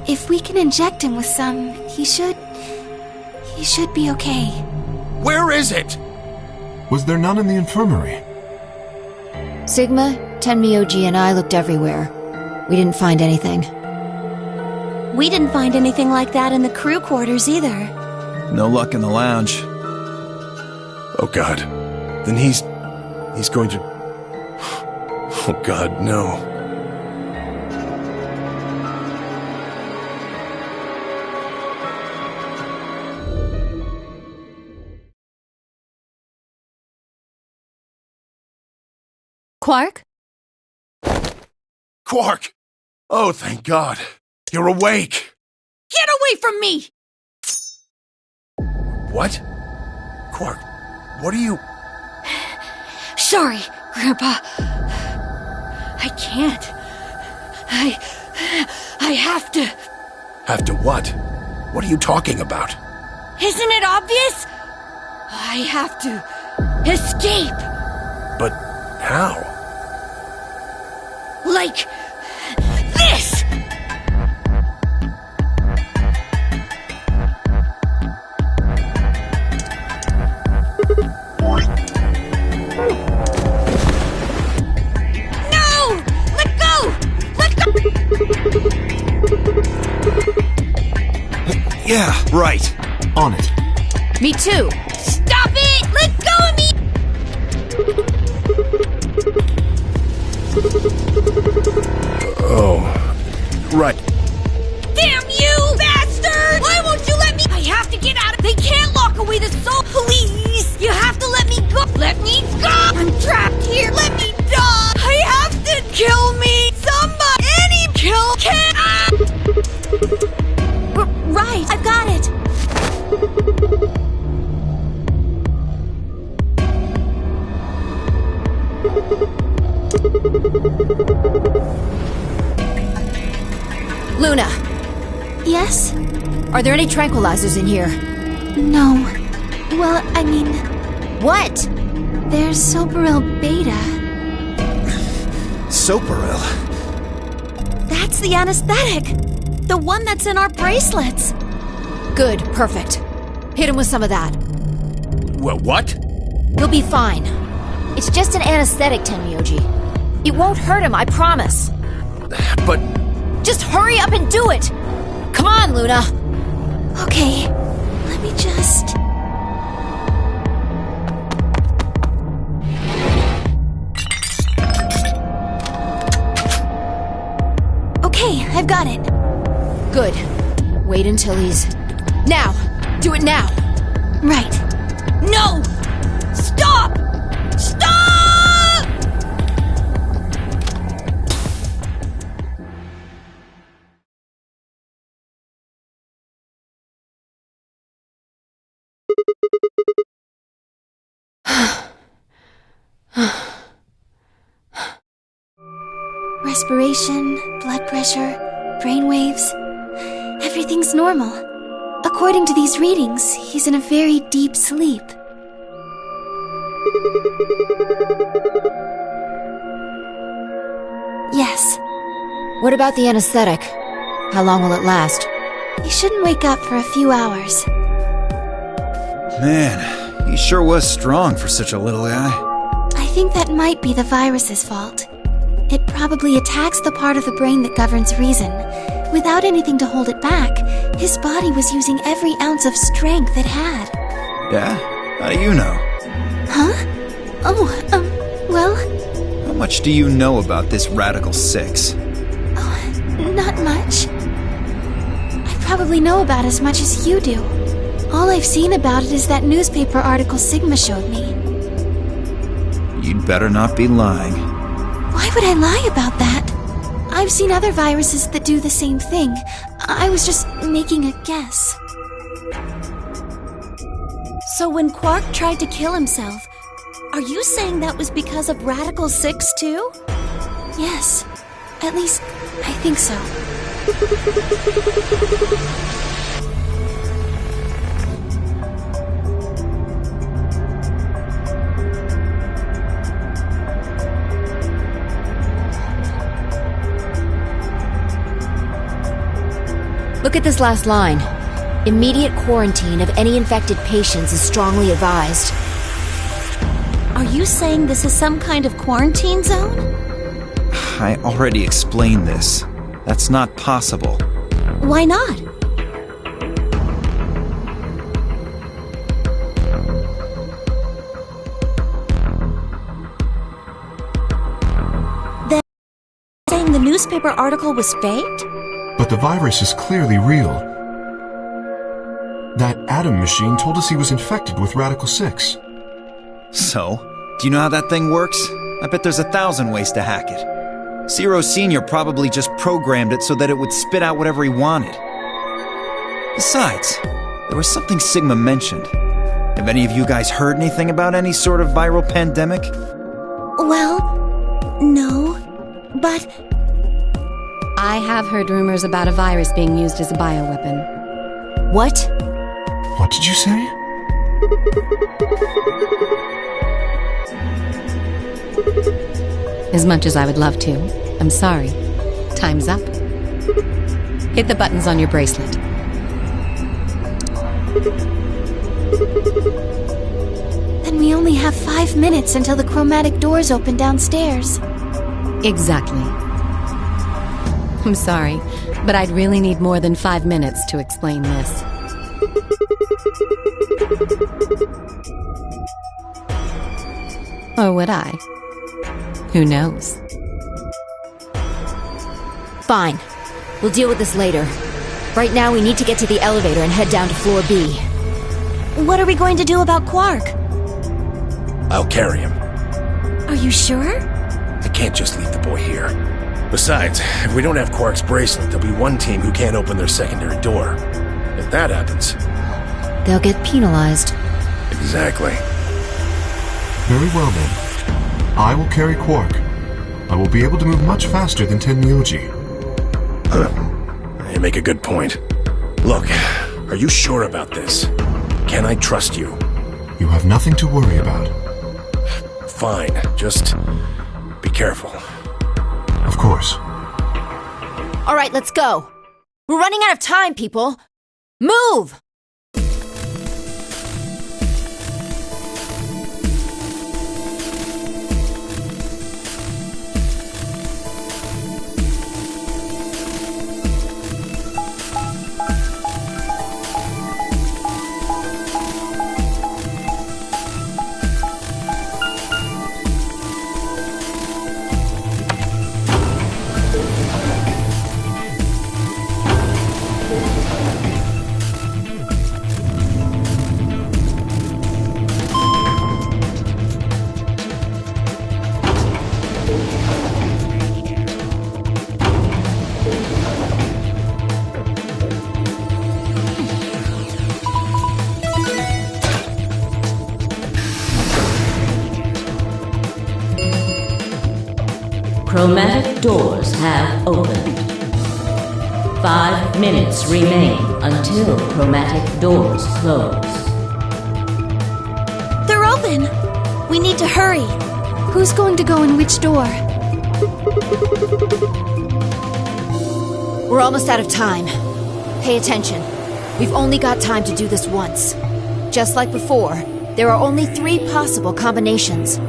G: If we can inject him with some, he should be okay.
F: Where is it?
A: Was there none in the infirmary?
B: Sigma, Tenmyoji, and I looked everywhere. We didn't find anything.
H: We didn't find anything like that in the crew quarters either.
D: No luck in the lounge.
F: Oh God. Then he's going to... Oh God, no.
I: Quark?
F: Quark! Oh, thank God. You're awake.
J: Get away from me!
F: What? Quark, What are you...
J: Sorry, Grandpa. I can't. I have to.
F: Have to what? What are you talking about?
J: Isn't it obvious? I have to escape.
F: But how?
J: Like this! No! Let go! Let go!
D: Yeah, right.
A: On it.
B: Me too.
J: Stop it! Let go of me!
F: Oh, right.
J: Damn you, bastard! Why won't you let me? I have to get out of. They can't lock away the soul. Please, you have to let me go. Let me go. I'm trapped here. Let me die. I have to kill me. Somebody, any kill can.
H: Right, I've got it.
B: Luna,
G: Yes?
B: are there any tranquilizers in here?
G: No. Well, I mean,
B: What?
G: there's Soberil Beta.
D: Soperil.
H: That's the anesthetic. The one that's in our bracelets.
B: Good, perfect. Hit him with some of that.
F: What?
B: He'll be fine. It's just an anesthetic, Tenmyoji. It won't hurt him, I promise.
F: But...
B: Just hurry up and do it! Come on, Luna!
G: Okay, let me just... Okay, I've got it.
B: Good. Wait until he's... Now! Do it now!
G: Right.
J: No! Stop! Stop!
G: Respiration, blood pressure, brain waves. Everything's normal. According to these readings, he's in a very deep sleep. Yes,
B: What about the anesthetic? How long will it last?
G: he shouldn't wake up for a few hours.
D: Man, he sure was strong for such a little guy.
G: I think that might be the virus's fault. It probably attacks the part of the brain that governs reason. Without anything to hold it back, his body was using every ounce of strength it had.
D: Yeah? How do you know?
G: Huh? Oh, well,
D: How much do you know about this Radical Six?
G: not much. I probably know about as much as you do. All I've seen about it is that newspaper article Sigma showed me.
D: You'd better not be lying.
G: Why would I lie about that? I've seen other viruses that do the same thing. I was just making a guess.
H: So when Quark tried to kill himself, are you saying that was because of Radical 6 too?
G: Yes. At least, I think so.
B: Look at this last line. Immediate quarantine of any infected patients is strongly advised.
H: Are you saying this is some kind of quarantine zone?
D: I already explained this. That's not possible.
H: Why not? Then saying the newspaper article was faked?
A: But the virus is clearly real. That Atom machine told us he was infected with Radical 6.
D: So, do you know how that thing works? I bet there's 1,000 ways to hack it. Zero Senior probably just programmed it so that it would spit out whatever he wanted. Besides, there was something Sigma mentioned. Have any of you guys heard anything about any sort of viral pandemic?
H: Well, no, but
I: I have heard rumors about a virus being used as a bioweapon.
B: What?
A: What did you say?
I: As much as I would love to, I'm sorry. Time's up. Hit the buttons on your bracelet.
G: Then we only have 5 minutes until the chromatic doors open downstairs.
I: Exactly. I'm sorry, but I'd really need more than 5 minutes to explain this. Or would I? Who knows?
B: Fine. We'll deal with this later. Right now, we need to get to the elevator and head down to floor B.
H: what are we going to do about Quark?
F: I'll carry him.
H: Are you sure?
F: I can't just leave the boy here. Besides, if we don't have Quark's bracelet, there'll be one team who can't open their secondary door. If that happens...
B: They'll get penalized.
F: Exactly.
A: Very well then. I will carry Quark. I will be able to move much faster than Tenmyoji.
F: You make a good point. Look, are you sure about this? Can I trust you?
A: You have nothing to worry about.
F: Fine, just be careful.
A: Of course.
B: All right, let's go. We're running out of time, people. Move!
C: Chromatic doors have opened. 5 minutes remain until chromatic doors close.
H: They're open! We need to hurry.
G: Who's going to go in which door?
B: We're almost out of time. Pay attention. We've only got time to do this once. Just like before, there are only 3 possible combinations.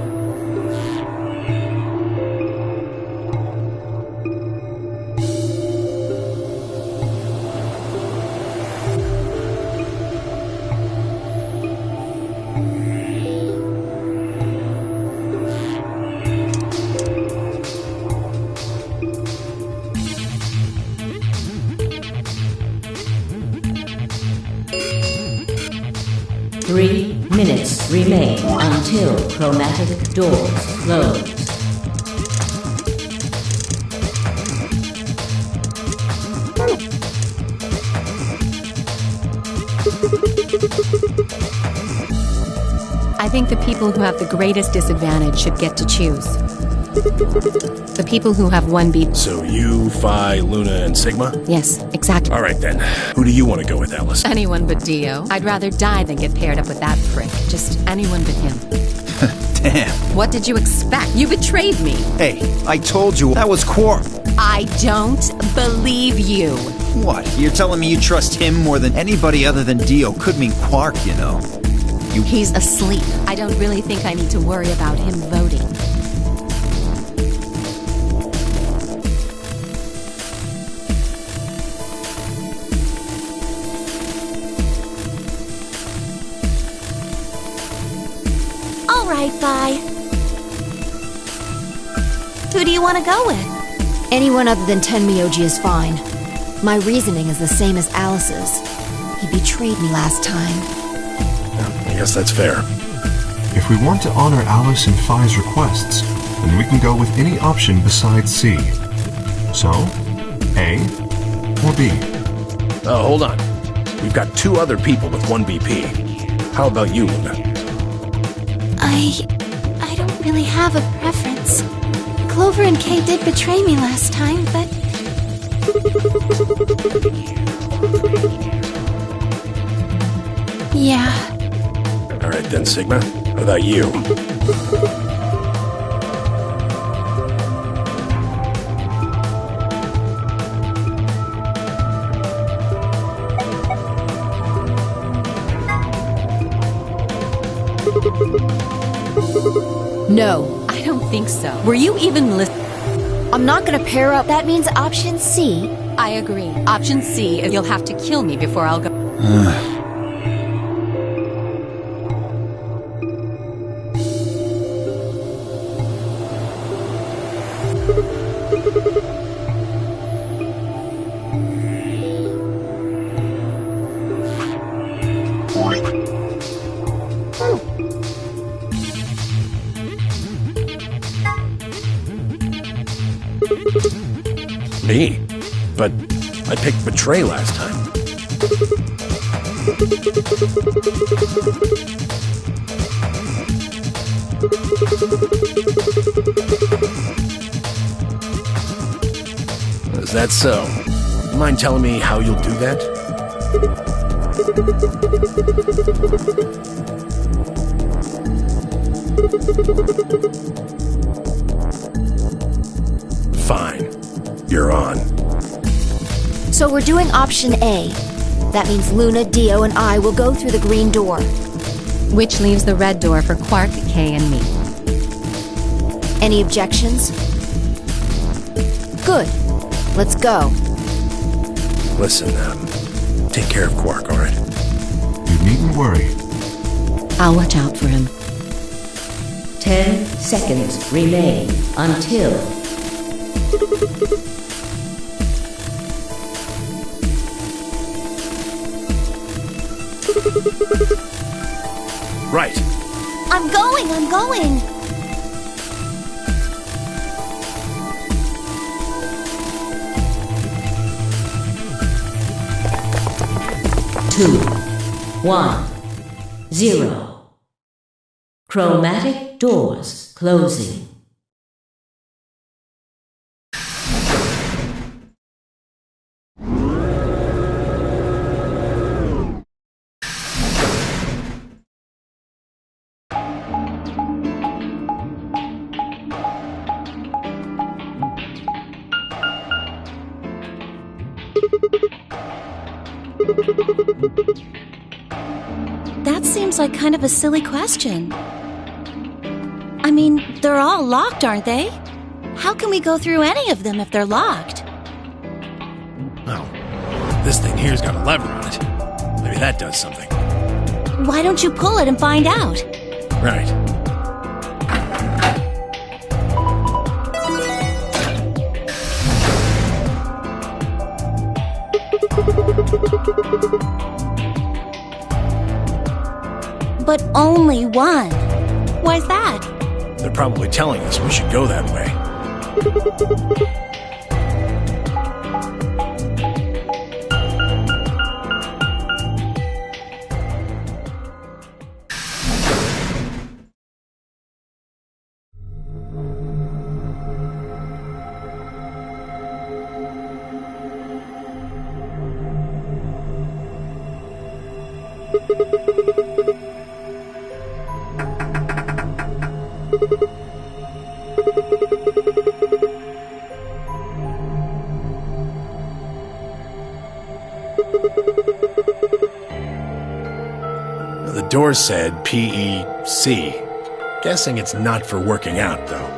C: Three minutes remain until chromatic doors close.
I: I think the people who have the greatest disadvantage should get to choose. The people who have 1B.
F: So you, Phi, Luna, and Sigma?
I: Yes, exactly.
F: All right then. Who do you want to go with, Alice?
I: Anyone but Dio. I'd rather die than get paired up with that prick. Just anyone but him.
D: Damn.
I: What did you expect? You betrayed me.
D: Hey, I told you that was Quark.
I: I don't believe you.
D: What? You're telling me you trust him more than anybody other than Dio? Could mean Quark, you know.
I: He's asleep. I don't really think I need to worry about him voting.
H: All right, Phi. Who do you want to go with?
B: Anyone other than Tenmyoji is fine. My reasoning is the same as Alice's. He betrayed me last time.
F: I guess that's fair.
A: If we want to honor Alice and Phi's requests, then we can go with any option besides C. So, A or B?
F: Hold on. We've got 2 other people with 1 BP. How about you, Luna?
G: I don't really have a preference. Clover and Kay did betray me last time, but... yeah.
F: Alright then, Sigma. How about you?
B: No.
I: I don't think so. Were you even listening?
B: I'm not gonna pair up. That means option C.
I: I agree. Option C is you'll have to kill me before I'll go.
F: Me? But I picked betray last time. Is that so? Mind telling me how you'll do that? Fine. You're on.
B: So we're doing option A. That means Luna, Dio, and I will go through the green door.
I: Which leaves the red door for Quark, Kay, and me.
B: Any objections? Good. Let's go.
F: Listen, take care of Quark, alright?
A: You needn't worry.
I: I'll watch out for him.
C: 10 seconds remain until...
F: Right.
H: I'm going!
C: 2, 1, 0. Chromatic doors closing.
H: That seems like kind of a silly question. I mean, they're all locked, aren't they? How can we go through any of them if they're locked?
F: Oh, this thing here's got a lever on it. Maybe that does something.
H: Why don't you pull it and find out?
F: Right.
H: But only one. Why's that?
F: They're probably telling us we should go that way. The door said PEC. Guessing it's not for working out, though.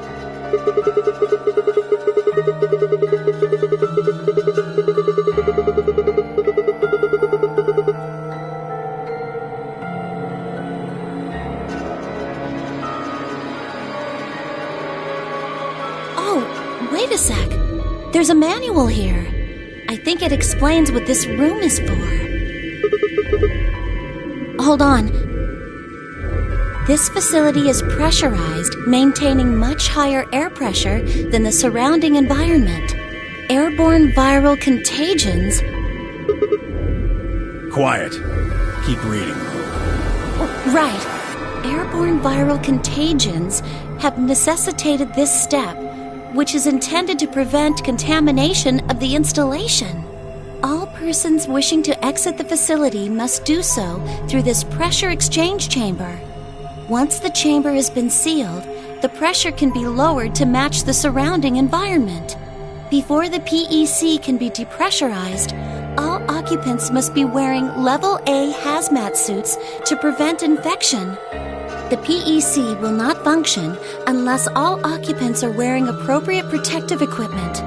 H: Oh, wait a sec. There's a manual here. I think it explains what this room is for. Hold on. This facility is pressurized, maintaining much higher air pressure than the surrounding environment. Airborne viral contagions.
F: Quiet. Keep reading.
H: Right. Airborne viral contagions have necessitated this step, which is intended to prevent contamination of the installation. All persons wishing to exit the facility must do so through this pressure exchange chamber. Once the chamber has been sealed, the pressure can be lowered to match the surrounding environment. Before the PEC can be depressurized, all occupants must be wearing Level A hazmat suits to prevent infection. The PEC will not function unless all occupants are wearing appropriate protective equipment.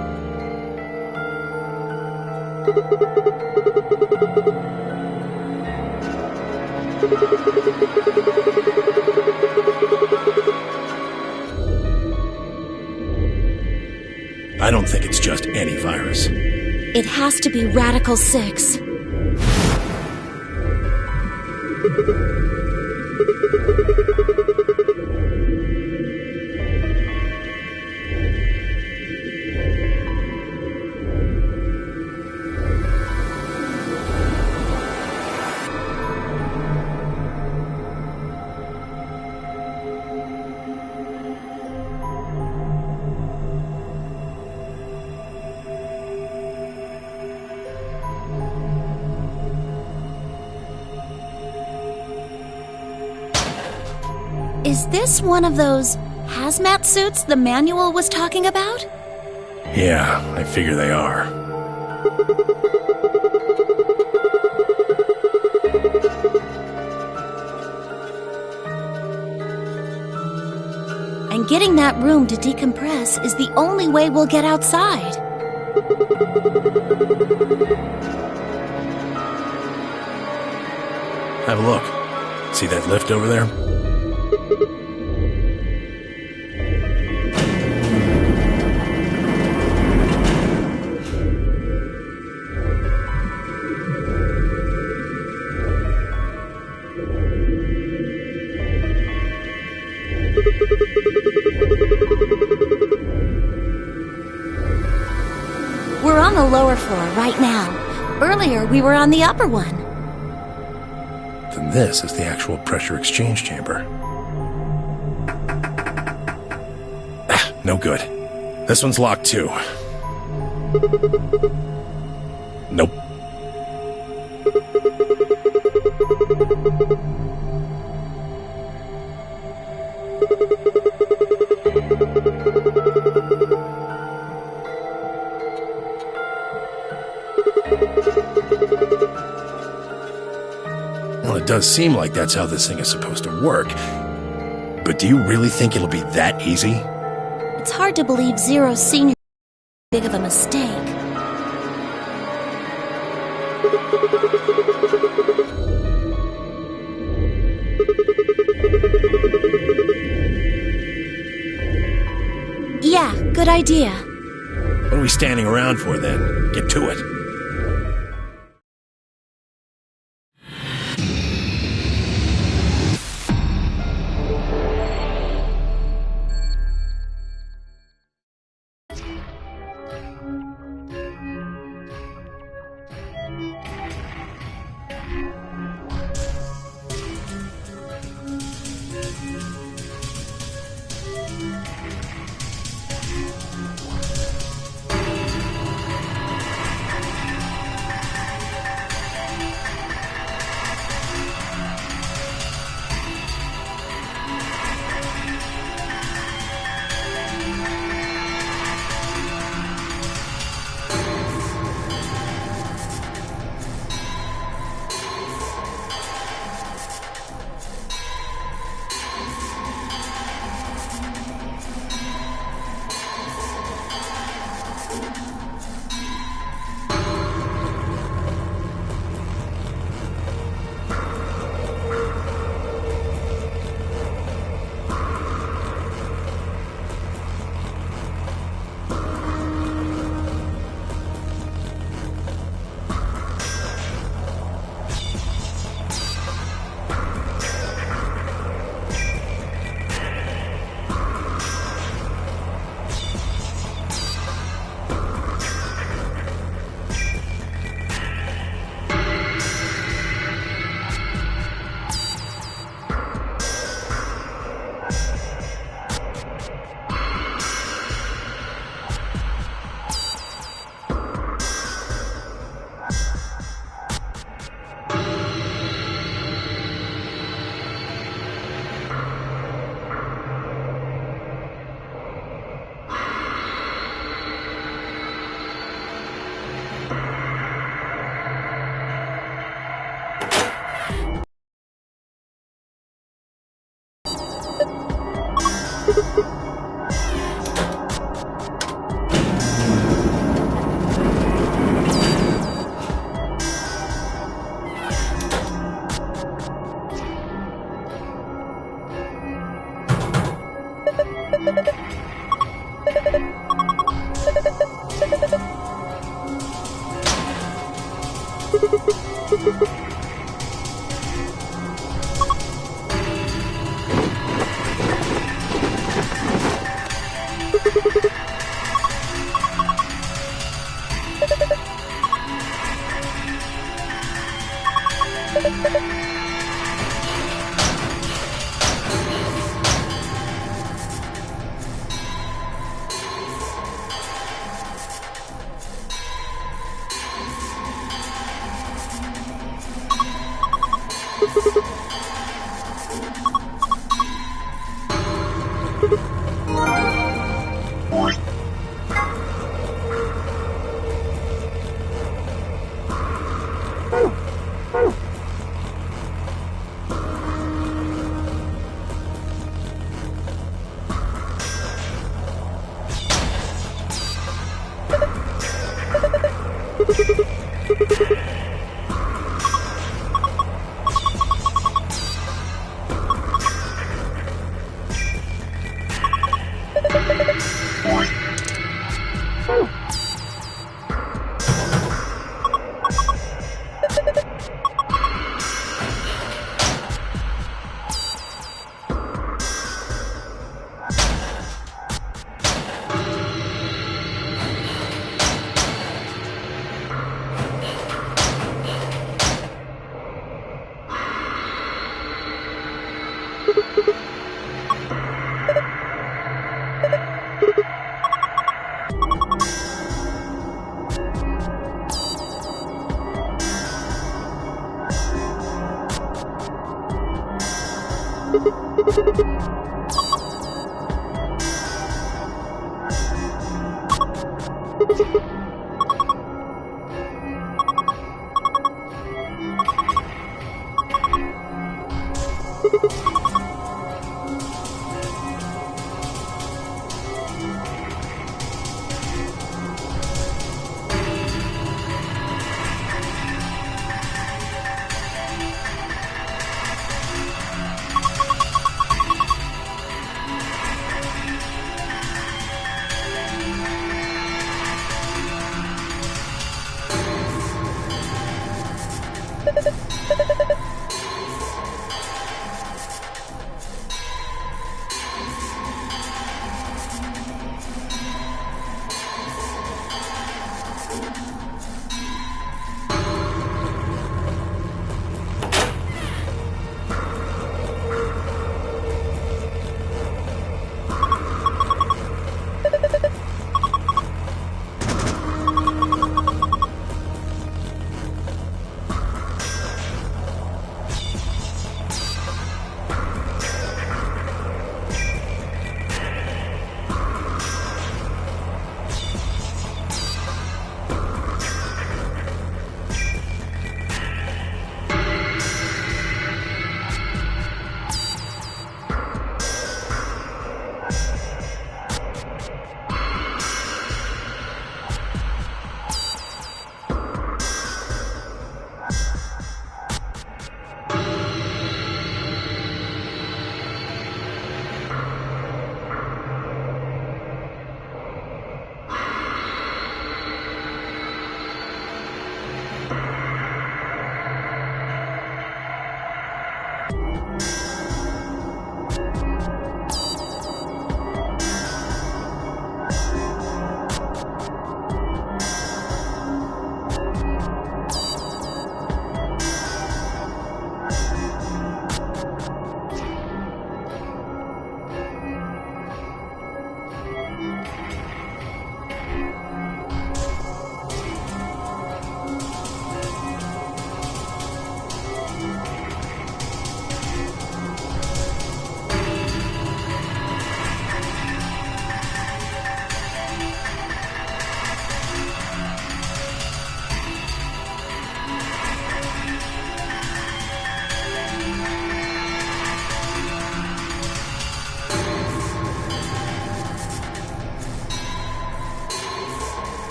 F: I don't think it's just any virus.
H: It has to be Radical 6. Is this one of those hazmat suits the manual was talking about?
F: Yeah, I figure they are.
H: And getting that room to decompress is the only way we'll get outside.
F: Have a look. See that lift over there?
H: We're on the lower floor right now. Earlier, we were on the upper one.
F: Then this is the actual pressure exchange chamber. No good. This one's locked too. Nope. Well, it does seem like that's how this thing is supposed to work. But do you really think it'll be that easy?
H: It's hard to believe Zero's senior big of a mistake. Yeah, good idea.
F: What are we standing around for then? Get to it.